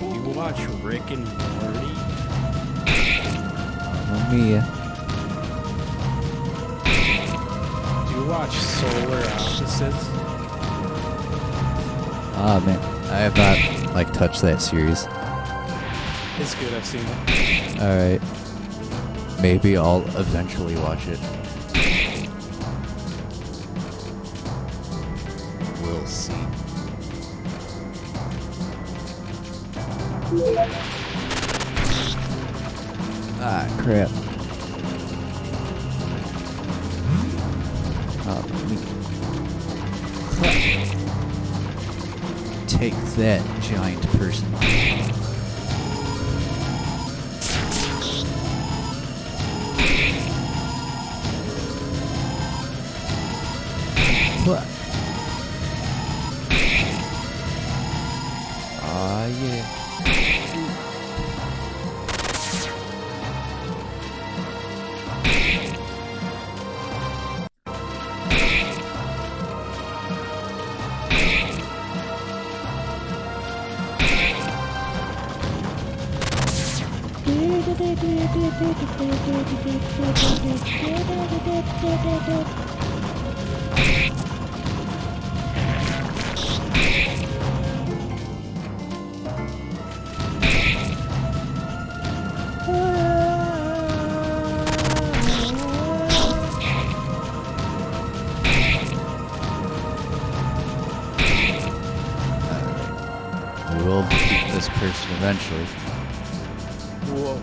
You watch Rick and Morty? Mamma mia. Do you watch Solar Opposites? Ah, man. I have not, touched that series. It's good, I've seen it. Alright. Maybe I'll eventually watch it. We'll see. Ah, crap. Take that, giant person. What? Ah, yeah. We will defeat this person eventually. Whoa.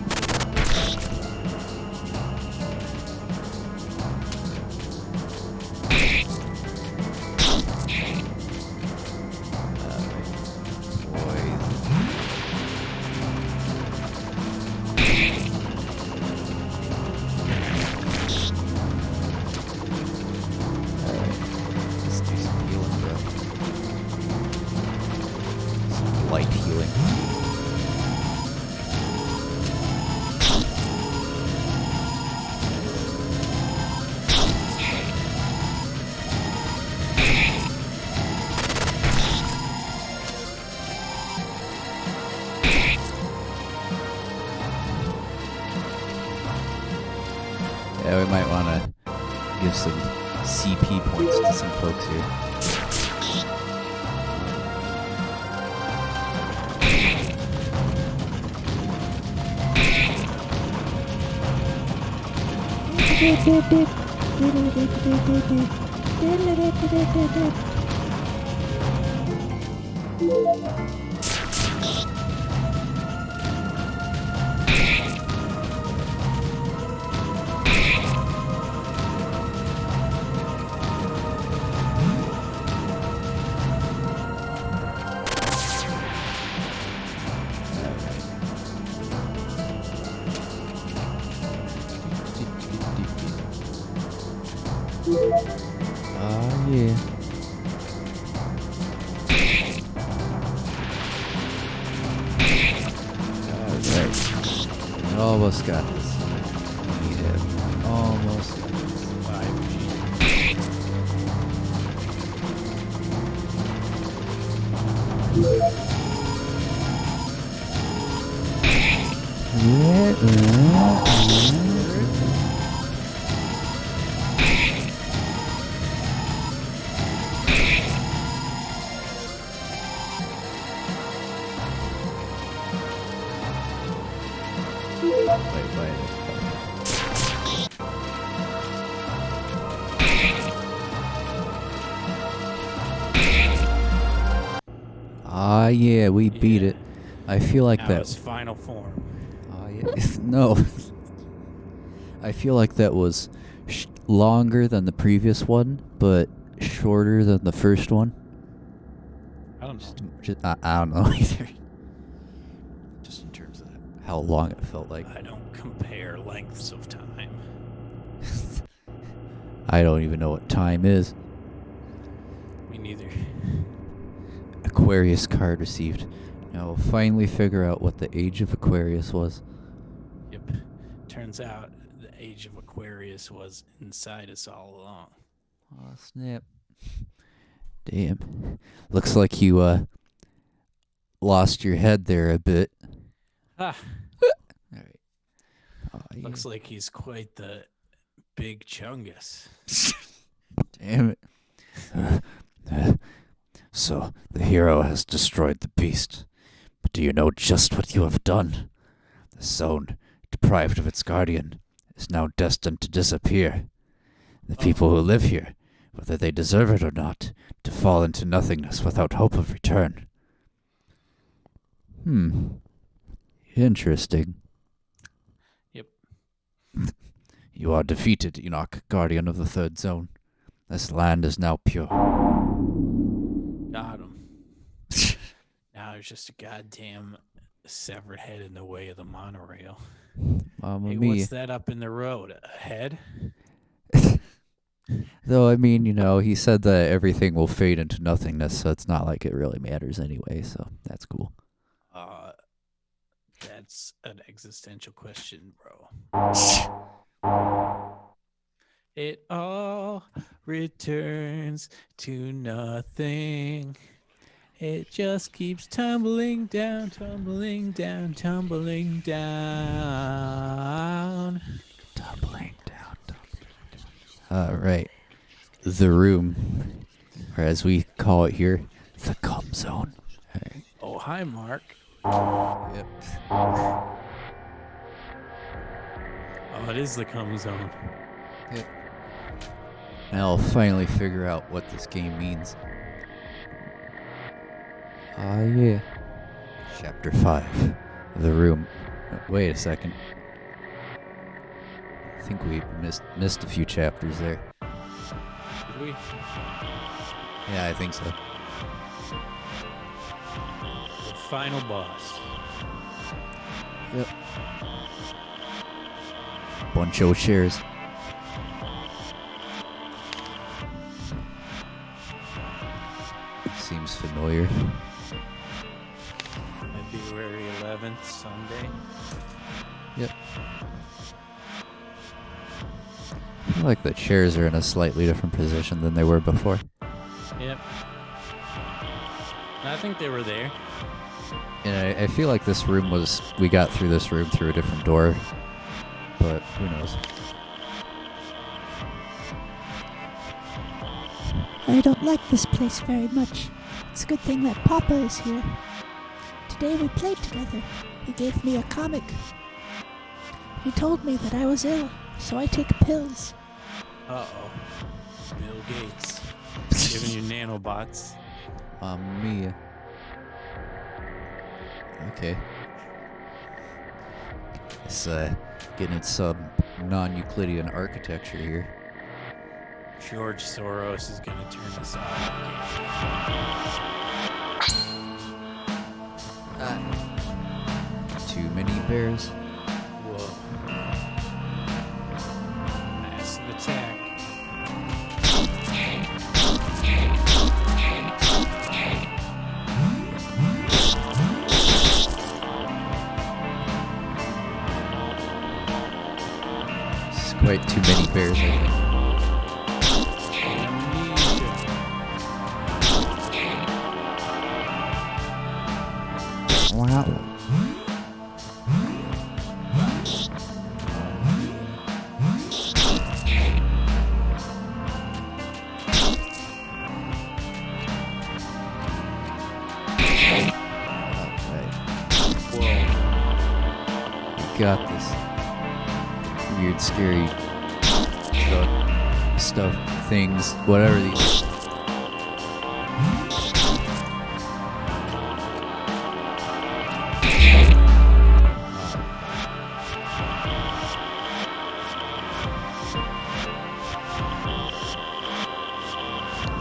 Let's do some healing, bro. Some light healing. Yeah, we might want to give some CP points to some folks here. Oh, yeah. Alright. Almost got this. Yeah, almost got this. 5G. Ah, yeah, we beat Yeah. it. I feel like Now that. it's final form. Ah, yeah. No. I feel like that was longer than the previous one, but shorter than the first one. I don't know. I don't know either. Just in terms of how long it felt like. I don't compare lengths of time. I don't even know what time is. Me neither. Aquarius card received. Now we'll finally figure out what the age of Aquarius was. Yep. Turns out the age of Aquarius was inside us all along. Oh, snap. Damn. Looks like you, lost your head there a bit. Ah, Alright. Oh, yeah. looks like he's quite the big chungus. Damn it. So, the hero has destroyed the beast. But do you know just what you have done? The zone, deprived of its guardian, is now destined to disappear. The people who live here, whether they deserve it or not, to fall into nothingness without hope of return. Interesting. Yep. You are defeated, Enoch, guardian of the third zone. This land is now pure. Got him. Now there's just a goddamn severed head in the way of the monorail. Mamma Hey, mia. what's that up in the road? A head? Though, I mean, he said that everything will fade into nothingness, so it's not like it really matters anyway, so that's cool. That's an existential question, bro. It all returns to nothing. It just keeps tumbling down, tumbling down, tumbling down. Tumbling down, Alright. The room, or as we call it here, the cum zone. Alright. Oh, hi, Mark. Yep. Oh, it is the cum zone. Yep. Now I'll finally figure out what this game means. Ah, yeah. Chapter 5. The room. Wait a second. I think we missed a few chapters there. Did we? Yeah, I think so. The final boss. Yep. Bunch of chairs. Seems familiar. February 11th, Sunday. Yep. I feel like the chairs are in a slightly different position than they were before. Yep. I think they were there. And I feel like we got through this room through a different door, but who knows. I don't like this place very much. It's a good thing that Papa is here. Today we played together. He gave me a comic. He told me that I was ill, so I take pills. Uh-oh. Bill Gates. Giving you nanobots. Mia. Okay. It's getting at some non-Euclidean architecture here. George Soros is gonna turn this off. Too many bears. Whoa. Massive attack. quite too many bears, I think. Amnesia. Wow. Got this weird, scary stuff, things, whatever these.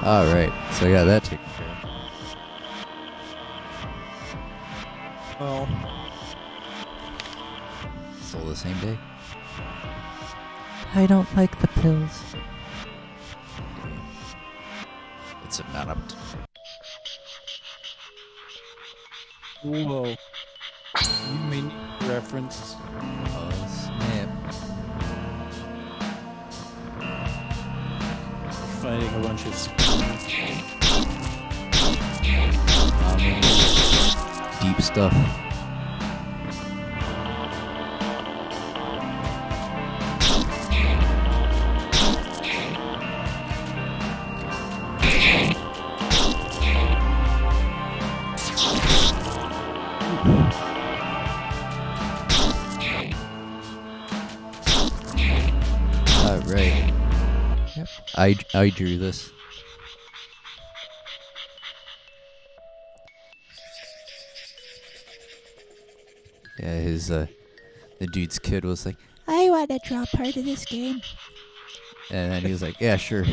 All right, so I got that taken care of. Well, Still the same day. I don't like the pills. It's a not. whoa. You mean reference? Oh snap! Fighting a bunch of Deep stuff. All right. Yep. I drew this. Yeah, the dude's kid was like, I want to draw part of this game. and then he was like, yeah, sure.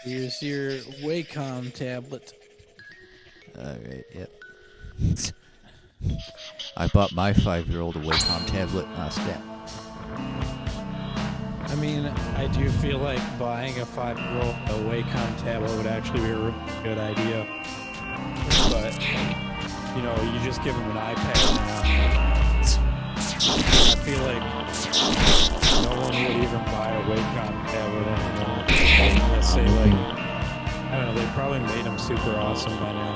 Here's your Wacom tablet. All right, yep. I bought my 5-year-old a Wacom tablet last day. I mean, I do feel like buying a 5-year-old a Wacom tablet would actually be a really good idea. But, you know, you just give them an iPad now. I feel like no one would even buy a Wacom tablet anymore. Unless they, like, I don't know, they probably made them super awesome by now.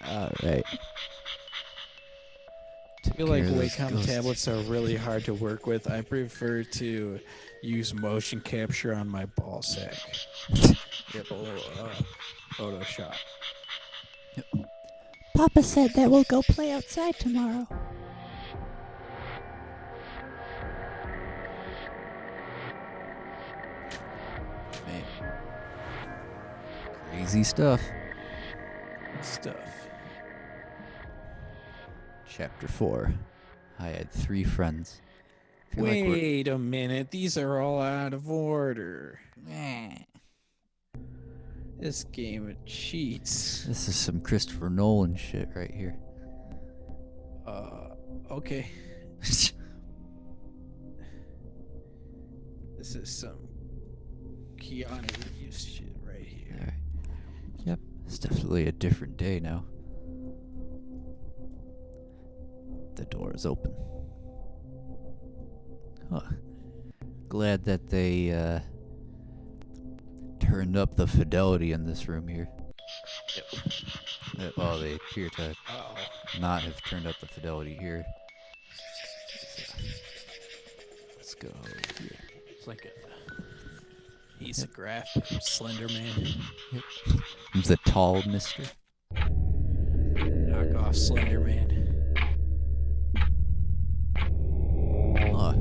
All right. I feel like Wacom tablets are really hard to work with. I prefer to use motion capture on my ball sack. Photoshop. Papa said that we'll go play outside tomorrow. Man. Crazy stuff. Stuff. Chapter 4. I had 3 friends. Feel like we're- Wait a minute, these are all out of order. This game cheats. This is some Christopher Nolan shit right here. Okay. This is some Keanu Reeves shit right here. All right. Yep. It's definitely a different day now. The door is open. Huh. Glad that they turned up the fidelity in this room here. Yep. Well, they appear to Uh-oh. not have turned up the fidelity here. Let's go here. It's like a piece of graphic from Slender Man. Who's the tall mister? Knock off Slender Man. Huh.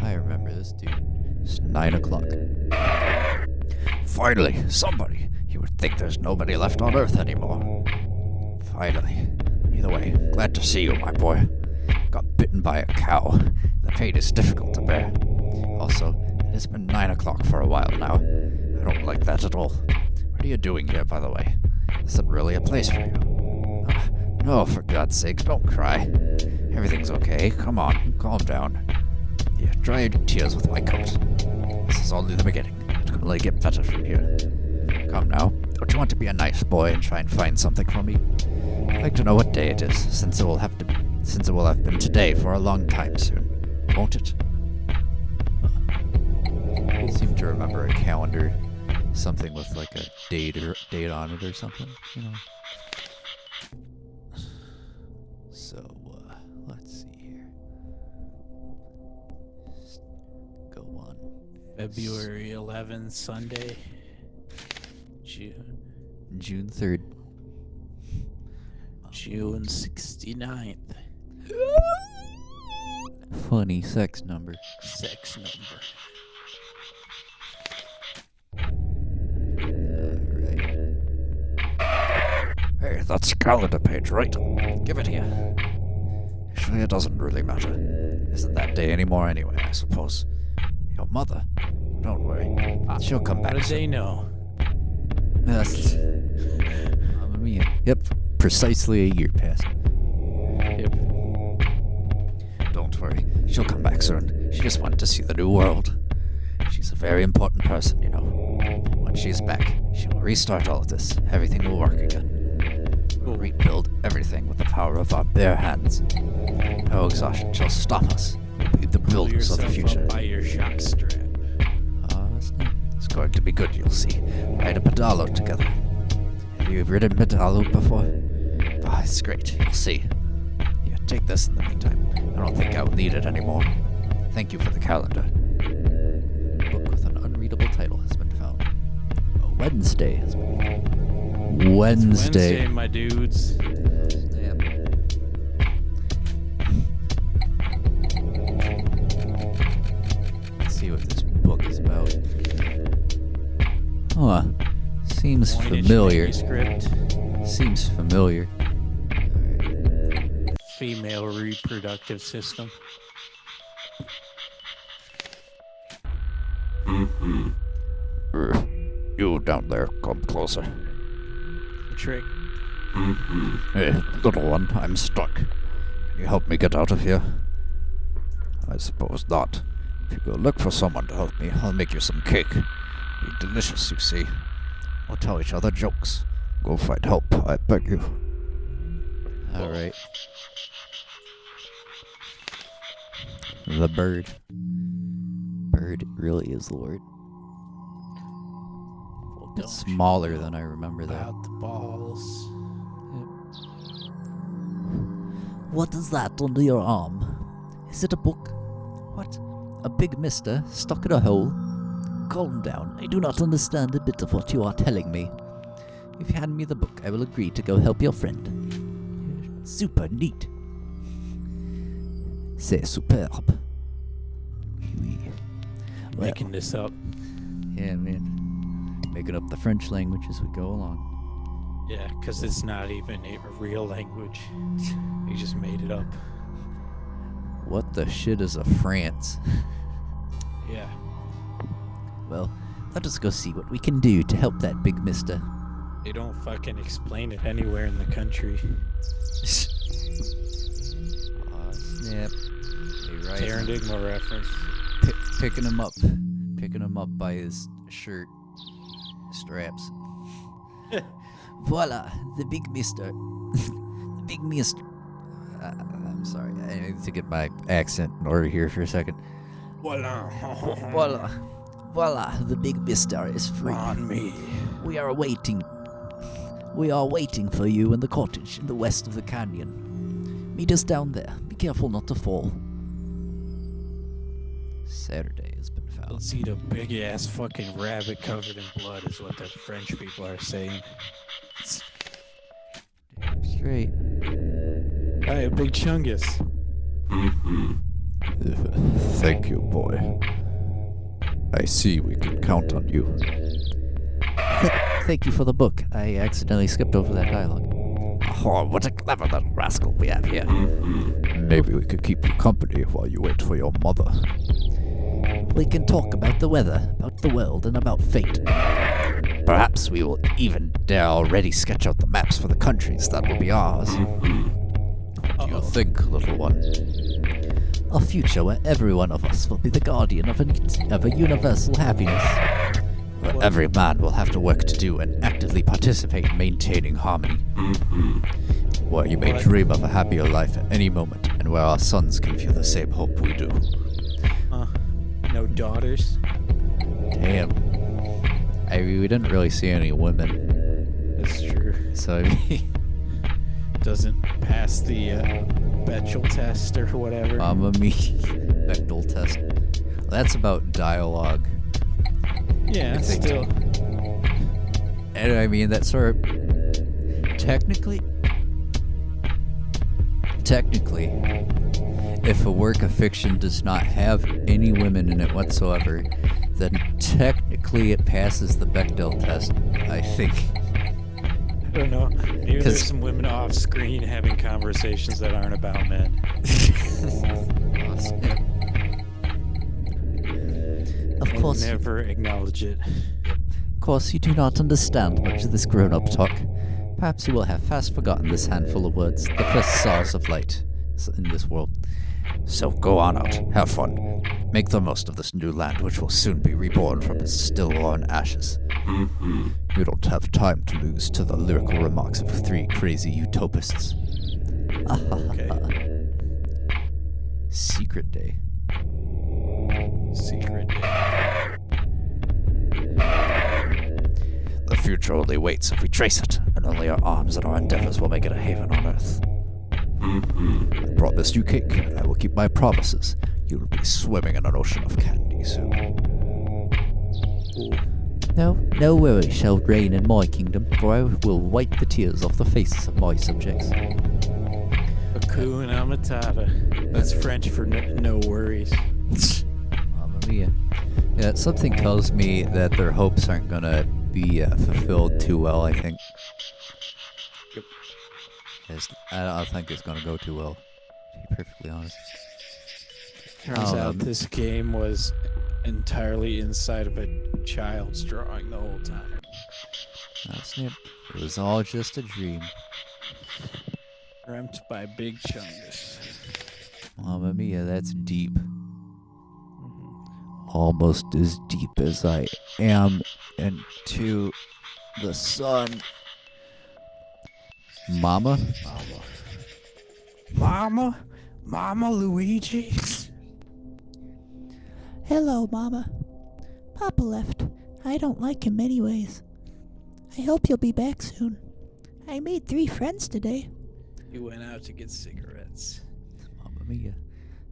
I remember this dude. It's 9 o'clock. Finally, somebody. You would think there's nobody left on Earth anymore. Finally. Either way, glad to see you, my boy. Got bitten by a cow. The pain is difficult to bear. Also, it has been 9 o'clock for a while now. I don't like that at all. What are you doing here, by the way? This isn't really a place for you. No, for God's sake, don't cry. Everything's okay. Come on, calm down. Here, dry your tears with my coat. This is only the beginning. It can only get better from here. Come now, Don't you want to be a nice boy and try and find something for me? I'd like to know what day it is, since it will have been today for a long time soon, won't it? I seem to remember a calendar, something with like a date on it or something, you know. So, let's see here. Go on. February 11th, Sunday. June 3rd. June 69th. Funny sex number. Sex number. Alright. Hey, that's a calendar page, right? Give it here. Actually, it doesn't really matter. Isn't that day anymore anyway, I suppose. Your mother? Don't worry. She'll come How back did soon. they know? That's... Mamma mia. Yep, precisely a year passed. Yep. Don't worry. She'll come back soon. She just wanted to see the new world. She's a very important person, you know. When she's back, she will restart all of this. Everything will work again. We'll rebuild everything with the power of our bare hands. No exhaustion shall stop us. We'll be the Pull builders of the yourself future. up by your shock strap. It's going to be good, you'll see. Ride a pedalo together. Have you ridden pedalo before? Ah, it's great, you'll see. Here, take this in the meantime. I don't think I will need it anymore. Thank you for the calendar. Book with an unreadable title has been found. A Wednesday has been found. Wednesday, my dudes. Damn. Let's see what this book is about. Huh. Seems Coinage familiar. manuscript. Seems familiar. Female reproductive system. You down there, come closer. Trick. Hey, little one, I'm stuck. Can you help me get out of here? I suppose not. If you go look for someone to help me, I'll make you some cake. Be delicious, you see. We'll tell each other jokes. Go find help, I beg you. Alright. The bird. Bird really is the word. Well, It's don't smaller you than I remember though. about the balls. What is that under your arm? Is it a book? What? A big mister stuck in a hole? Calm down. I do not understand a bit of what you are telling me. If you hand me the book, I will agree to go help your friend. Super neat. C'est superbe. Oui, oui. Well, Making this up. Yeah, man. Making up the French language as we go along. Yeah, because it's not even a real language. You just made it up. What the shit is a France? Yeah. well, let us go see what we can do to help that big mister. They don't fucking explain it anywhere in the country. Aw, snap. Hey, right. Paradigma reference. Picking him up. Picking him up by his shirt straps. Voila, the big mister. The big mister. I'm sorry. I need to get my accent in order here for a second. Voila. Voila. Voila, the big mister is free. On me. We are waiting. We are waiting for you in the cottage in the west of the canyon. Meet us down there. Be careful not to fall. Saturday has been found. Let's eat a big ass fucking rabbit covered in blood, is what the French people are saying. Damn straight. Hey, a big chungus. Thank you, boy. I see we can count on you. Thank you for the book. I accidentally skipped over that dialogue. Oh, what a clever little rascal we have here. Maybe we could keep you company while you wait for your mother. We can talk about the weather, about the world, and about fate. Perhaps we will even dare already sketch out the maps for the countries that will be ours. What do you think, little one? A future where every one of us will be the guardian of a universal happiness. where What? every man will have to work to do and actively participate in maintaining harmony. Where you may What? dream of a happier life at any moment, and where our sons can feel the same hope we do. No daughters. Damn. I mean, we didn't really see any women, That's true. so I mean, Doesn't pass the Bechdel test or whatever. Mamma Mia, Bechdel test. That's about dialogue. Yeah, If they still. And I mean, that sort of technically, if a work of fiction does not have any women in it whatsoever, then technically it passes the Bechdel test, I think. I don't know. Maybe 'Cause- there's some women off screen having conversations that aren't about men. Of And course, never acknowledge it. of course, you do not understand much of this grown-up talk. Perhaps you will have fast forgotten this handful of words, the first stars of light in this world. So go on out, have fun. Make the most of this new land which will soon be reborn from its still-worn ashes. You don't have time to lose to the lyrical remarks of 3 crazy utopists. Okay. Secret Day. Secret. The future only waits if we trace it, and only our arms and our endeavors will make it a haven on earth. I promised you cake, and I will keep my promises. You'll be swimming in an ocean of candy soon. No worry shall reign in my kingdom, for I will wipe the tears off the faces of my subjects. Hakuna Matata. That's French for no worries. Mamma Mia. Yeah, something tells me that their hopes aren't gonna be fulfilled too well, I think. Yep. I don't think it's gonna go too well, to be perfectly honest. Turns out this game was entirely inside of a child's drawing the whole time. Snip. It was all just a dream. Dreamt by Big Chungus. Mamma Mia, that's deep. Almost as deep as I am into the sun. Mama? Mama Luigi. Hello, Mama. Papa left. I don't like him anyways. I hope you'll be back soon. I made 3 friends today. He went out to get cigarettes. Mamma Mia.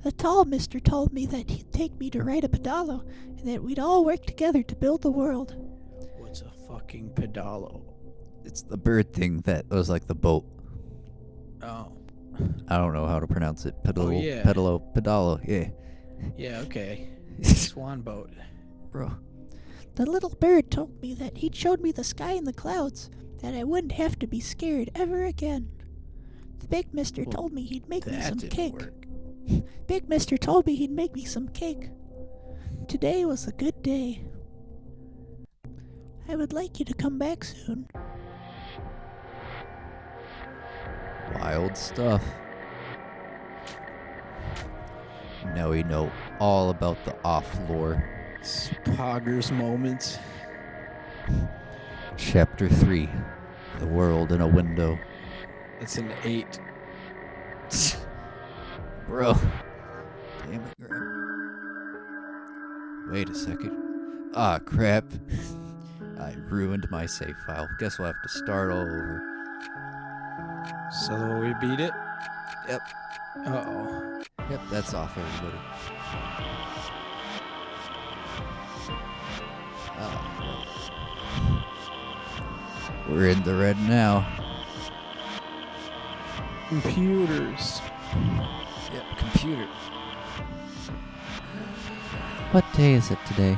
The tall mister told me that he'd take me to ride a pedalo and that we'd all work together to build the world. What's a fucking pedalo? It's the bird thing that was like the boat. Oh. I don't know how to pronounce it. Pedalo, yeah. pedalo, yeah. Yeah, okay. Swan boat. Bro. The little bird told me that he'd showed me the sky and the clouds, that I wouldn't have to be scared ever again. The big mister Well, told me he'd make me That some didn't cake. work. Big mister told me he'd make me some cake. Today was a good day. I would like you to come back soon. Wild stuff. Now we know all about the off lore. Poggers moments. Chapter 3. The world in a window. It's an 8. Bro. Damn it, Graham. Wait a second. Ah, crap. I ruined my save file. Guess we'll have to start all over. So we beat it? Yep. Uh-oh. Yep, that's off, everybody. We're in the red now. Computers. Yep, computer. What day is it today?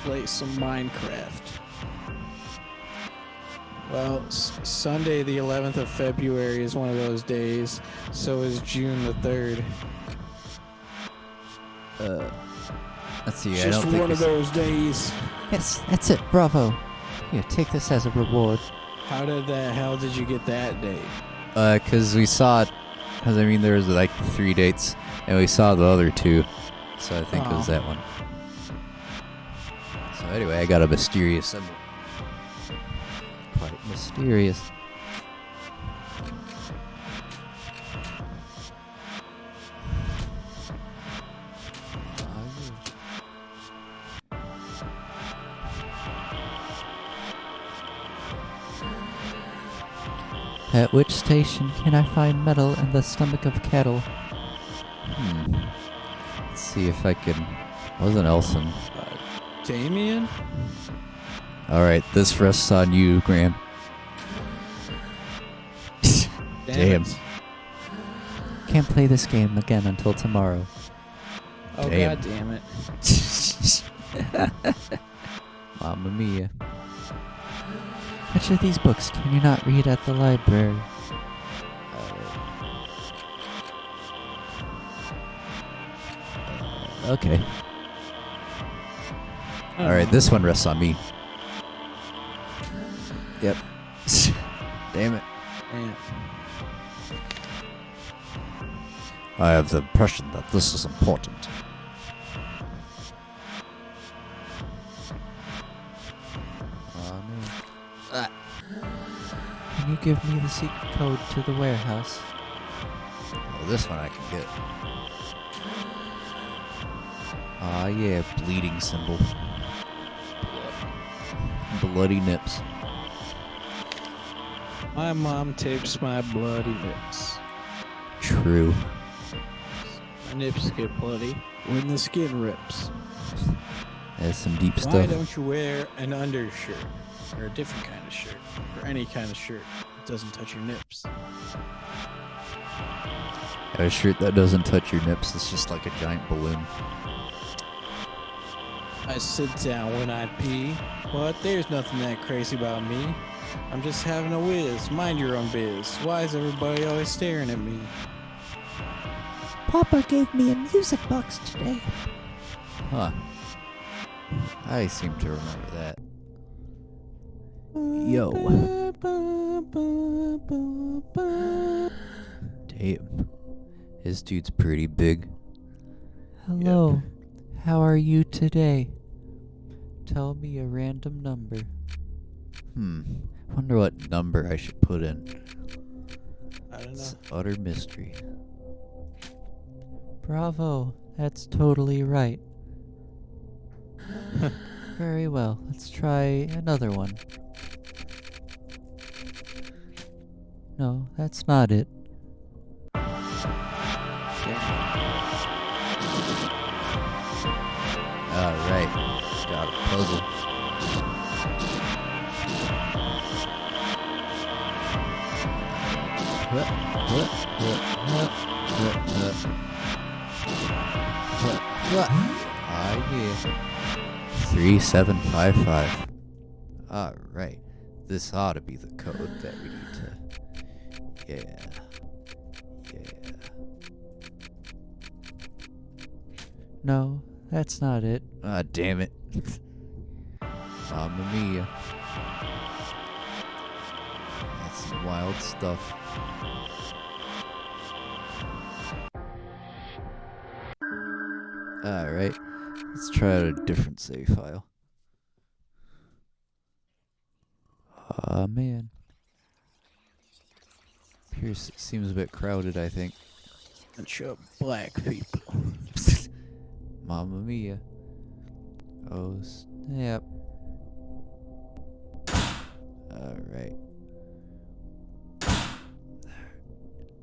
Play some Minecraft. Well, Sunday the 11th of February is one of those days. So is June the 3rd. Let's see. I Just don't think one of those days. Yes, that's it. Bravo. Here, take this as a reward. How did the hell did you get that date? Cause we saw it. Cause I mean, there was like 3 dates, and we saw the other 2, so I think it was Oh. that one. So So anyway, I got a mysterious symbol. Quite mysterious. At which station can I find metal in the stomach of cattle? Let's see if I can. Wasn't Elson? Damien? All right, this rests on you, Graham. Damn. It. Can't play this game again until tomorrow. Oh, Damn. God damn it. Mamma mia. Which of these books can you not read at the library? Okay. All right, this one rests on me. Yep. Damn it. Damn. I have the impression that this is important. Can you give me the secret code to the warehouse? Oh, this one I can get. Ah, yeah, bleeding symbol. Bloody nips. My mom tapes my bloody nips. True. My nips get bloody when the skin rips. That's some deep Why stuff. don't you wear an undershirt? Or a different kind of shirt? Or any kind of shirt that doesn't touch your nips? A shirt that doesn't touch your nips is just like a giant balloon. I sit down when I pee, but there's nothing that crazy about me. I'm just having a whiz. Mind your own biz. Why is everybody always staring at me? Papa gave me a music box today. Huh. I seem to remember that. Yo. Damn. This dude's pretty big. Hello. How are you today? Tell me a random number. Wonder what number I should put in. I don't know. It's utter mystery. Bravo. That's totally right. Very well. Let's try another one. No, that's not it. Alright. Got a puzzle. Ah, yeah. 3755. Alright. This ought to be the code that we need to. Yeah. Yeah. No, that's not it. Ah, damn it. Mamma mia. That's some wild stuff. Alright. Let's try out a different save file. Aw, man. Here seems a bit crowded, I think. Bunch of black people. Mamma mia. Oh, snap. Alright.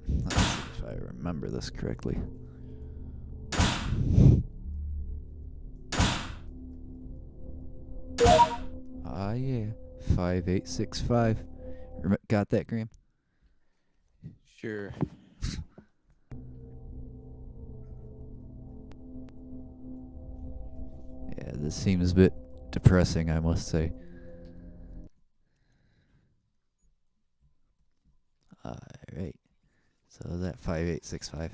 Let's see if I remember this correctly. Ah, yeah. 5865. Got that, Graham? Sure. Yeah, this seems a bit depressing, I must say. Alright. So that 5865.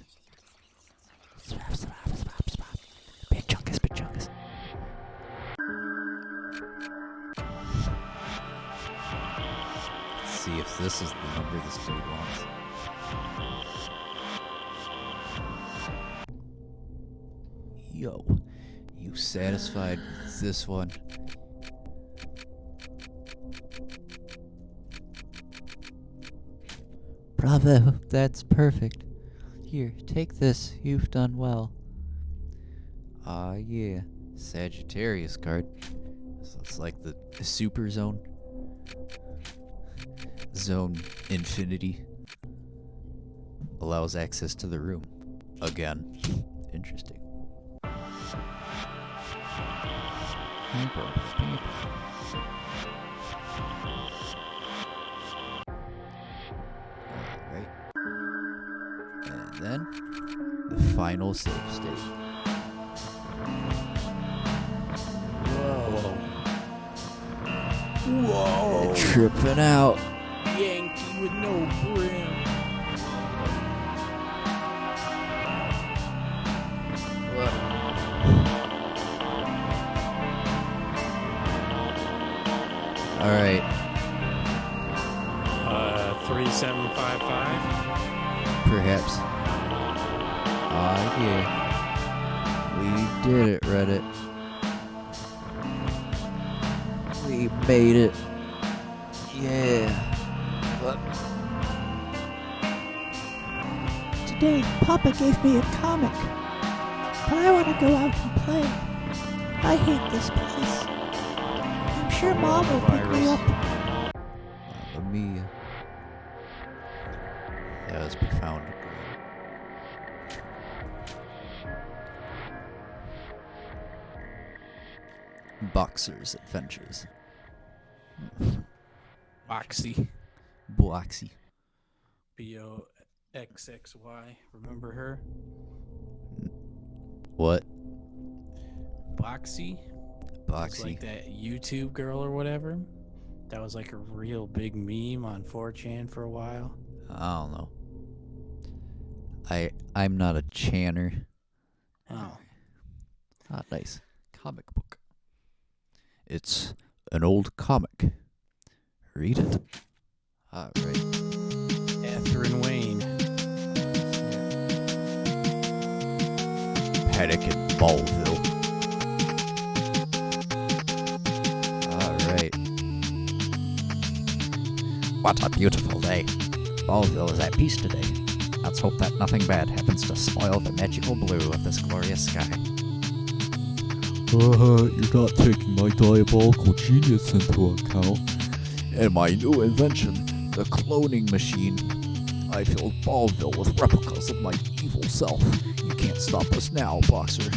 Big chungus, big chungus. Let's see if this is the number this dude wants. Yo, you satisfied with this one? Bravo. That's perfect. Here, take this. You've done well. Ah, yeah. Sagittarius card. So it's like the super zone. Zone infinity. Allows access to the room. Again. Interesting. Alright. And then the final save state. Whoa. Whoa! Tripping out. Yankee with no brim. Alright. 3755. Perhaps. Ah, yeah. We did it, Reddit. We made it. Yeah. Today, Papa gave me a comic, but I want to go out and play. I hate this place. I'm sure Mom will pick me up. Mamma mia. That was profound. Boxer's Adventures. Boxy. Boxy. BOXXY. Remember her? What? Boxy? It's Boxy. like that YouTube girl or whatever. That was like a real big meme on 4chan for a while. I don't know. I'm not a channer. Oh. Ah, nice. Comic book. It's an old comic. Read it. Alright. Catherine Wayne. Paddock in Ballville. Alright. What a beautiful day. Ballville is at peace today. Let's hope that nothing bad happens to spoil the magical blue of this glorious sky. You're not taking my diabolical genius into account. And my new invention, the cloning machine. I filled Ballville with replicas of my evil self. You can't stop us now, Boxer.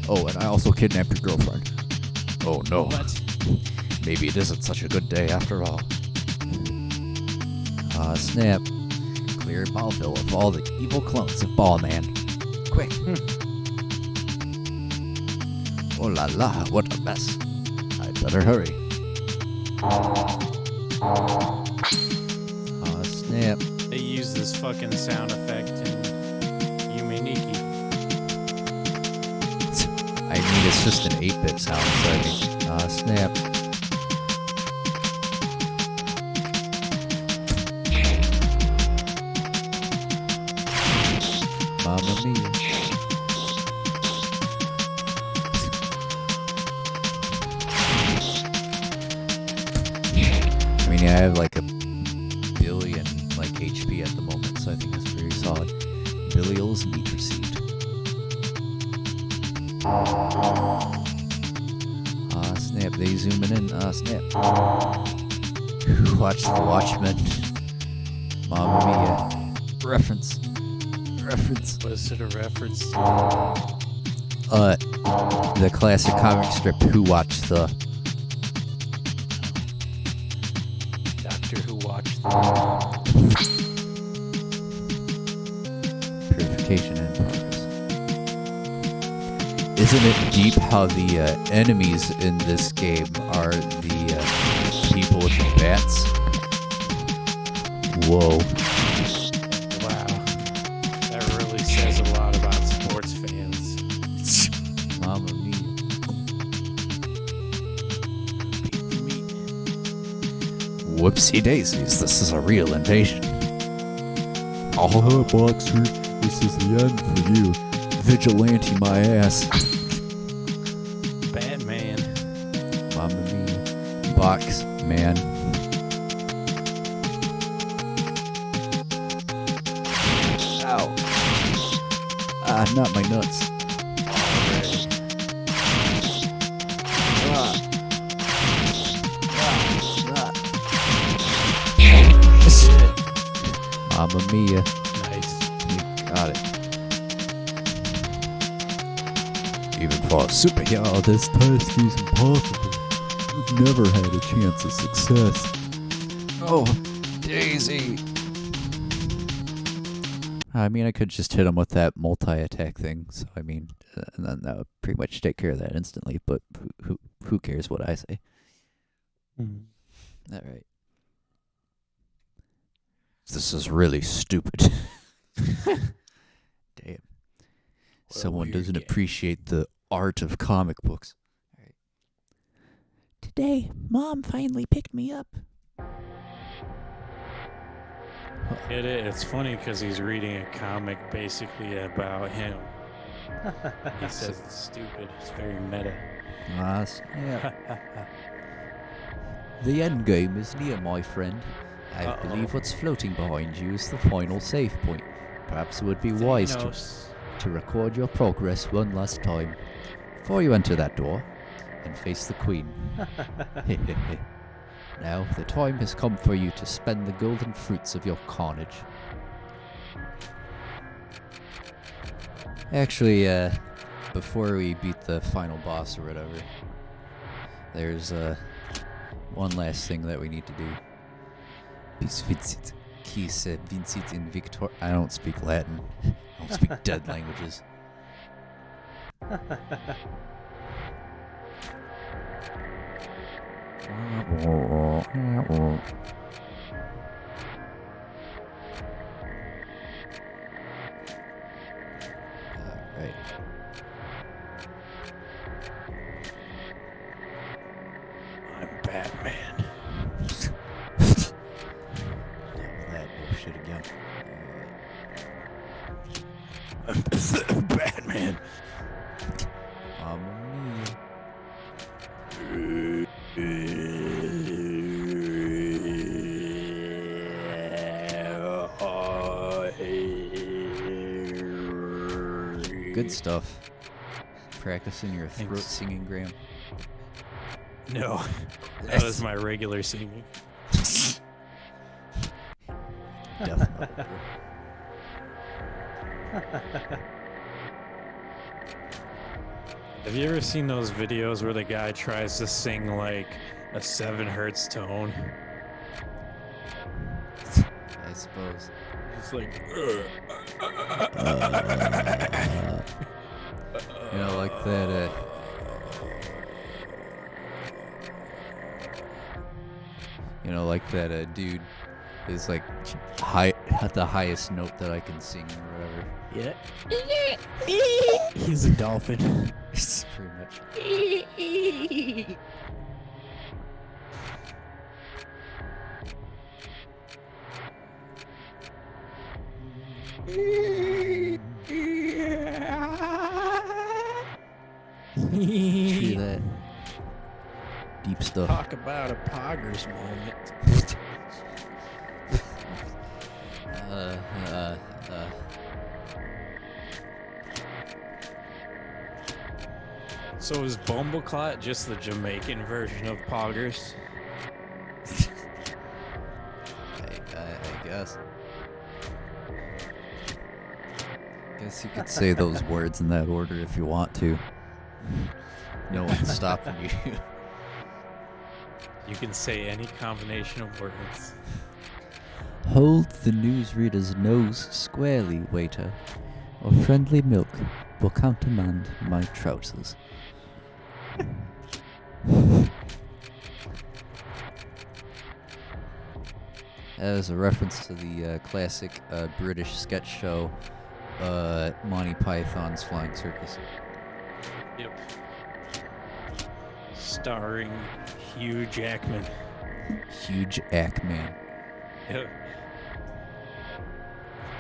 Oh, and I also kidnapped your girlfriend. Oh no. What? Maybe it isn't such a good day after all. Ah, snap. Clear Ballville of all the evil clones of Ballman. Quick. Oh la la, what a mess. I'd better hurry. Ah, snap. They use this fucking sound effect in Yumeniki. I mean, it's just an 8-bit sound, so I think, snap. Mamma mia. I mean, yeah, I have like a billion like HP at the moment, so I think it's very solid. Billions meat received. Ah, snap, they zooming in. Ah, snap. Watch the Watchmen. Mamma mia. Reference. Was it a reference to The classic comic strip Who Watched the. Doctor Who watched the Purification in progress. Isn't it deep how the enemies in this game are the people with the bats? Whoa. Wow. That really says a lot about sports fans. Mamma mia. Whoopsie daisies, this is a real invasion. Oh, Boxer, this is the end for you. Vigilante my ass. Batman. Mamma mia. Box, man. Ah, not my nuts. Mamma mia. Nice. You got it. Even for a superhero, this task is impossible. You've never had a chance of success. oh, Daisy. I mean, I could just hit him with that multi-attack thing. So I mean, and then that would pretty much take care of that instantly. But who cares what I say? All right. This is really stupid. Damn. Someone weird doesn't game. appreciate the art of comic books. Today, Mom finally picked me up. It's funny because he's reading a comic basically about him. He says it's stupid. It's very meta. Yeah. The end game is near, my friend. I Uh-oh. believe what's floating behind you is the final save point. Perhaps it would be wise to record your progress one last time before you enter that door and face the queen. Now the time has come for you to spend the golden fruits of your carnage. Actually, before we beat the final boss or whatever, there's one last thing that we need to do. Bis Vincit, Quis Vincit in Victor. I don't speak Latin. I don't speak dead languages. Alright. I'm Batman. That bullshit again. I'm Batman. Mamma mia. Good stuff. Practicing your throat Thanks. singing, Graham. No, that was my regular singing. Death Note, bro. Have you ever seen those videos where the guy tries to sing like a 7 hertz tone? I suppose. It's like, You know, like that, dude is like high at the highest note that I can sing or whatever. yeah. He's a dolphin. It's pretty much. See that deep stuff. Talk about a poggers moment. So is Bumbleclot just the Jamaican version of poggers? I guess. Guess you could say those words in that order if you want to. No one's stopping you. You can say any combination of words. Hold the newsreader's nose squarely, waiter, or friendly milk will countermand my trousers. As a reference to the classic British sketch show, Monty Python's Flying Circus. Yep. Starring Hugh Jackman. Huge Ackman. Yep.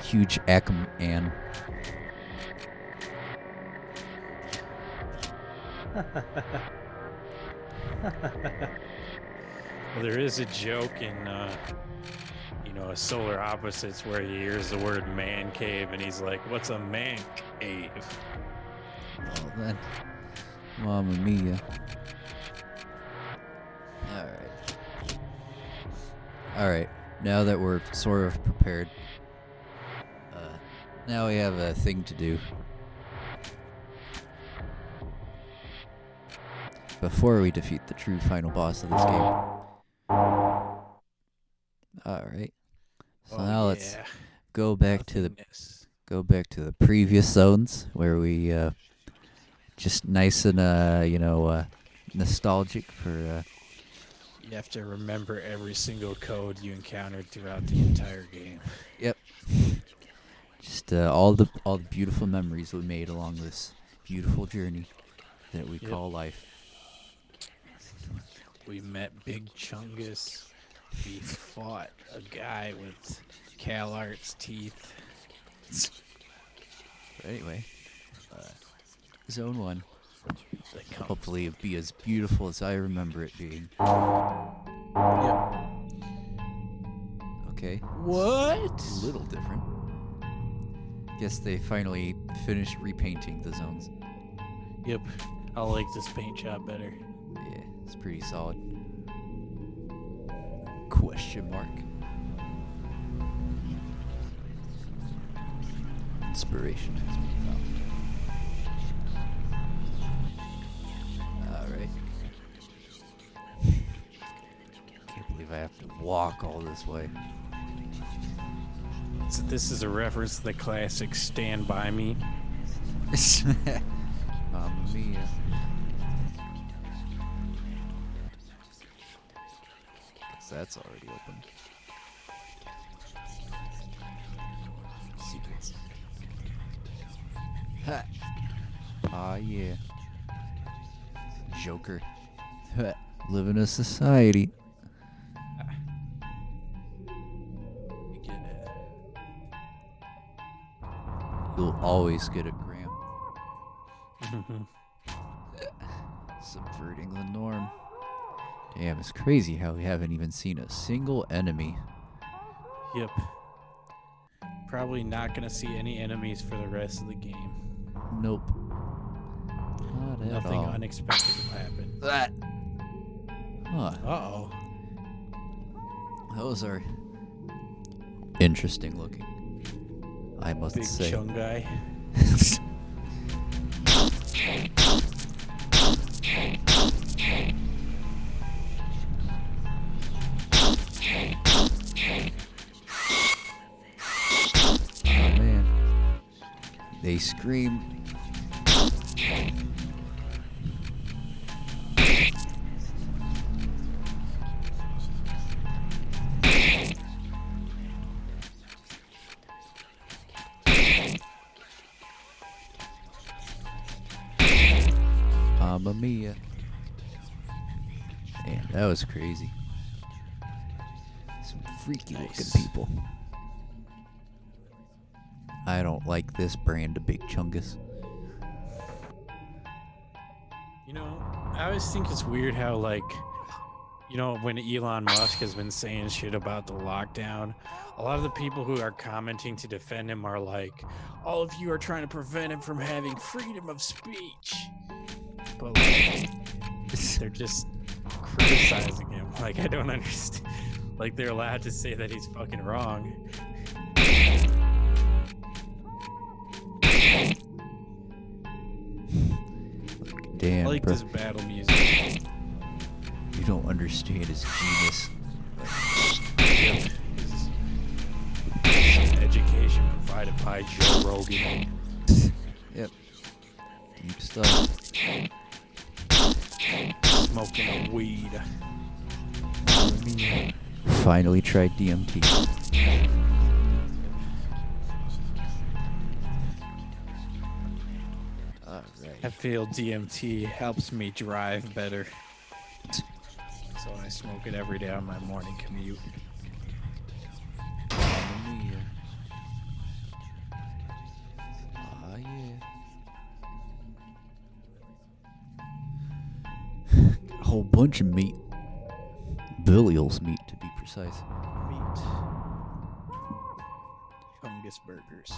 Huge Ackman. Well, there is a joke in, a solar opposites where he hears the word man cave and he's like, "What's a man cave?" Well then, Mamma Mia. Alright, now that we're sort of prepared, now we have a thing to do. Before we defeat the true final boss of this game. Alright. So now let's go back to the previous zones where we just nice and nostalgic for You have to remember every single code you encountered throughout the entire game. just all the beautiful memories we made along this beautiful journey that we call life. We met Big Chungus. We fought a guy with CalArts teeth. But anyway, Zone 1. That comes. Hopefully it'll be as beautiful as I remember it being. Yep. Okay. What? A little different. Guess they finally finished repainting the zones. Yep. I like this paint job better. Yeah, it's pretty solid. Question mark. Inspiration has been found. Alright. Can't believe I have to walk all this way. So this is a reference to the classic Stand By Me. Mamma Mia. Guess that's already open. Secrets. Ha! Aw, yeah. Joker. Live in a society. You'll always get a gram. Subverting the norm. Damn, it's crazy how we haven't even seen a single enemy. Yep. Probably not gonna see any enemies for the rest of the game. Nope. Not at Nothing all. unexpected will happen. That. Huh. Uh-oh. Those are interesting looking, I must Big say. chung guy. Oh man. They scream. Mamma Mia. Damn, that was crazy. Some freaky Nice. looking people. I don't like this brand of Big Chungus. You know, I always think it's weird how, like, when Elon Musk has been saying shit about the lockdown, a lot of the people who are commenting to defend him are like, all of you are trying to prevent him from having freedom of speech. But, like, they're just criticizing him. Like, I don't understand. Like, they're allowed to say that he's fucking wrong. Damn, I like bro. this battle music. You don't understand his genius. Yep. This is education provided by Joe Rogan. Yep. Deep stuff. Smoking weed. Finally tried DMT. Alright. I feel DMT helps me drive better. So I smoke it every day on my morning commute. Mamma Mia. Ah, yeah. Got a whole bunch of meat. Burial's meat, to be precise. Meat. Angus burgers.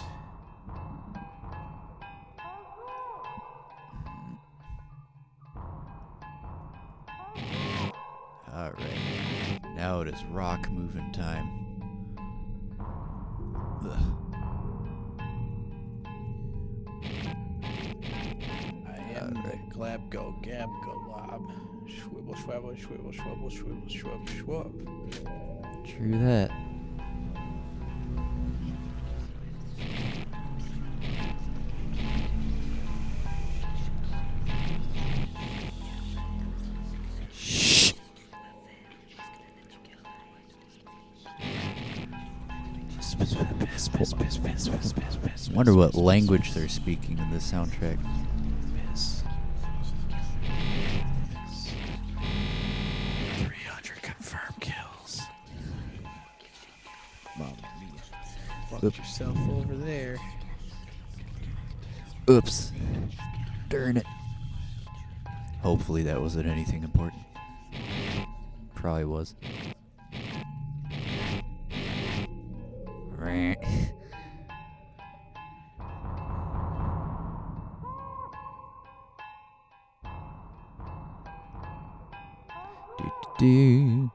All right. Now it is rock moving time. Ugh. I am the glab go gab galob. Schwibble schwabble schwibble schwabble schwibble schwab schwab. True that. Shh. Wonder what language they're speaking in this soundtrack. Piss. 300 confirmed kills. Mamma mia. Fucked Oop. yourself over there. Oops. Darn it. Hopefully that wasn't anything important. Probably was. Rah. Do.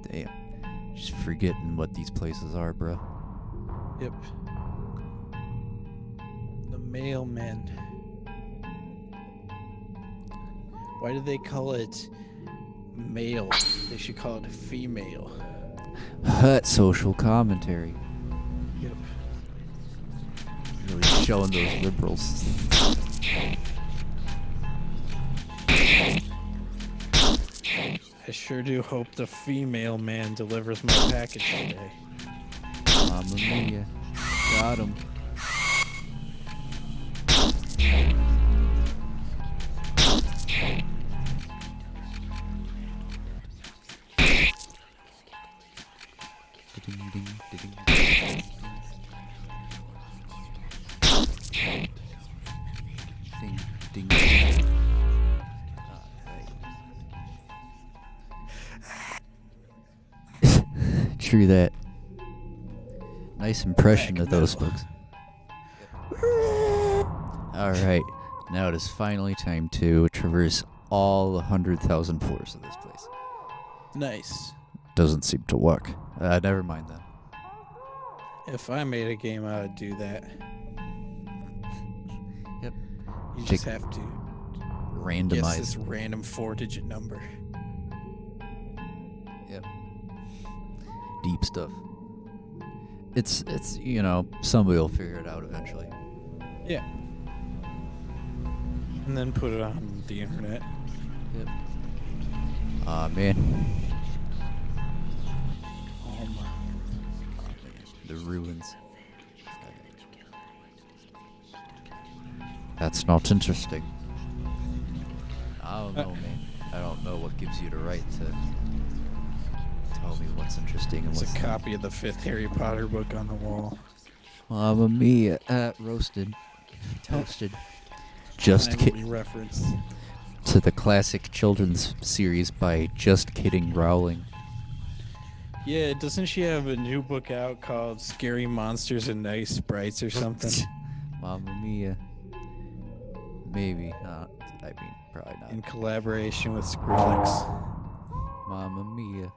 Damn. Just forgetting what these places are, bro. Yep. The mailman. Why do they call it male? They should call it female. Hut social commentary. Yep. Really showing those liberals. I sure do hope the female man delivers my package today. Mamma mia. Got him. Ding, ding, ding, ding. Ding, ding. Alright. True that. Nice impression of those folks. Alright, now it is finally time to traverse all 100,000 floors of this place. Nice. Doesn't seem to work. Never mind then. If I made a game, I would do that. Yep. You Take- just have to guess Randomize. this random 4-digit number. Yep. Deep stuff. It's somebody will figure it out eventually. Yeah. And then put it on the internet. Yep. Aw, man. The ruins. That's not interesting. I don't know, man. I don't know what gives you the right to tell me what's interesting and There's what's a not. copy of the 5th Harry Potter book on the wall. Mamma mia, roasted, toasted. Just Timely reference. to the classic children's series by Just Kidding Rowling. Yeah, doesn't she have a new book out called Scary Monsters and Nice Sprites or something? Mamma mia. Maybe not. I mean, probably not. In collaboration with Skrillex. Mamma mia.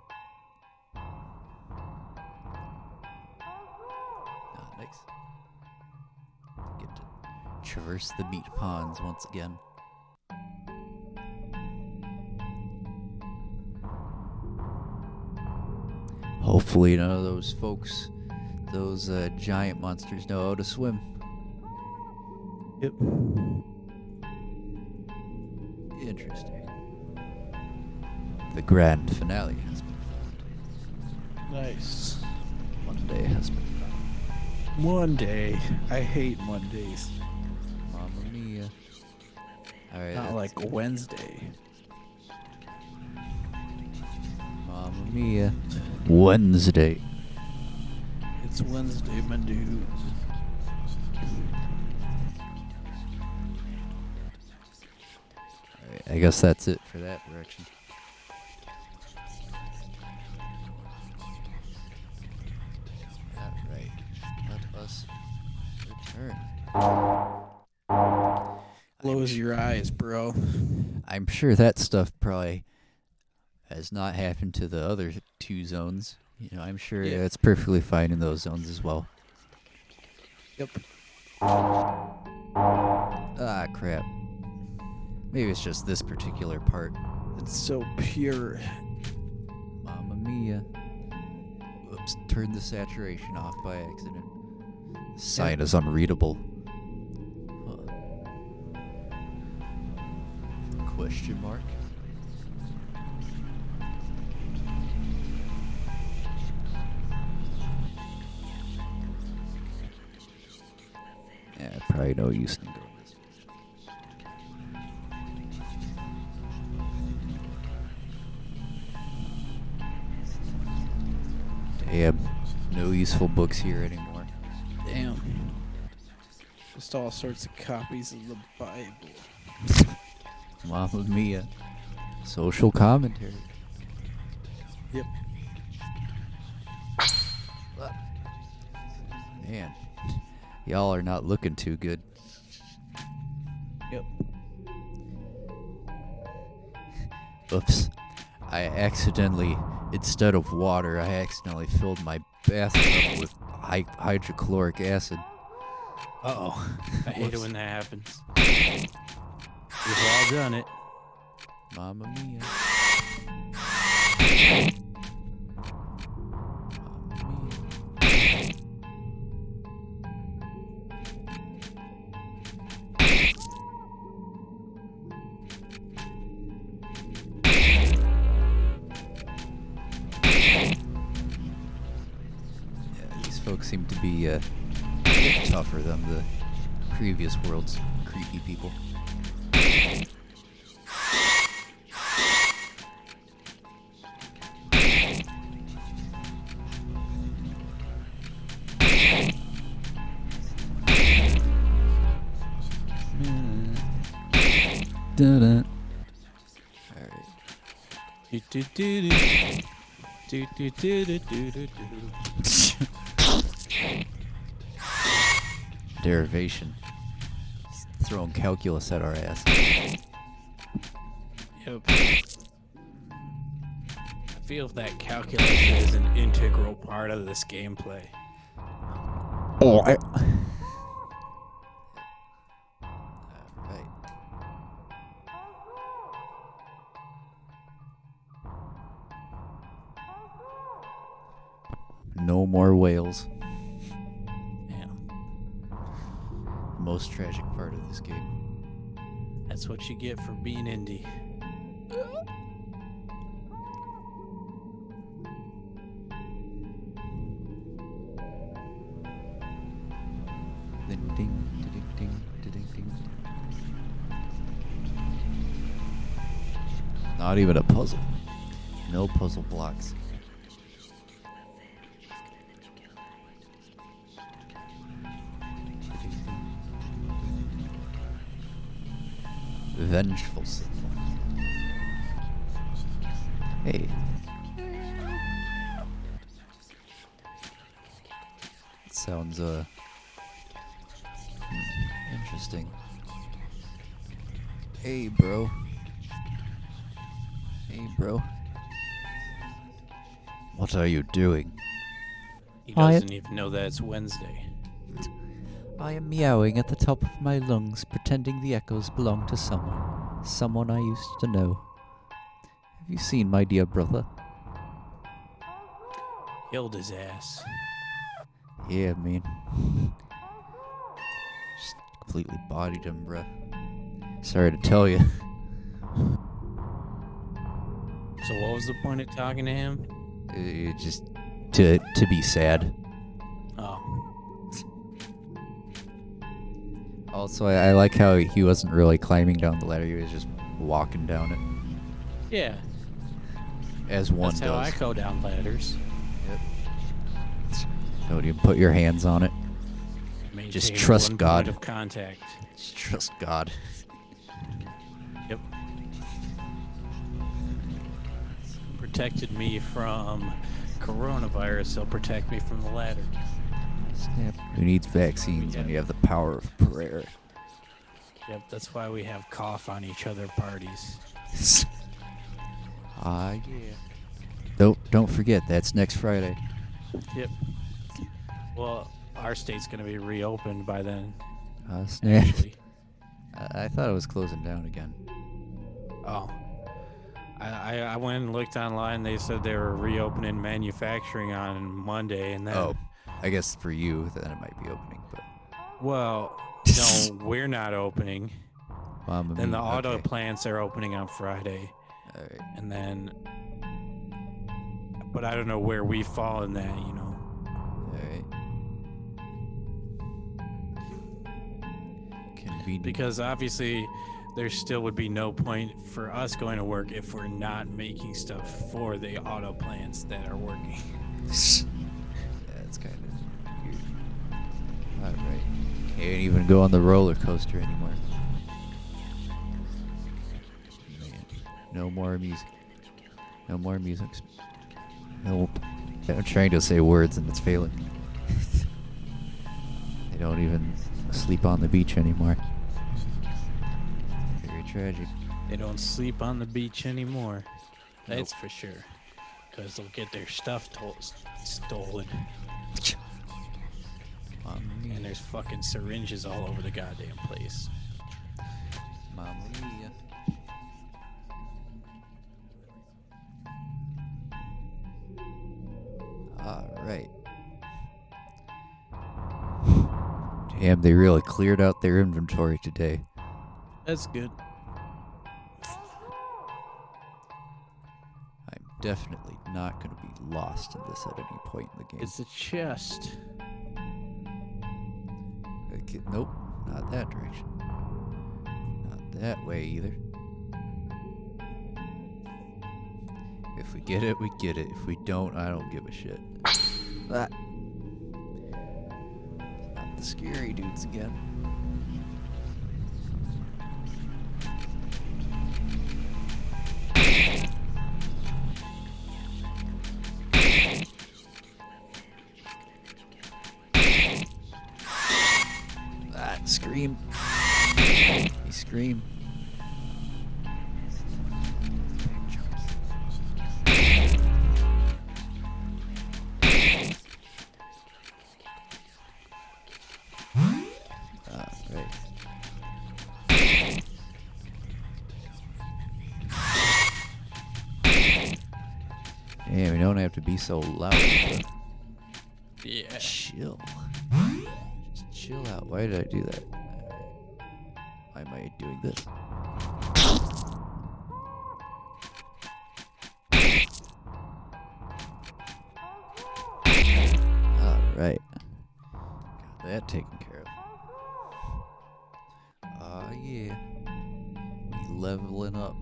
Ah, nice. Get to traverse the meat ponds once again. Hopefully none of those folks, those giant monsters know how to swim. Yep. Interesting. The grand finale has been found. Nice. Monday has been found. Monday. I hate Mondays. Mamma mia. Alright. Not like Wednesday. Mamma mia. Wednesday. It's Wednesday, my dudes. Alright, I guess that's it for that direction. Alright. Close your eyes, bro. I'm sure that stuff probably has not happened to the other 2 zones. You know, I'm sure Yeah. it's perfectly fine in those zones as well. Yep. Ah, crap. Maybe it's just this particular part. It's so pure. Mamma mia. Oops, turned the saturation off by accident. The sign is unreadable. Huh. Question mark? Yeah, probably no use in going this way. Damn, no useful books here anymore. Damn. Just all sorts of copies of the Bible. Mamma mia. Social commentary. Yep. Man, y'all are not looking too good. Yep. Oops. I accidentally, instead of water, I accidentally filled my bathtub with hydrochloric acid. Uh-oh. I hate it when that happens. We've all done it. Mamma mia. Mamma mia. Yeah, these folks seem to be a bit tougher than the previous world's creepy people. Dun-dun. Alright. Do-do-do-do. Do-do-do-do-do-do-do. Derivation. Just throwing calculus at our ass. Yep. I feel that calculation is an integral part of this gameplay. Oh, Alright. No more whales. Damn. The most tragic part of this game. That's what you get for being indie. Ding, ding, ding, ding, ding, ding. Not even a puzzle. No puzzle blocks. Vengeful symbol. Hey. Sounds interesting. Hey, bro. Hey, bro. What are you doing? He I- doesn't even know that it's Wednesday. I am meowing at the top of my lungs, pretending the echoes belong to someone. Someone I used to know. Have you seen my dear brother? Killed his ass. Yeah, man. Just completely bodied him, bruh. Sorry to tell you. So what was the point of talking to him? Just to be sad. Oh. Also, I like how he wasn't really climbing down the ladder. He was just walking down it, Yeah. as one That's does. how I go down ladders. Yep. Don't even put your hands on it. Maintain trust one God. point of contact. Just trust God. Yep. Protected me from coronavirus. He'll protect me from the ladder. Snap. Who needs vaccines when you have the power of prayer? Yep, that's why we have cough on each other parties. Ah, yeah. Don't forget, that's next Friday. Yep. Well, our state's gonna be reopened by then. Snap. Actually. I thought it was closing down again. Oh. I went and looked online. They said they were reopening manufacturing on Monday, and then. Oh, I guess for you, then it might be opening, but. Well, no, we're not opening. Mamma Then the mia, auto okay. plants are opening on Friday, All right. and then. But I don't know where we fall in that, you know. All right. Convenient. Because obviously, there still would be no point for us going to work if we're not making stuff for the auto plants that are working. Yeah, it's kind of weird. All right. Can't even go on the roller coaster anymore. Man, no more music. No more music. Nope. I'm trying to say words and it's failing. They don't even sleep on the beach anymore. Very tragic. They don't sleep on the beach anymore. That's for sure. Because they'll get their stuff stolen. And there's fucking syringes all over the goddamn place. Mamma mia. Alright. Damn, they really cleared out their inventory today. That's good. I'm definitely not going to be lost in this at any point in the game. It's a chest. Okay, nope, not that direction. Not that way either. If we get it, we get it. If we don't, I don't give a shit. Not the scary dudes again. Scream. He scream. Right. Damn, we don't have to be so loud. Yeah. Chill. Just chill out. Why did I do that? Why am I doing this? Alright. Got that taken care of. Ah, yeah. We leveling up.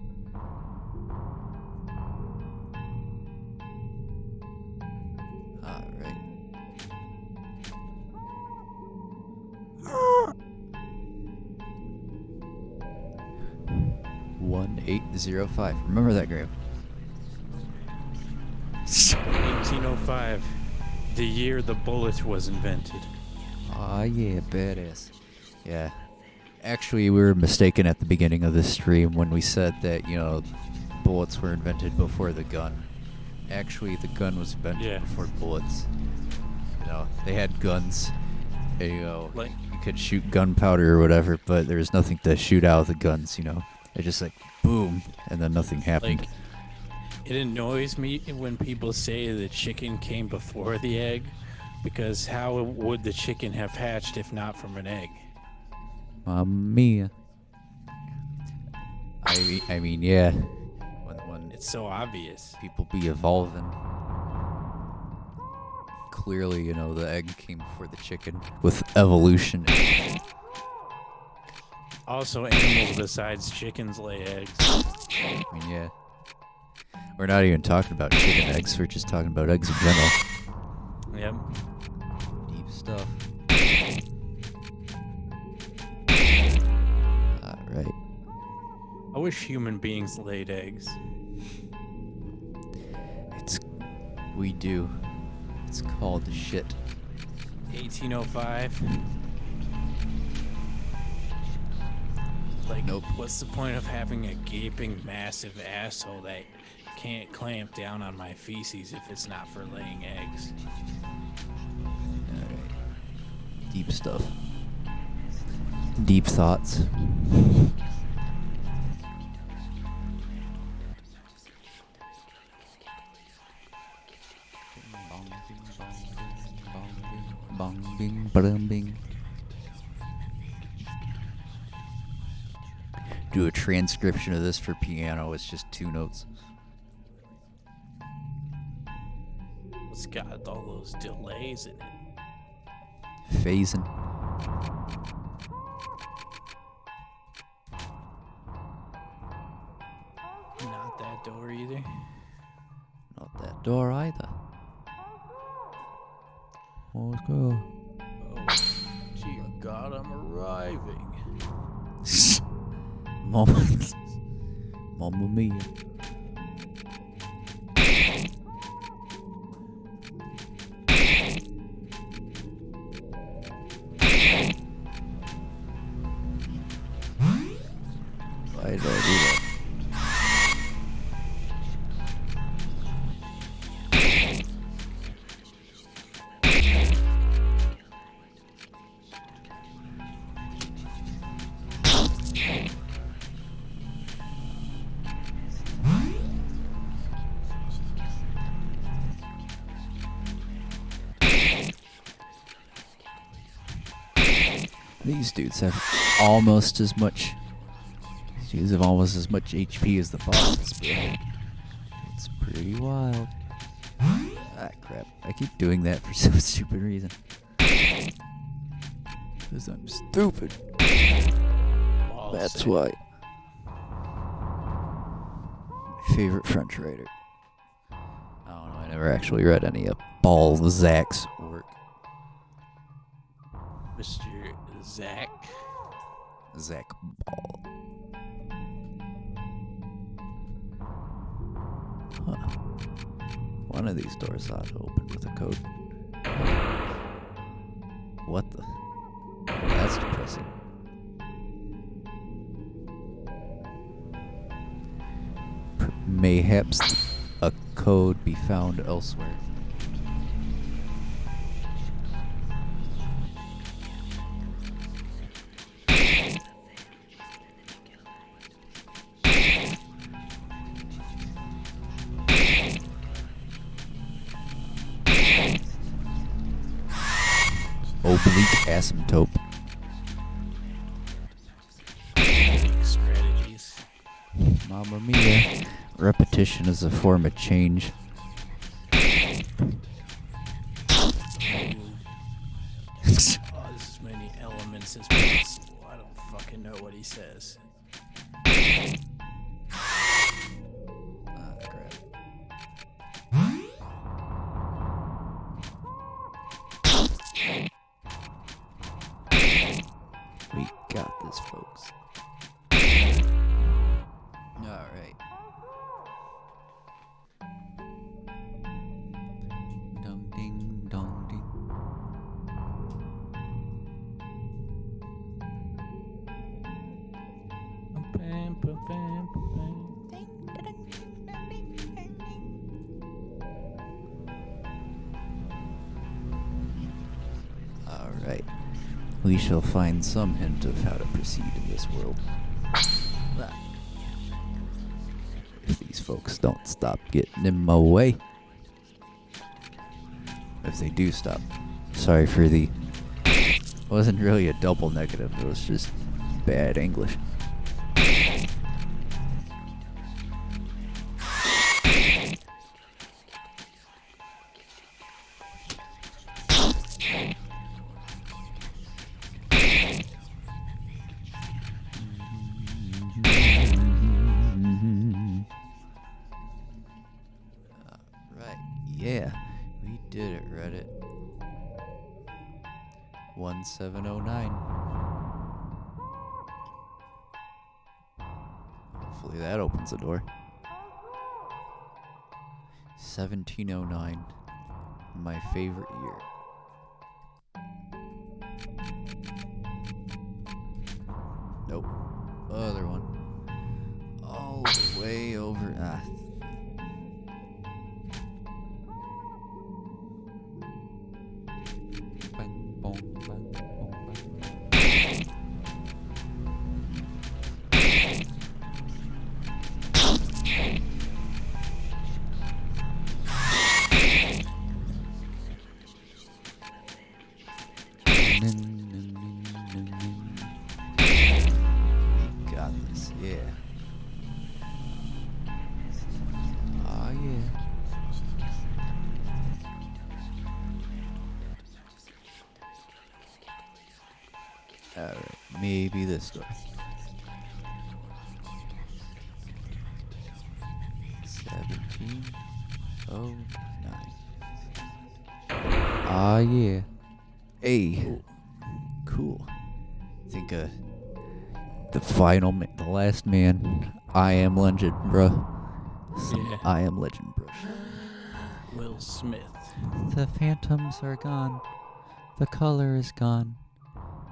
Alright. 1805. Remember that, Graham. 1805, the year the bullet was invented. Aw, yeah, badass. Yeah. Actually, we were mistaken at the beginning of this stream when we said that, you know, bullets were invented before the gun. Actually, the gun was invented before bullets. You know, they had guns. And, you know, Like- you could shoot gunpowder or whatever, but there was nothing to shoot out of the guns, you know. It just like, boom, and then nothing happened. Like, it annoys me when people say the chicken came before the egg, because how would the chicken have hatched if not from an egg? Mamma mia. I mean, yeah. When It's so obvious. people be evolving. Clearly, you know, the egg came before the chicken with evolution. Also, animals besides chickens lay eggs. I mean, yeah. We're not even talking about chicken eggs. We're just talking about eggs in general. Yep. Deep stuff. Alright. I wish human beings laid eggs. We do. It's called shit. 1805. Like, Nope. what's the point of having a gaping, massive asshole that can't clamp down on my feces if it's not for laying eggs? Alright. Deep stuff. Deep thoughts. Bong bing, bong bing. Do a transcription of this for piano. It's just 2 notes. It's got all those delays in it. Phasing. Not that door either. Not that door either. Let's go. Oh, dear God, I'm arriving. Mamma mia. Why did I do that? These dudes have almost as much. These dudes have almost as much HP as the bosses, bro. It's pretty wild. Ah, crap. I keep doing that for some stupid reason. Because I'm stupid. Ball That's sack. why. My favorite French writer. I don't know, I never actually read any of Balzac's work. Mr. Zach. Zach Ball. Huh. One of these doors ought to open with a code. What the? That's depressing. Mayhaps a code be found elsewhere. Oblique asymptote. Strategies. Mamma mia. Repetition is a form of change. Oh, there's as many elements as possible. I don't fucking know what he says. Ah, crap. We got this, folks. Alright. Dong ding, dong ding. Bam, bam, bam, bam. Alright. We shall find some hint of how to proceed in this world. If these folks don't stop getting in my way. If they do stop. Sorry for the... It wasn't really a double negative. It was just bad English. Right, yeah, we did it, Reddit. 1709. Hopefully that opens the door. 1709, my favorite year. Nope. Other one. All the way over. Ah. Bang, bong, bang, bong, bang. We got this, yeah. Oh, yeah. Alright, maybe this door. 1709. Ah, yeah. Hey. Cool. Think the the last man. I am legend, bruh. Yeah. I am legend, bruh. Will Smith. The phantoms are gone. The color is gone.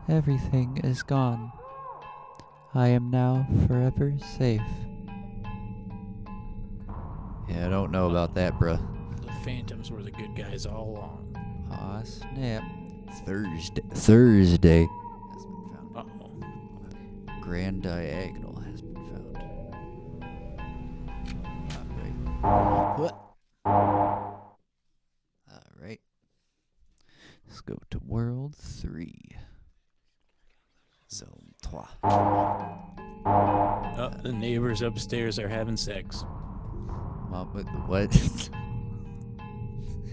Everything is gone. I am now forever safe. Yeah, I don't know about that, bruh. The Phantoms were the good guys all along. Aw, snap. Thursday has been found. Uh-oh. Grand Diagonal has been found. Wait. What? Alright. Let's go to World 3. Zone 3. Oh, the neighbors upstairs are having sex. What?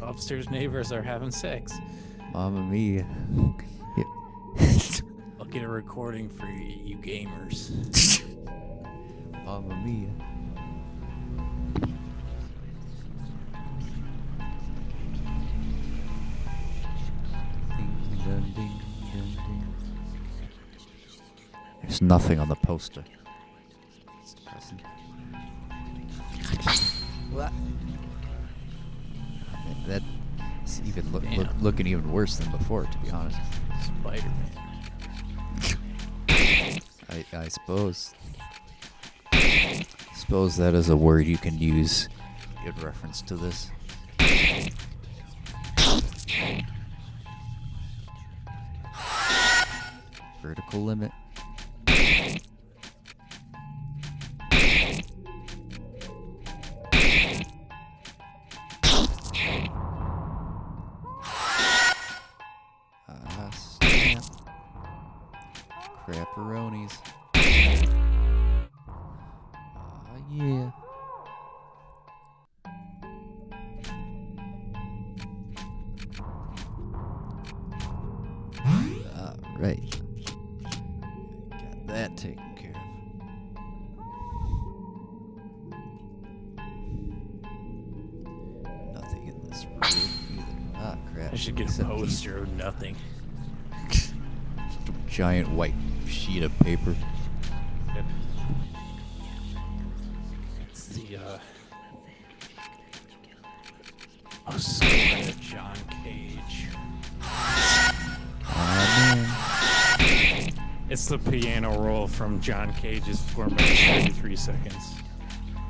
Upstairs neighbors are having sex. Mamma mia. I'll get a recording for you gamers. Mamma mia. Ding, dun, ding, dun, ding. There's nothing on the poster. It's depressing. What? That's even looking even worse than before, to be honest. Spider-Man. I suppose. Suppose that is a word you can use in reference to this. Vertical limit. Snap. Crapperonis. Yeah. Alright. Got that taken care of. Nothing in this room either. Ah, crap. I should get a Except these poster of nothing. giant white sheet of paper. Yep. It's the score of John Cage. Oh man. It's the piano roll from John Cage's 4 minutes 33 seconds.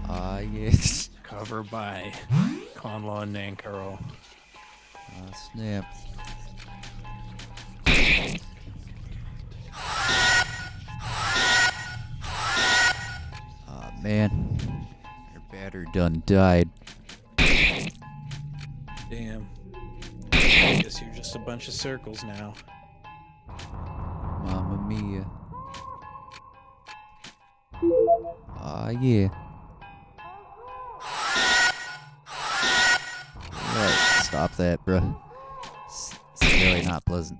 Ah, yes. Covered by Conlaw and Nankaro. Ah, snap. Ah, man. Your batter done died. Damn. I guess you're just a bunch of circles now. Mamma mia. Ah, yeah. Right, stop that, bruh. It's really not pleasant.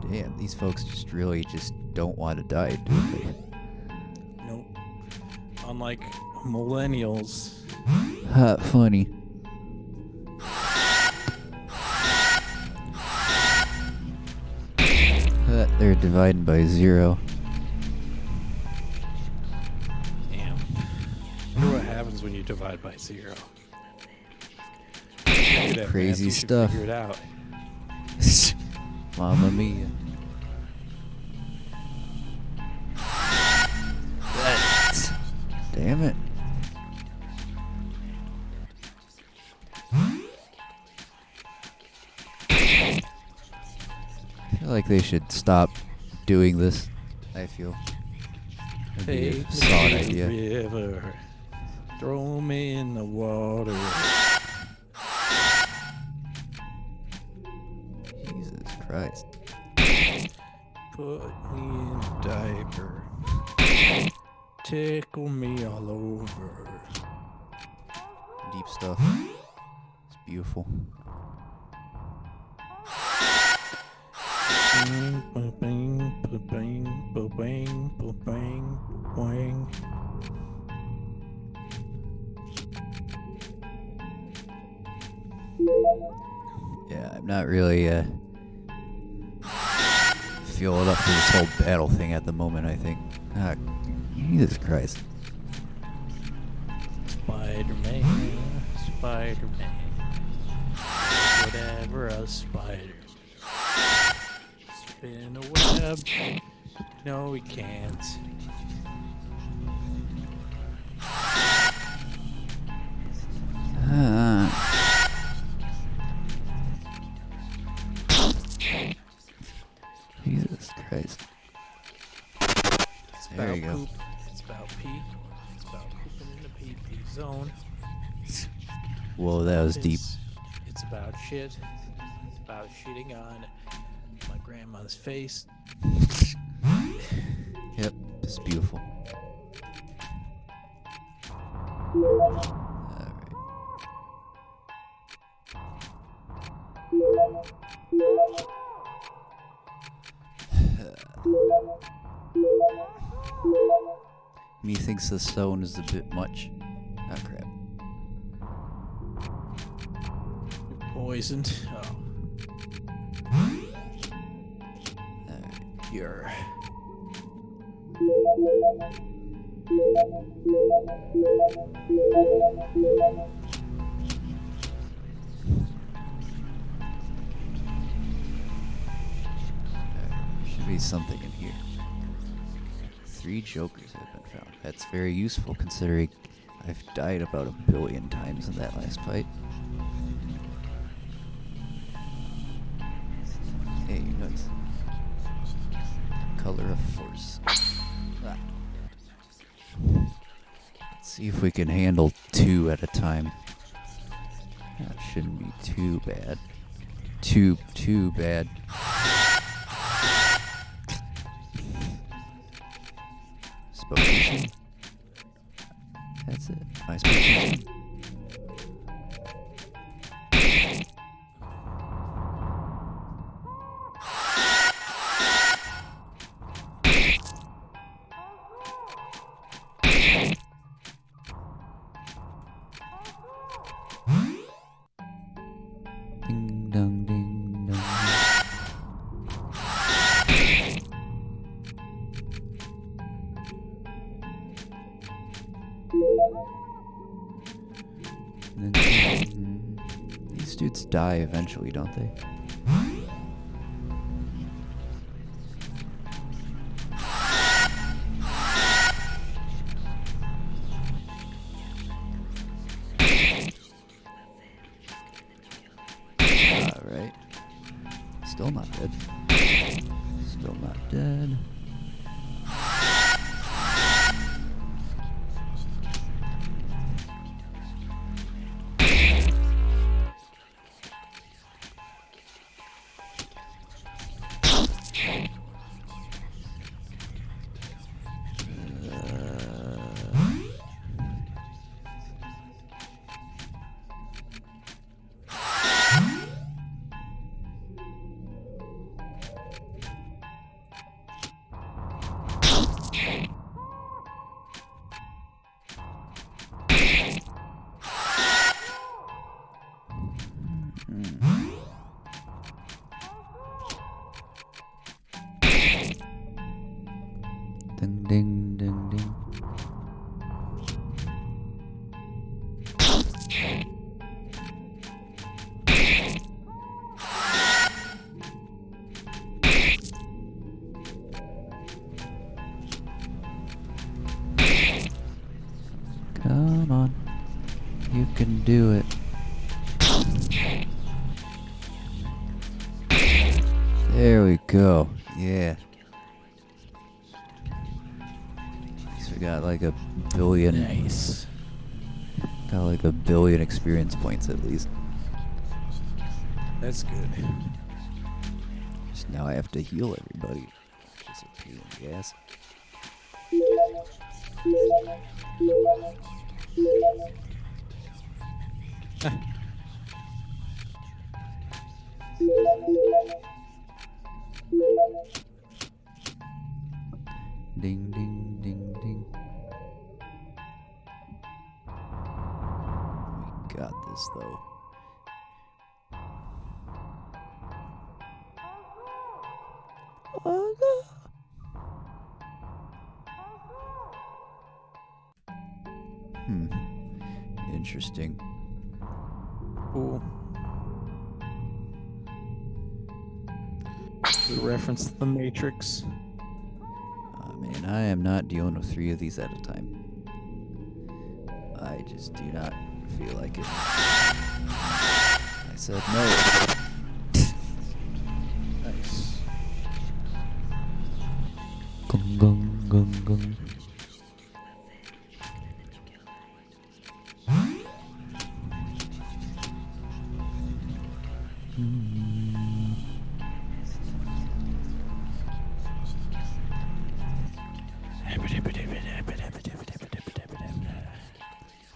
Damn, these folks just don't want to die, do they? Nope. Unlike millennials. Ha, funny. They're dividing by 0. Damn. Wonder what happens when you divide by 0. Look at that, Crazy Matt, you should stuff. Figure it out. Mamma mia. Damn it. I feel like they should stop doing this. I feel. It'd be a Take me solid to idea. the river, throw me in the water. Jesus Christ. Put me in a diaper, tickle me all over. Deep stuff. It's beautiful. Bing, ba-bing, ba-bing, ba-bing, ba-bing, ba-bing. Yeah, I'm not really feeling up to this whole battle thing at the moment, I think. Ah, Jesus Christ. Spider-Man, Spider-Man, whatever a spider. Spin a web, no he can't. Jesus Christ. It's There about you go. poop, it's about pee, it's about pooping in the pee-pee zone. Whoa, that was deep. It's about shit, it's about shitting on my grandma's face. Yep, it's beautiful. Alright. Methinks the stone is a bit much. Oh crap. You're poisoned. Oh, Alright. you're. There should be something in here. 3 jokers have been found. That's very useful considering I've died about 1 billion times in that last fight. Hey, nice. Color of force. Ah. Let's see if we can handle 2 at a time. That shouldn't be too bad. Too bad. Spoke too soon. That's it. I spoke too soon. Ding dong ding dong. These dudes die eventually, don't they? Alright. Still not dead. Still not dead. Ding ding ding ding. Come on. You can do it. There we go. Yeah. At least we got like a billion. Nice. Got like a billion experience points at least. That's good. Just now I have to heal everybody. Which is a pain in the ass. Ding, ding, ding, ding. We got this though. Oh no. Interesting. Cool. We reference the Matrix. Oh man, I am not dealing with 3 of these at a time. I just do not feel like it. I said no. Nice. Gung, gung, gung, gung.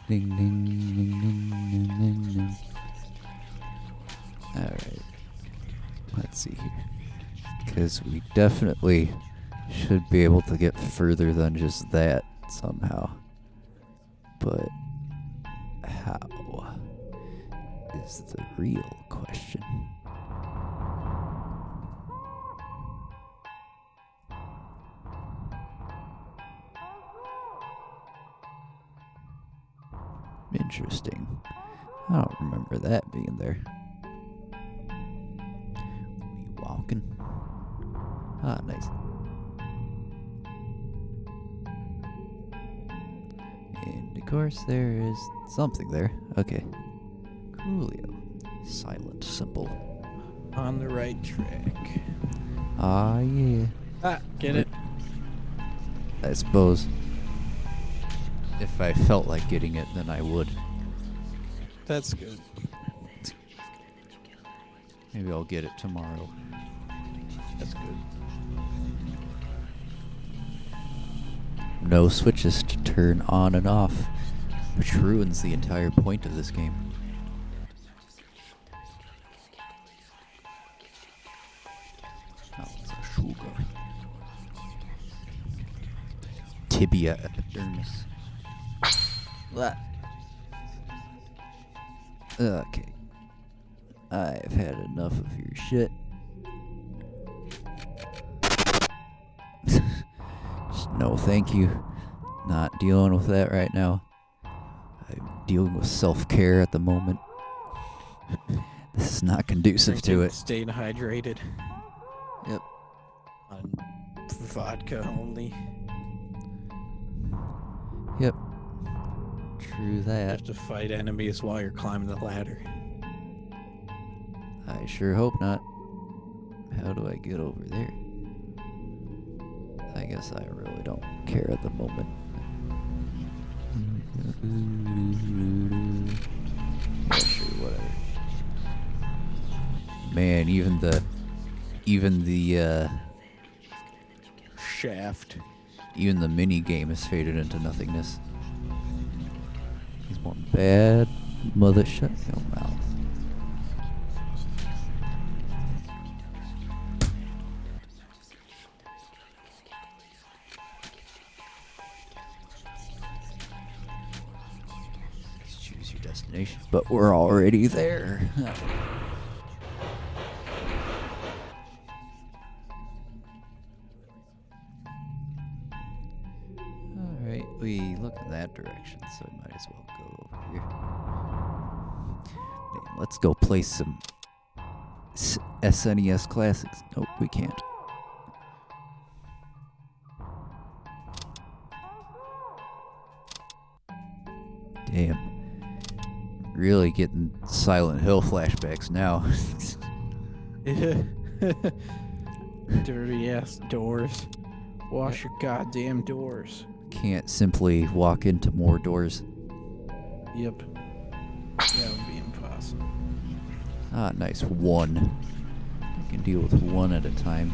Ding, ding, ding, ding, ding, ding, ding. Alright. Let's see here. Because we definitely should be able to get further than just that somehow. But how is the real question. Interesting. I don't remember that being there. We walking? Ah, nice. And of course there is something there. Okay. Coolio. Silent, simple. On the right track. Ah, yeah. Ah, get it? I suppose. If I felt like getting it, then I would. That's good. Maybe I'll get it tomorrow. That's good. No switches to turn on and off, which ruins the entire point of this game. Oh, it's a sugar. Tibia epidermis. Blah. Okay. I've had enough of your shit. Just no thank you. Not dealing with that right now. I'm dealing with self-care at the moment. This is not conducive to it. Staying hydrated. Yep. On vodka only. Yep. True You that. have to fight enemies while you're climbing the ladder. I sure hope not. How do I get over there? I guess I really don't care at the moment. Yeah, sure, whatever. Man, even the Shaft. even the mini game has faded into nothingness. He's one bad mother. Shut your mouth. Let's choose your destination. But we're already there. Alright, we look in that direction, so we might as well go over here. Man, let's go play some SNES classics. Nope, we can't. Damn. Really getting Silent Hill flashbacks now. Dirty ass doors. Wash your goddamn doors. Can't simply walk into more doors. Yep. That would be impossible. Ah, nice. One. I can deal with one at a time.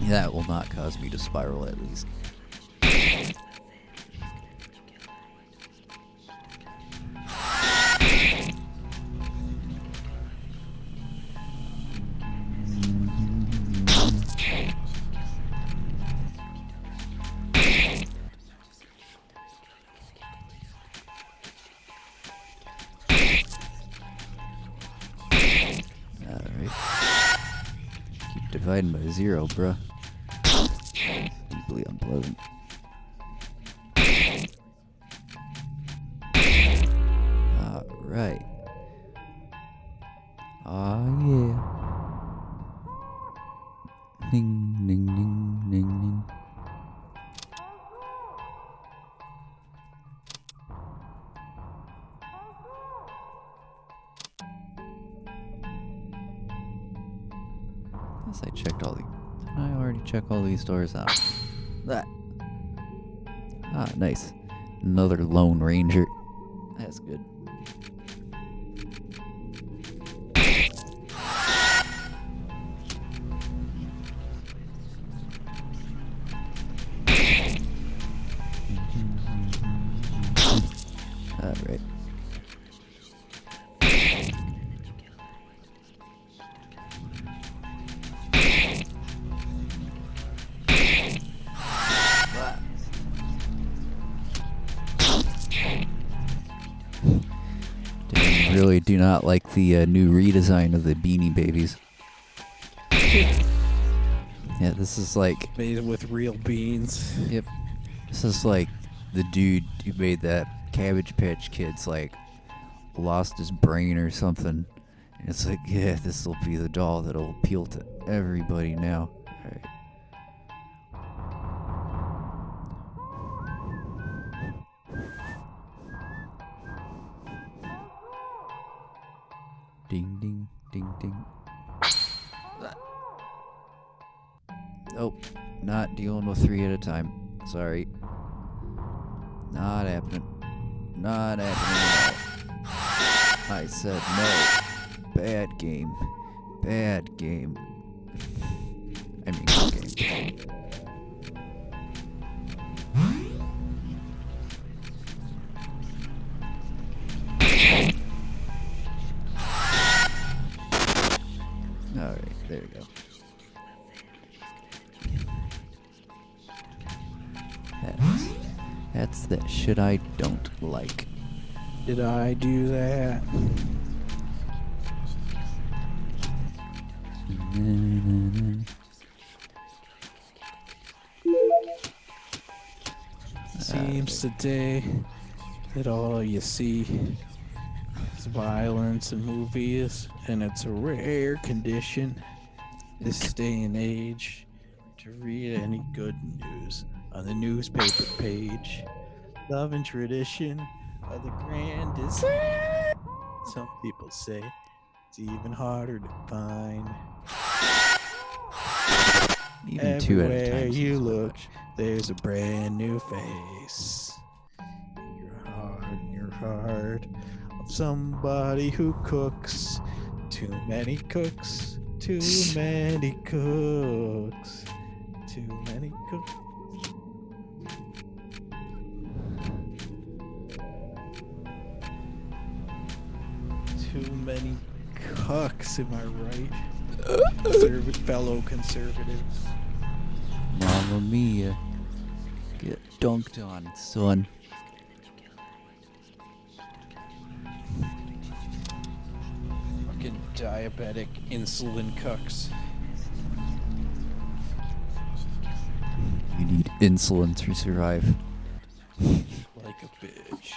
That will not cause me to spiral, at least. Dividing by 0, bruh. Deeply unpleasant. Alright. Yeah. Ding, ding, ding, ding, ding. Guess I checked all the. Didn't I already check all these doors out? That. Ah, nice. Another Lone Ranger. That's good. Alright. Really do not like the new redesign of the Beanie Babies. Yeah, this is like... Made with real beans. Yep. This is like the dude who made that Cabbage Patch Kids, like, lost his brain or something. And it's like, yeah, this will be the doll that'll appeal to everybody now. Alright. Ding, ding, ding, ding. Nope. Not dealing with 3 at a time. Sorry. Not happening. Not happening at all. I said no. Bad game. Bad game. I mean, good game. Alright, there we go. That's that shit I don't like. Did I do that? Seems today that all you see is violence in movies, and it's a rare condition this day and age to read any good news on the newspaper page. Love and tradition are the grandest. Some people say it's even harder to find. Even 2 at a Everywhere time. you look, there's a brand new face. In your heart of somebody who cooks. Too many cooks. Too many cooks. Too many cooks. Too many cucks, am I right? Fellow conservatives. Mamma mia. Get dunked on, son. Fucking diabetic insulin cucks. You need insulin to survive. Like a bitch.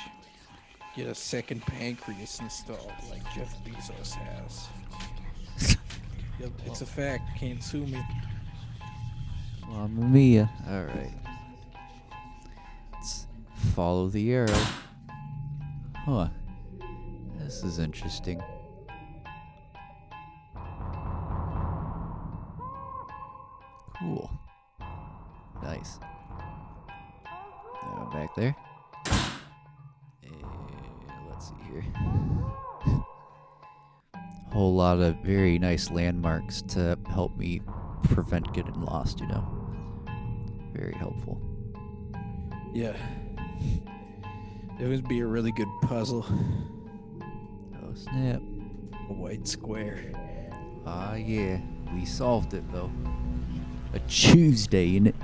Get a second pancreas installed like Jeff Bezos has. Yep, it's a fact. Can't sue me. Mamma mia. Alright. It's follow the arrow. Huh. This is interesting. Cool. Nice. Now back there. And let's see here. Whole lot of very nice landmarks to help me prevent getting lost, you know. Very helpful. Yeah. It would be a really good puzzle. Oh, snap. A white square. Ah, yeah. We solved it, though. A Tuesday, innit?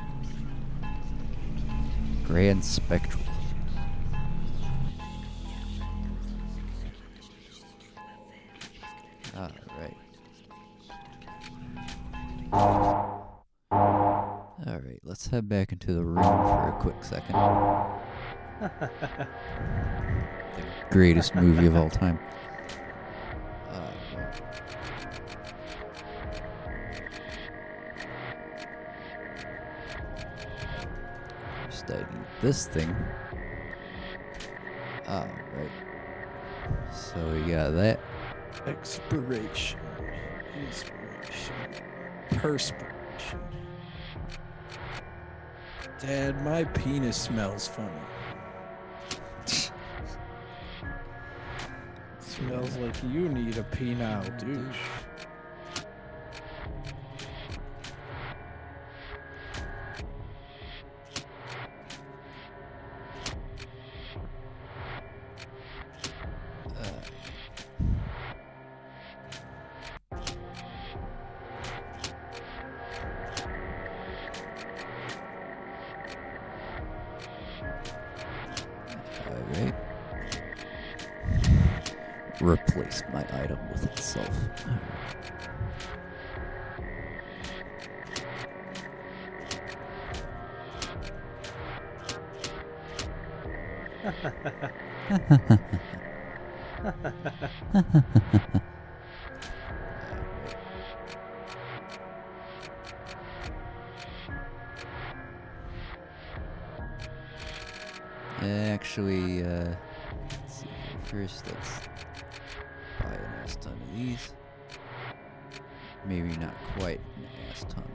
Grand Spectral. Alright. Alright, let's head back into the room for a quick second. The greatest movie of all time. Alright. First I need this thing. Alright. So we got that. Expiration. Inspiration. Perspiration. Dad, my penis smells funny. Smells like you need a penile douche. Alright. Replace my item with itself. Actually, let's see here. First, let's buy an ass ton of these. Maybe not quite an ass ton,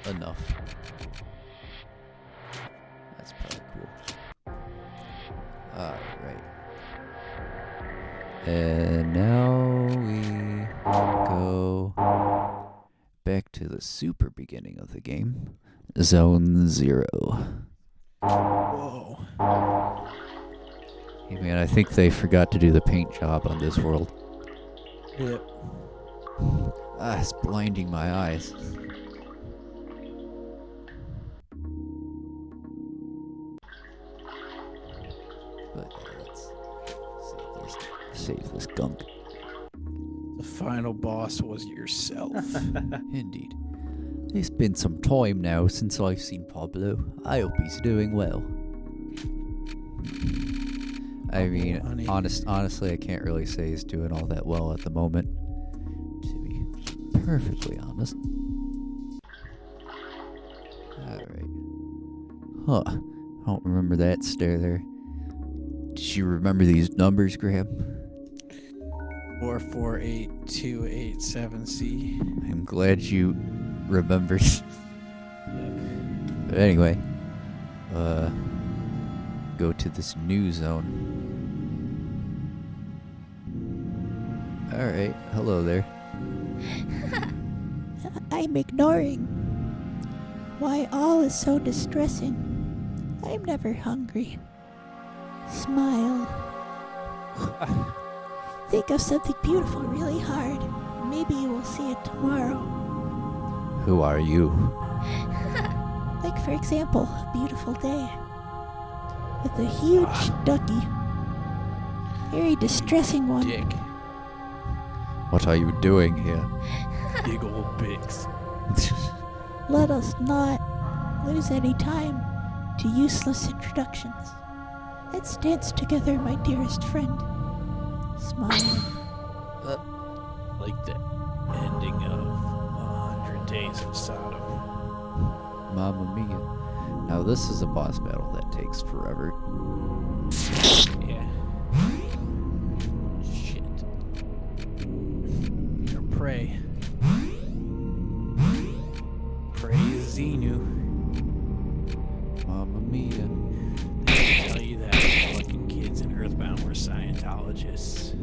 but enough. That's probably cool. Alright. And now we go back to the super beginning of the game. Zone 0. Whoa. Hey man, I think they forgot to do the paint job on this world. Yep. Ah, it's blinding my eyes. But let's save this gunk. The final boss was yourself. Indeed. It's been some time now since I've seen Pablo. I hope he's doing well. I mean, honey. honestly, I can't really say he's doing all that well at the moment. To be perfectly honest. Alright. Huh. I don't remember that stair there. Did you remember these numbers, Graham? 448287C. I'm glad you remembered. Yep. But anyway, go to this new zone. Alright, hello there. I'm ignoring. Why all is so distressing. I'm never hungry. Smile. Think of something beautiful really hard. Maybe you will see it tomorrow. Who are you? Like, for example, a beautiful day with a huge ducky. Very distressing one. Dick. What are you doing here? Big old bigs. Let us not lose any time to useless introductions. Let's dance together, my dearest friend. Smile. Like the ending of 100 Days of Sodom. Mamma mia. Now this is a boss battle that takes forever. Yeah. Shit. Or pray. Pray Xenu. Mamma mia. They tell you that fucking kids in Earthbound were Scientologists.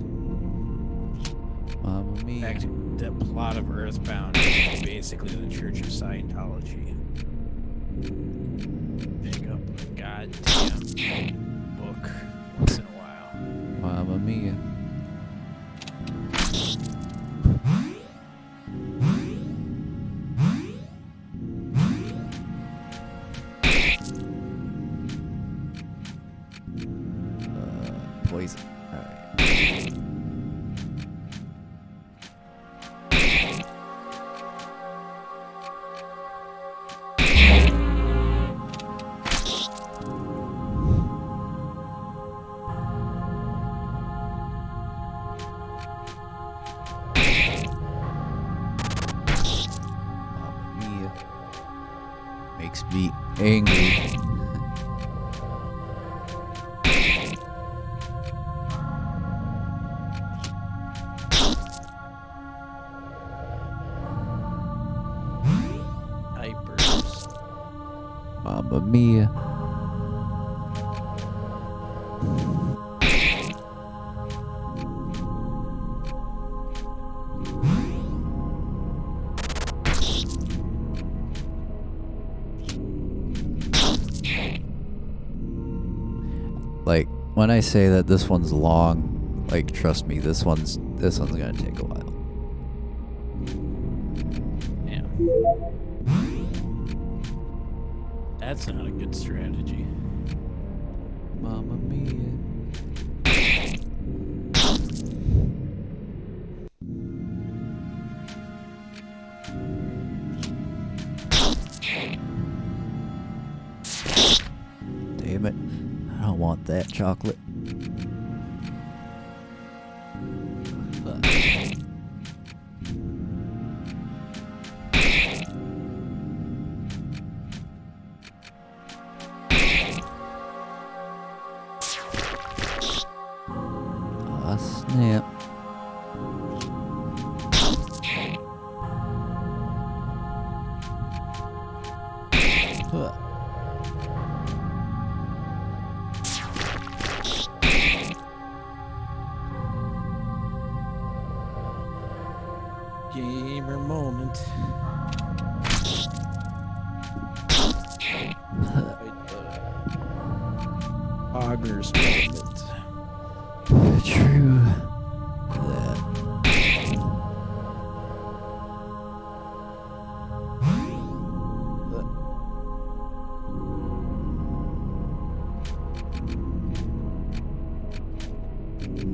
Mamma In mia. fact, the plot of Earthbound is basically the Church of Scientology. Make up a goddamn book once in a while. Mamma mia. Poison. Alright. Mamma mia. Makes me angry. Hypers. Mamma mia. Like when I say that this one's long, like trust me, this one's gonna take a while. Yeah. That's not a good strategy. Mamma mia. Damn it. I don't want that chocolate. Ah, snap. Huh. Gamer moment. Augers moment. True. That.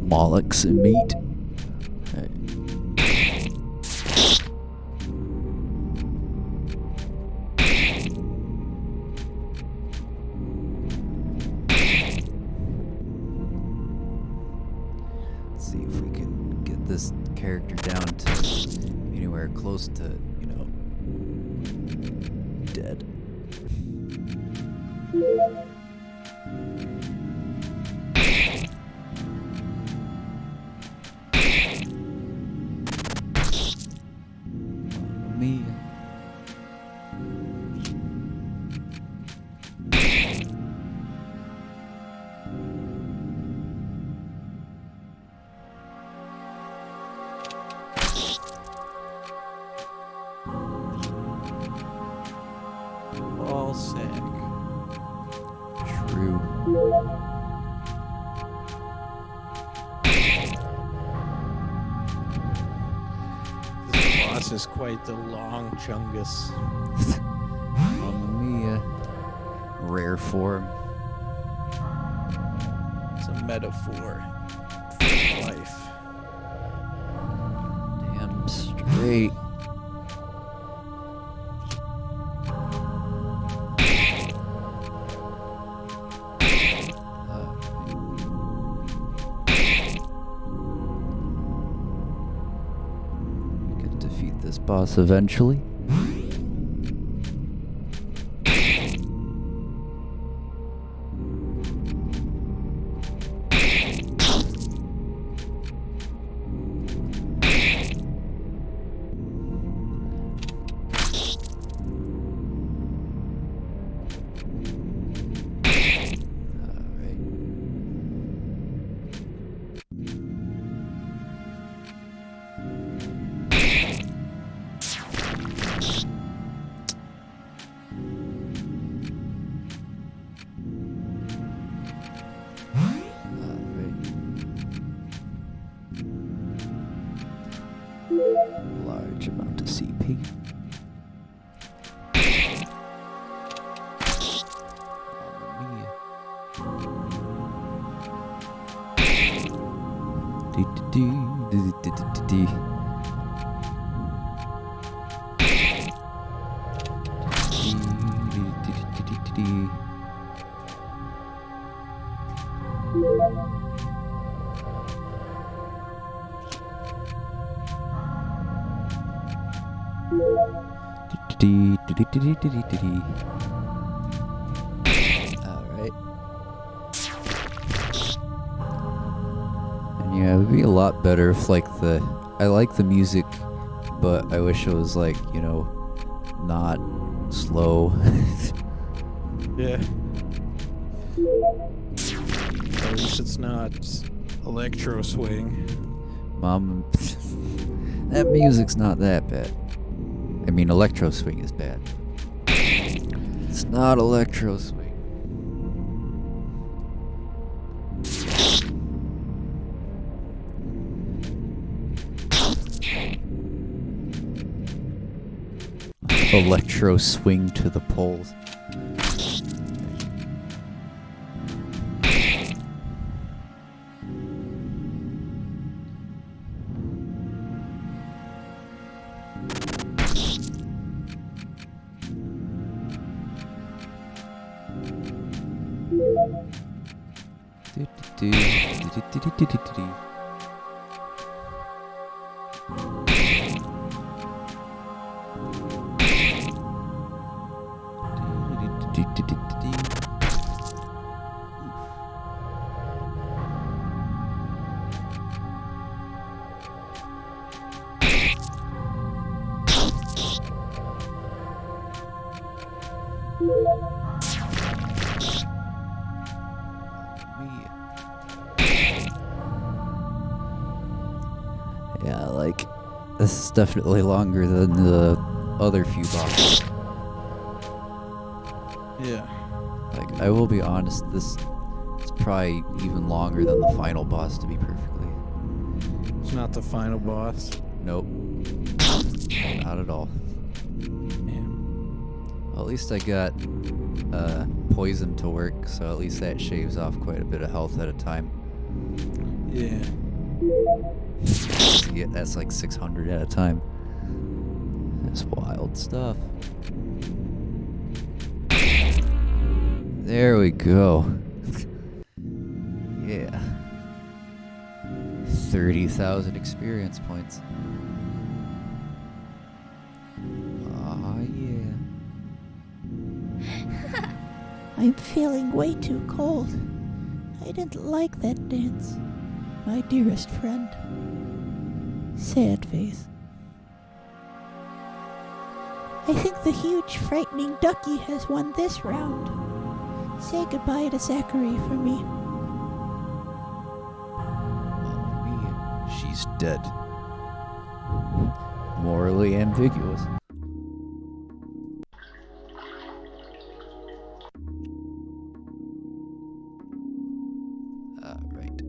Mollocks and meat. Let's see if we can get this character down to anywhere close to, you know, dead. Mamma mia. All sick. True. This boss is quite the long chungus. Mamma mia. Rare form. It's a metaphor for life. Damn straight. We can defeat this boss eventually. large amount of CP. Alright. And yeah, it would be a lot better if I like the music, but I wish it was like, not slow. Yeah. At least it's not electro swing. Mom, that music's not that bad. I mean, electro swing is bad. It's not electro swing. Electro swing to the poles. Yeah, this is definitely longer than the other few bosses. Yeah. I will be honest, this is probably even longer than the final boss, to be perfectly. It's not the final boss. Nope. Not at all. Yeah. Well, at least I got poison to work, so at least that shaves off quite a bit of health at a time. Yeah. Yeah, that's like 600 at a time. That's wild stuff. There we go. Yeah. 30,000 experience points. Ah, yeah. I'm feeling way too cold. I didn't like that dance. My dearest friend. Sad face. I think the huge, frightening ducky has won this round. Say goodbye to Zachary for me. She's dead. Morally ambiguous. Right.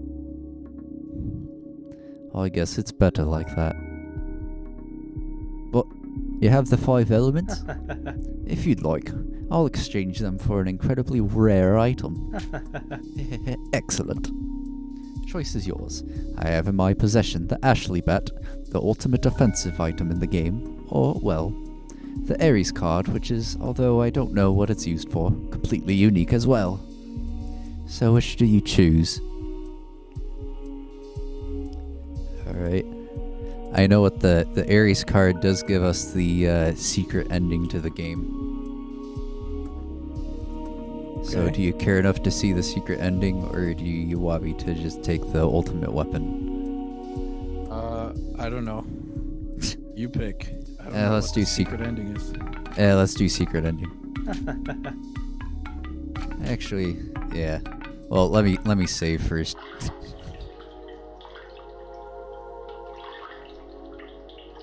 Well, I guess it's better like that. But you have the 5 elements? If you'd like, I'll exchange them for an incredibly rare item. Excellent. Choice is yours. I have in my possession the Ashley Bat, the ultimate offensive item in the game, or, well, the Ares card, which is, although I don't know what it's used for, completely unique as well. So which do you choose? Alright. I know what the Ares card does give us the secret ending to the game. So Okay. do you care enough to see the secret ending, or do you want me to just take the ultimate weapon? I don't know. You pick. I don't Yeah, know let's what do the secret. ending is. Let's do secret ending. Actually, yeah. Well, let me save first.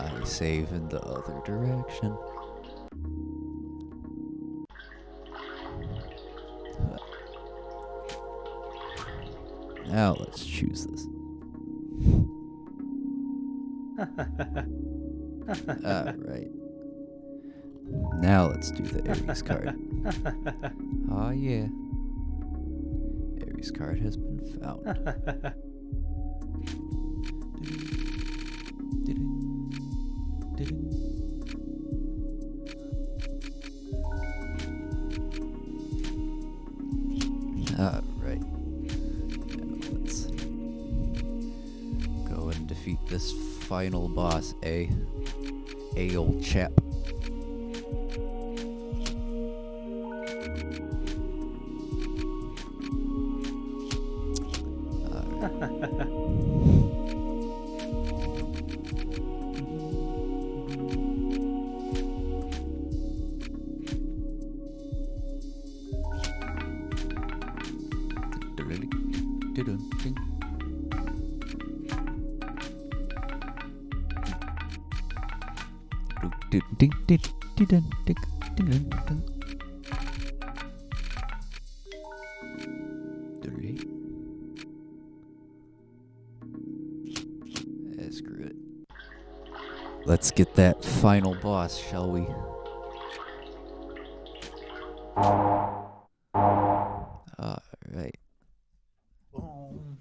I save in the other direction. Now let's choose this. Alright. Now let's do the Aries card. Ah, yeah. Aries card has been found. Alright. Now let's go and defeat this final boss, old chap. Screw it. Let's get that final boss, shall we? Alright. Boom.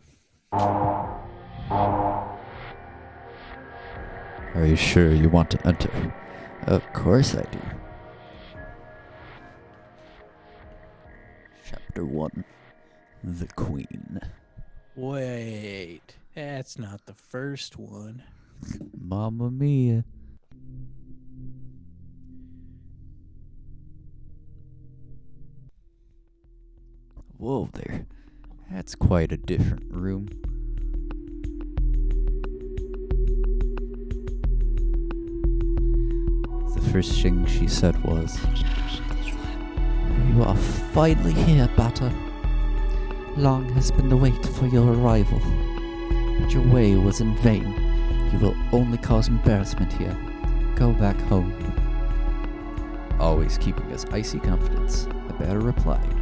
Are you sure you want to enter? Of course I do. Chapter 1. The Queen. Wait, that's not the first one. Mamma mia. Whoa there. That's quite a different room. The first thing she said was, You are finally here, Butter. Long has been the wait for your arrival, but your way was in vain. You will only cause embarrassment here. Go back home. always keeping his icy confidence, the bear replied,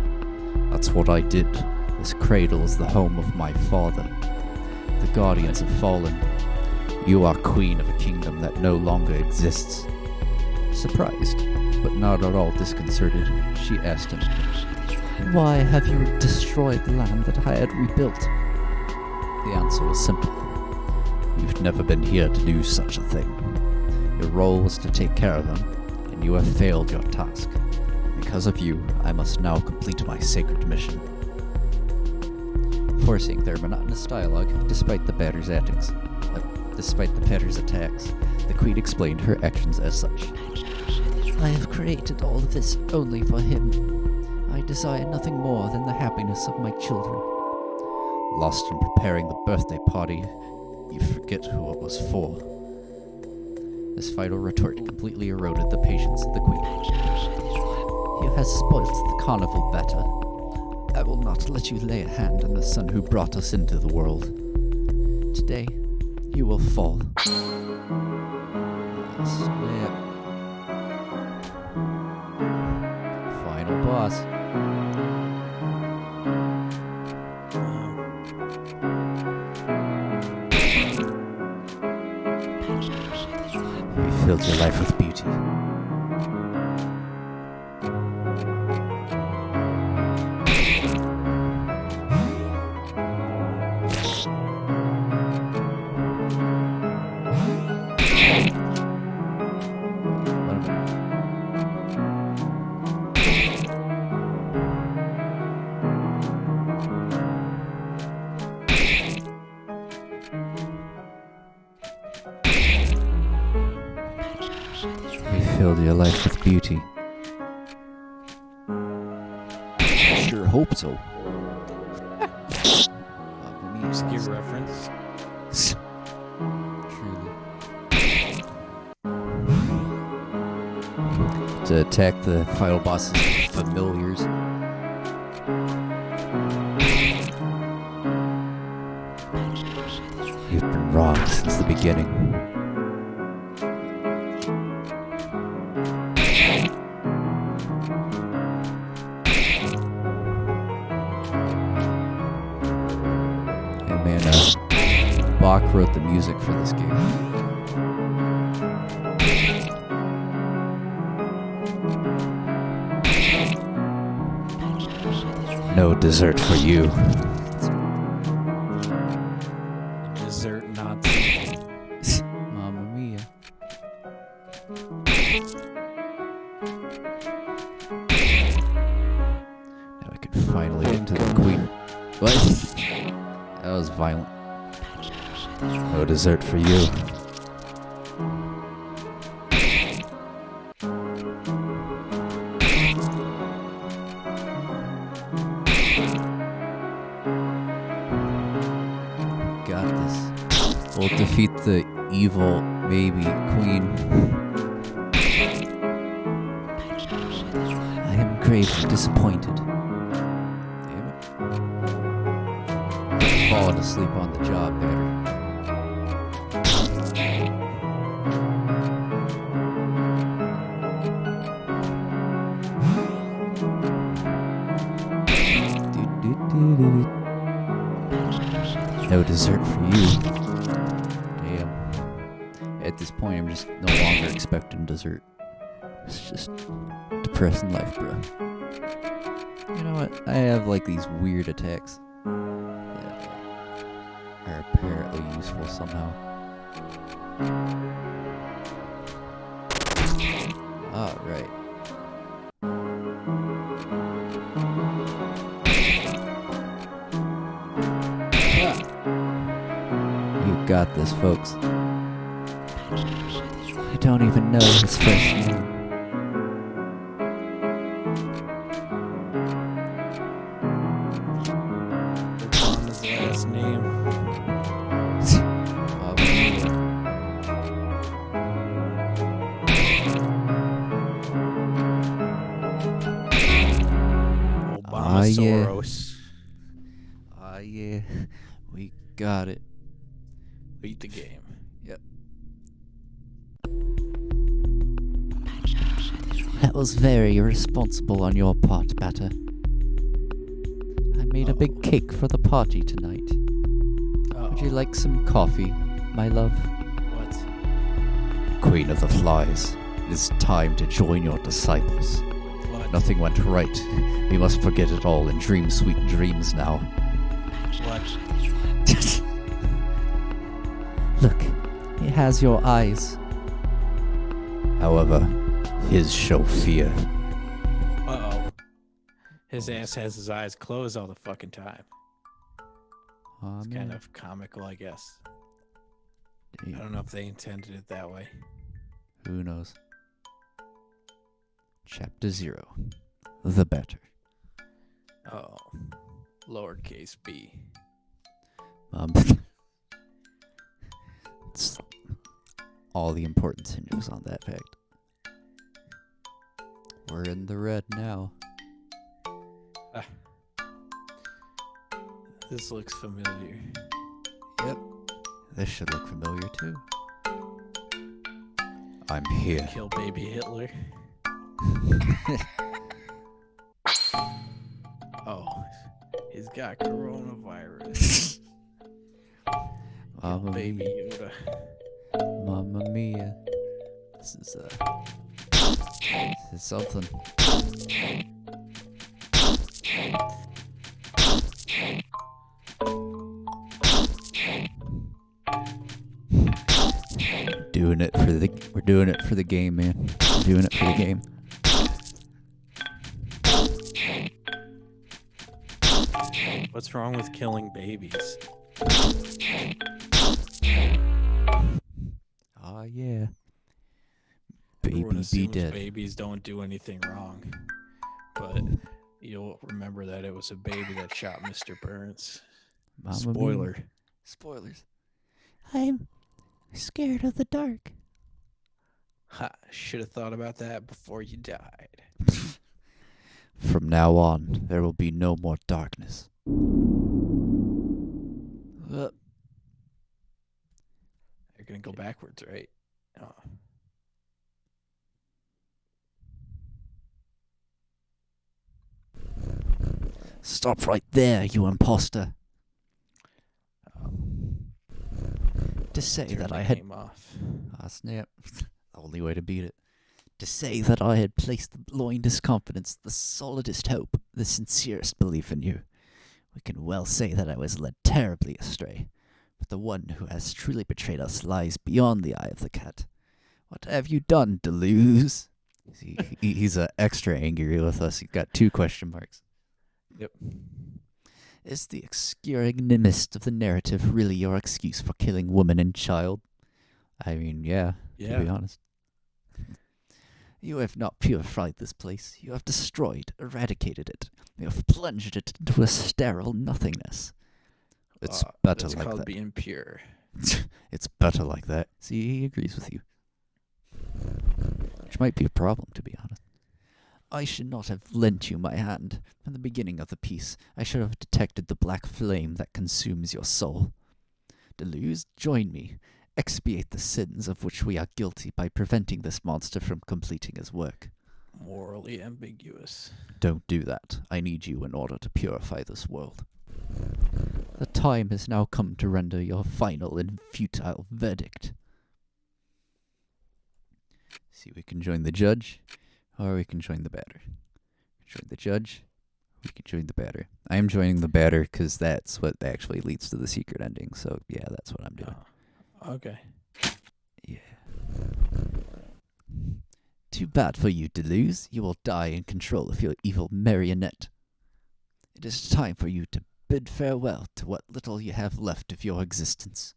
That's what I did. This cradle is the home of my father. The guardians have fallen. You are queen of a kingdom that no longer exists. Surprised, but not at all disconcerted, she asked him, Why have you destroyed the land that I had rebuilt? The answer was simple. You've never been here to do such a thing. Your role was to take care of him, and you have failed your task. Because of you, I must now complete my sacred mission. Forcing their monotonous dialogue, despite the batter's attacks, the queen explained her actions as such. I have created all of this only for him. I desire nothing more than the happiness of my children. Lost in preparing the birthday party, you forget who it was for. This final retort completely eroded the patience of the queen. You have spoilt the carnival better. I will not let you lay a hand on the son who brought us into the world. Today, you will fall. Snap. Final boss. You filled your life with beauty. You filled your life with beauty. Sure hope so. Obscure reference. Truly. To attack the final boss's familiars. You've been wrong since the beginning. Hey man, Bach wrote the music for this game. No dessert for you. Dessert not. Mamma mia. Now we can finally get to the queen. What? That was violent. No dessert for you. Got this. We'll defeat the evil baby queen. I am gravely disappointed. Damn it. Falling asleep on the job better. No dessert for you. Damn. At this point, I'm just no longer expecting dessert. It's just depressing life, bro. You know what? I have like these weird attacks that are apparently useful somehow. Ah, right. You got this, folks. I don't even know his first name. Obama's last name. Obama yeah. Soros. Ah, yeah. We got it. Beat the game. Yep. That was very irresponsible on your part, Batter. I made a big cake for the party tonight. Would you like some coffee, my love? What? Queen of the Flies, it is time to join your disciples. What? Nothing went right. We must forget it all and dream sweet dreams now. What? Look, it has your eyes. However, his show fear. Uh-oh. His ass has his eyes closed all the fucking time. Ah, It's man. kind of comical, I guess. Damn. I don't know if they intended it that way. Who knows? Chapter 0. The Better. Oh. Lowercase b. It's all the importance hinges on that fact. We're in the red now. This looks familiar. Yep. This should look familiar too. I'm here. Kill baby Hitler. Oh. He's got coronavirus. Mamma Baby mia. Yoda. Mamma mia. This is something. We're doing it for the game, man. We're doing it for the game. What's wrong with killing babies? Ah, yeah. Everyone Baby be assumes dead. babies don't do anything wrong. But you'll remember that it was a baby that shot Mr. Burns. Mamma Spoiler. mia. Spoilers. I'm scared of the dark. Ha, should have thought about that before you died. From now on, there will be no more darkness. You're gonna go backwards, right? Oh. Stop right there, you imposter. To say Turn that the I had game off. Ah, snap. The only way to beat it. To say that I had placed the blindest confidence, the solidest hope, the sincerest belief in you. We can well say that I was led terribly astray. But the one who has truly betrayed us lies beyond the eye of the cat. What have you done, Deleuze? He's extra angry with us. He's got 2 question marks. Yep. Is the obscuring mist of the narrative really your excuse for killing woman and child? I mean, yeah, to be honest. You have not purified this place. You have destroyed, eradicated it. You have plunged it into a sterile nothingness. It's better that's like called that. being pure. It's better like that. See, he agrees with you. Which might be a problem, to be honest. I should not have lent you my hand. From the beginning of the piece, I should have detected the black flame that consumes your soul. Deleuze, join me. Expiate the sins of which we are guilty by preventing this monster from completing his work. Morally ambiguous. Don't do that. I need you in order to purify this world. The time has now come to render your final and futile verdict. See, we can join the judge, or we can join the batter. Join the judge, we can join the batter. I am joining the batter because that's what actually leads to the secret ending. So, yeah, that's what I'm doing. Okay. Yeah. Too bad for you, Deleuze. You will die in control of your evil marionette. It is time for you to bid farewell to what little you have left of your existence.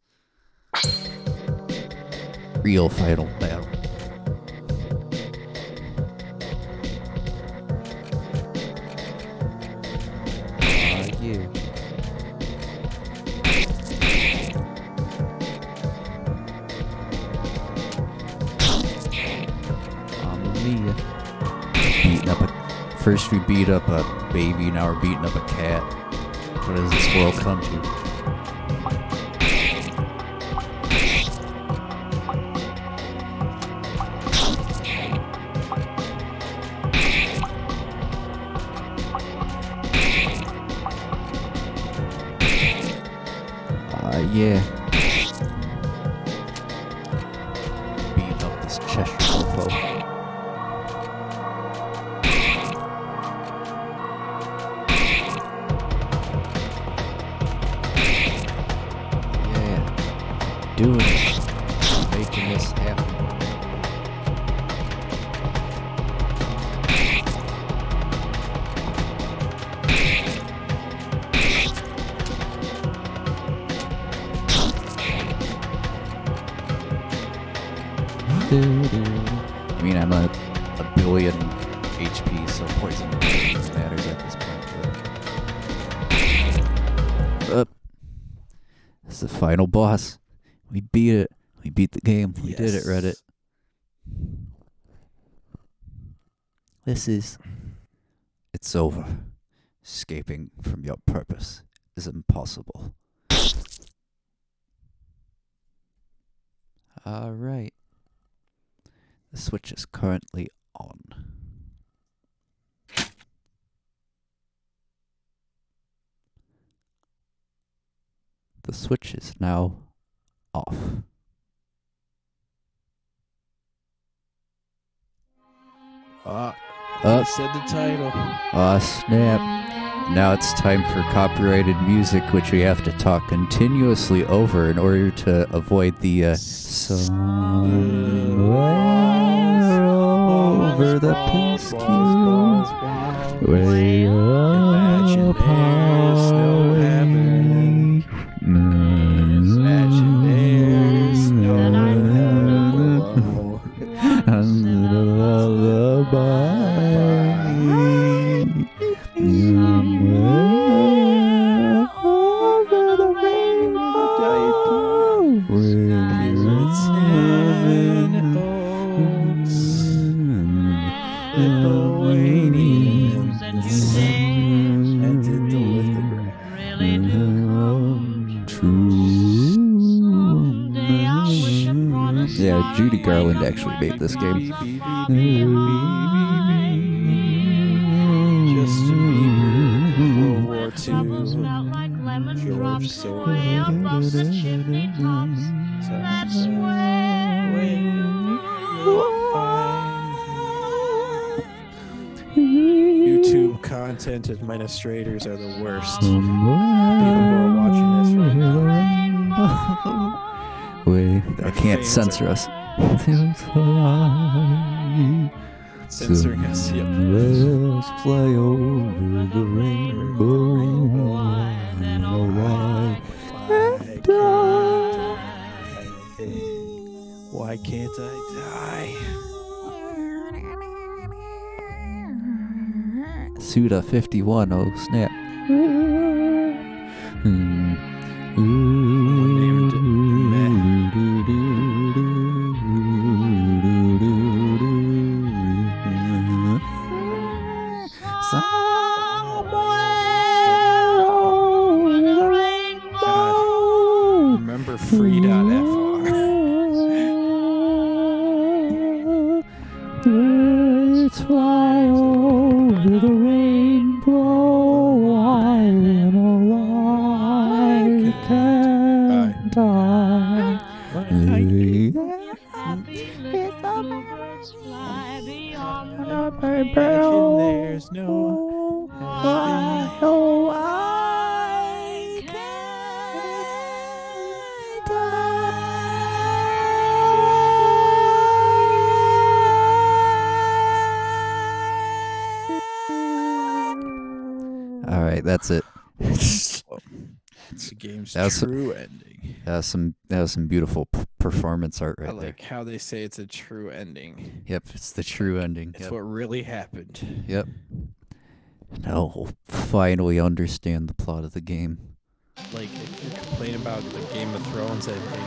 Real final battle. Yeah. Mia. Beating up first we beat up a baby, now we're beating up a cat. What does this world come to? Yeah. Beating up this Cheshire mofo. Doing it, making this happen. I mean, I'm a billion HP, so poison matters at this point. This is the final boss. We beat it. We beat the game. We did it, Reddit. It's over. Escaping from your purpose is impossible. Alright. The switch is currently on. The switch is now off. I said the title. Snap. Now it's time for copyrighted music, which we have to talk continuously over in order to avoid the somewhere over the piscine. Way Imagine up there's no heaven. Imagine there's no hell below. And the lullaby. Somewhere over the rainbow. Pirates and oaks. The waiting and to deliver the Yeah, Judy Garland actually made this game. Justin Bieber, World War II, George Soros. content administrators are the worst. People who are watching this right now. Wait, I Our can't fans censor are- us. Censoring us. Yep. Let's fly over the rainbow. Why can't I Suda 51, oh snap. named it die? Remember free.fr. Let's fly over the rainbow. Why, why can't I? There's no All right, that's it. It's the game's That was- true ending. That was some beautiful performance art I right there. like how they say it's a true ending. Yep, it's the true ending. It's Yep. what really happened. Yep. Now we'll finally understand the plot of the game. Like, if you complain about the Game of Thrones ending,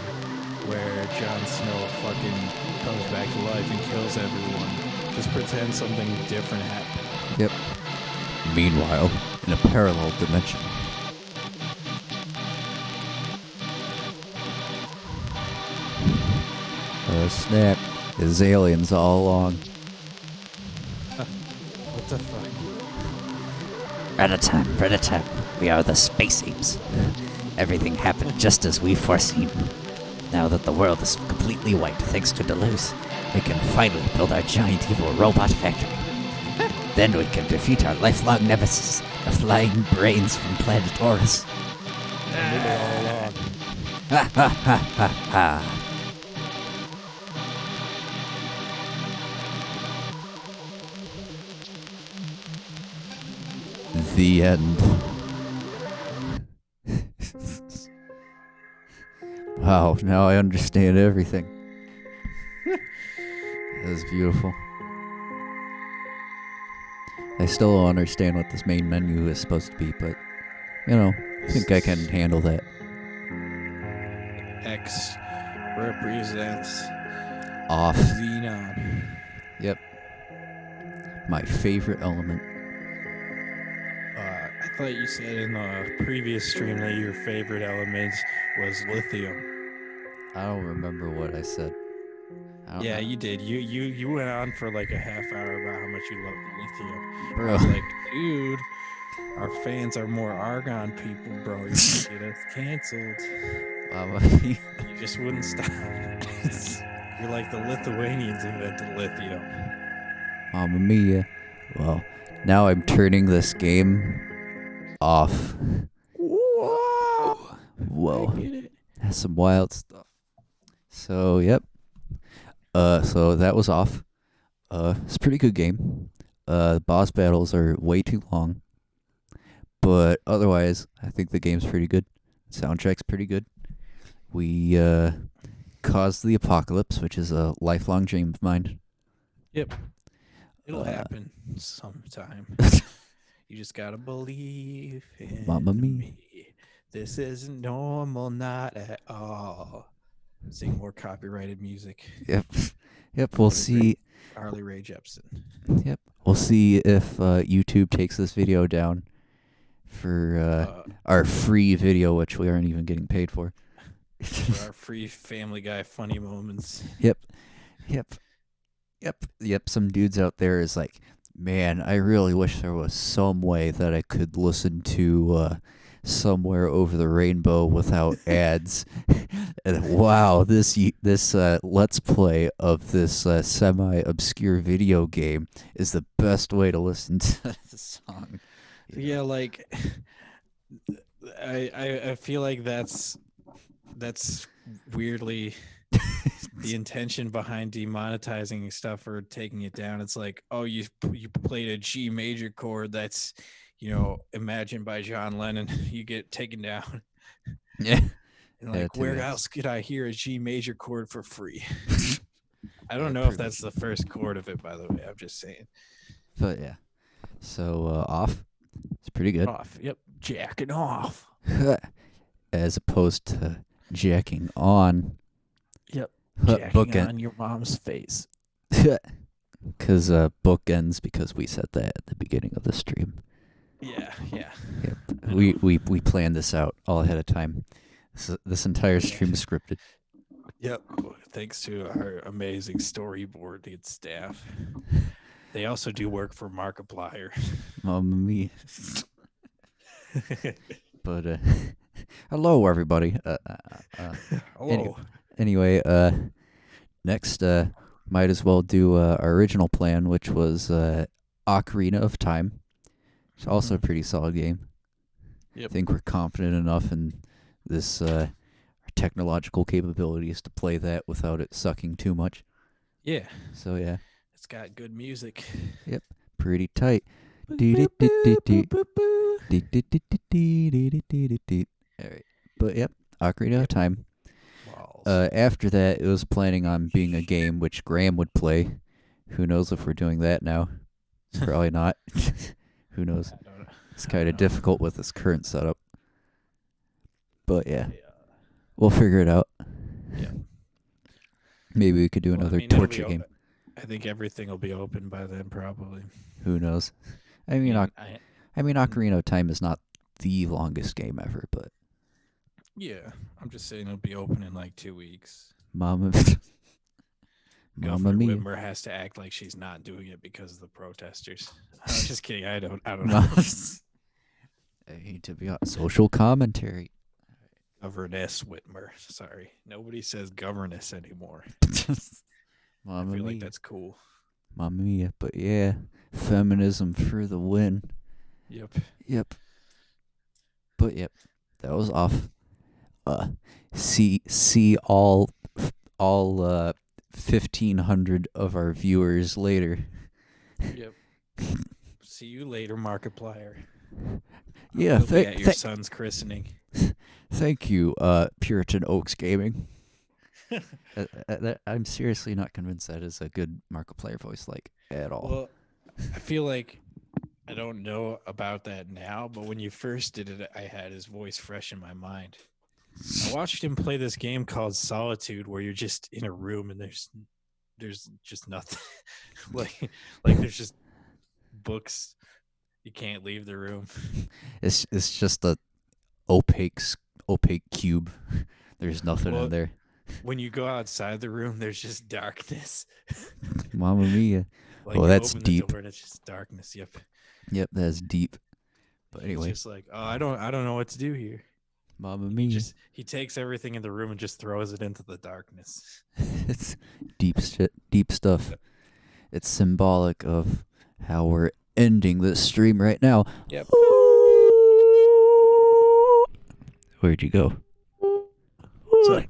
where Jon Snow fucking comes back to life and kills everyone, just pretend something different happened. Yep. Meanwhile, in a parallel dimension. Oh snap! There's aliens all along. What the fuck? Predator, we are the space apes. Everything happened just as we foreseen. Now that the world is completely white thanks to Deleuze, we can finally build our giant evil robot factory. Then we can defeat our lifelong nemesis, the flying brains from planet Taurus. I knew it all along. Ha ha ha ha ha. The end. Wow, now I understand everything. That was beautiful. I still don't understand what this main menu is supposed to be, but, you know, I think I can handle that. X represents Off. Xenon. Yep. My favorite element. I thought you said in the previous stream that your favorite element was lithium. I don't remember what I said. I don't Yeah, know. you did. You went on for like a half hour about how much you love lithium. I Bro. was like, dude, our fans are more Argon people, bro. You're gonna get us canceled. You You just wouldn't stop. You're like the Lithuanians invented lithium. Mamma mia. Well, now I'm turning this game off. Whoa! Whoa. I get it. That's some wild stuff. So, yep. So that was off. It's a pretty good game. Boss battles are way too long. But otherwise, I think the game's pretty good. Soundtrack's pretty good. We caused the apocalypse, which is a lifelong dream of mine. Yep. It'll Uh, happen sometime. You just gotta believe in Mamma mia. me. This isn't normal, not at all. Sing more copyrighted music. Yep. Yep, we'll That'd be see. great. Harley Ray Jepsen. Yep. We'll see if YouTube takes this video down for our free video, which we aren't even getting paid for. For our free Family Guy funny moments. Yep. Some dudes out there is like, man, I really wish there was some way that I could listen to somewhere over the rainbow without ads. And wow, this let's play of this semi-obscure video game is the best way to listen to the song. Yeah, like I feel like that's weirdly the intention behind demonetizing stuff or taking it down. It's like, oh, you played a G major chord that's, imagined by John Lennon. You get taken down. Yeah. And like, Yeah, where too, else could I hear a G major chord for free? I don't Yeah, know if pretty that's the first chord of it, by the way. I'm just saying. But yeah. So off. It's pretty good. Off. Yep. Jacking off. As opposed to jacking on. Yep. Bookend. Jacking on your mom's face. Because bookends, because we said that at the beginning of the stream. Yeah. Yep. We planned this out all ahead of time. This entire stream is scripted. Yep. Thanks to our amazing storyboarding staff. They also do work for Markiplier. Mamma mia. But hello everybody. Hello. Anyway, next might as well do our original plan, which was Ocarina of Time. It's also a pretty solid game. Yep. I think we're confident enough in this our technological capabilities to play that without it sucking too much. Yeah. So yeah, It's got good music. pretty tight. All right, but yep, Ocarina of Time. Walls. After that, it was planning on being a game which Graham would play. Who knows if we're doing that now? Probably not. Who knows? I don't know. It's kind of difficult with this current setup. But yeah, we'll figure it out. Yeah. Maybe we could do Well, I another mean, it'll torture be game. I think everything will be open by then, probably. Who knows? I mean, I Ocarina of Time is not the longest game ever, but yeah, I'm just saying it'll be open in like 2 weeks. Mamma Governor mia. Whitmer has to act like she's not doing it because of the protesters. I'm just kidding. I don't know. I hate to be on social commentary. Governess Whitmer. Sorry, nobody says governess anymore. Mamma I feel mia. like that's cool. Mamma mia. But yeah, feminism for the win. Yep. But yep, that was off. See all 1,500 of our viewers later. Yep. See you later, Markiplier. Yeah, He'll be at your son's christening. thank you, Puritan Oaks Gaming. I'm seriously not convinced that is a good Markiplier voice, like, at all. Well, I feel like I don't know about that now, but when you first did it, I had his voice fresh in my mind. I watched him play this game called Solitude, where you're just in a room and there's just nothing. like there's just books. You can't leave the room. It's just a opaque cube. There's nothing in there. When you go outside the room, there's just darkness. Mamma mia. Like Oh, you that's open deep. The door and it's just darkness. Yep, that's deep. But anyway, it's just like, oh, I don't know what to do here. Mamma mia. He takes everything in the room and just throws it into the darkness. It's deep shit, deep stuff. It's symbolic of how we're ending this stream right now. Yep. Where'd you go? So,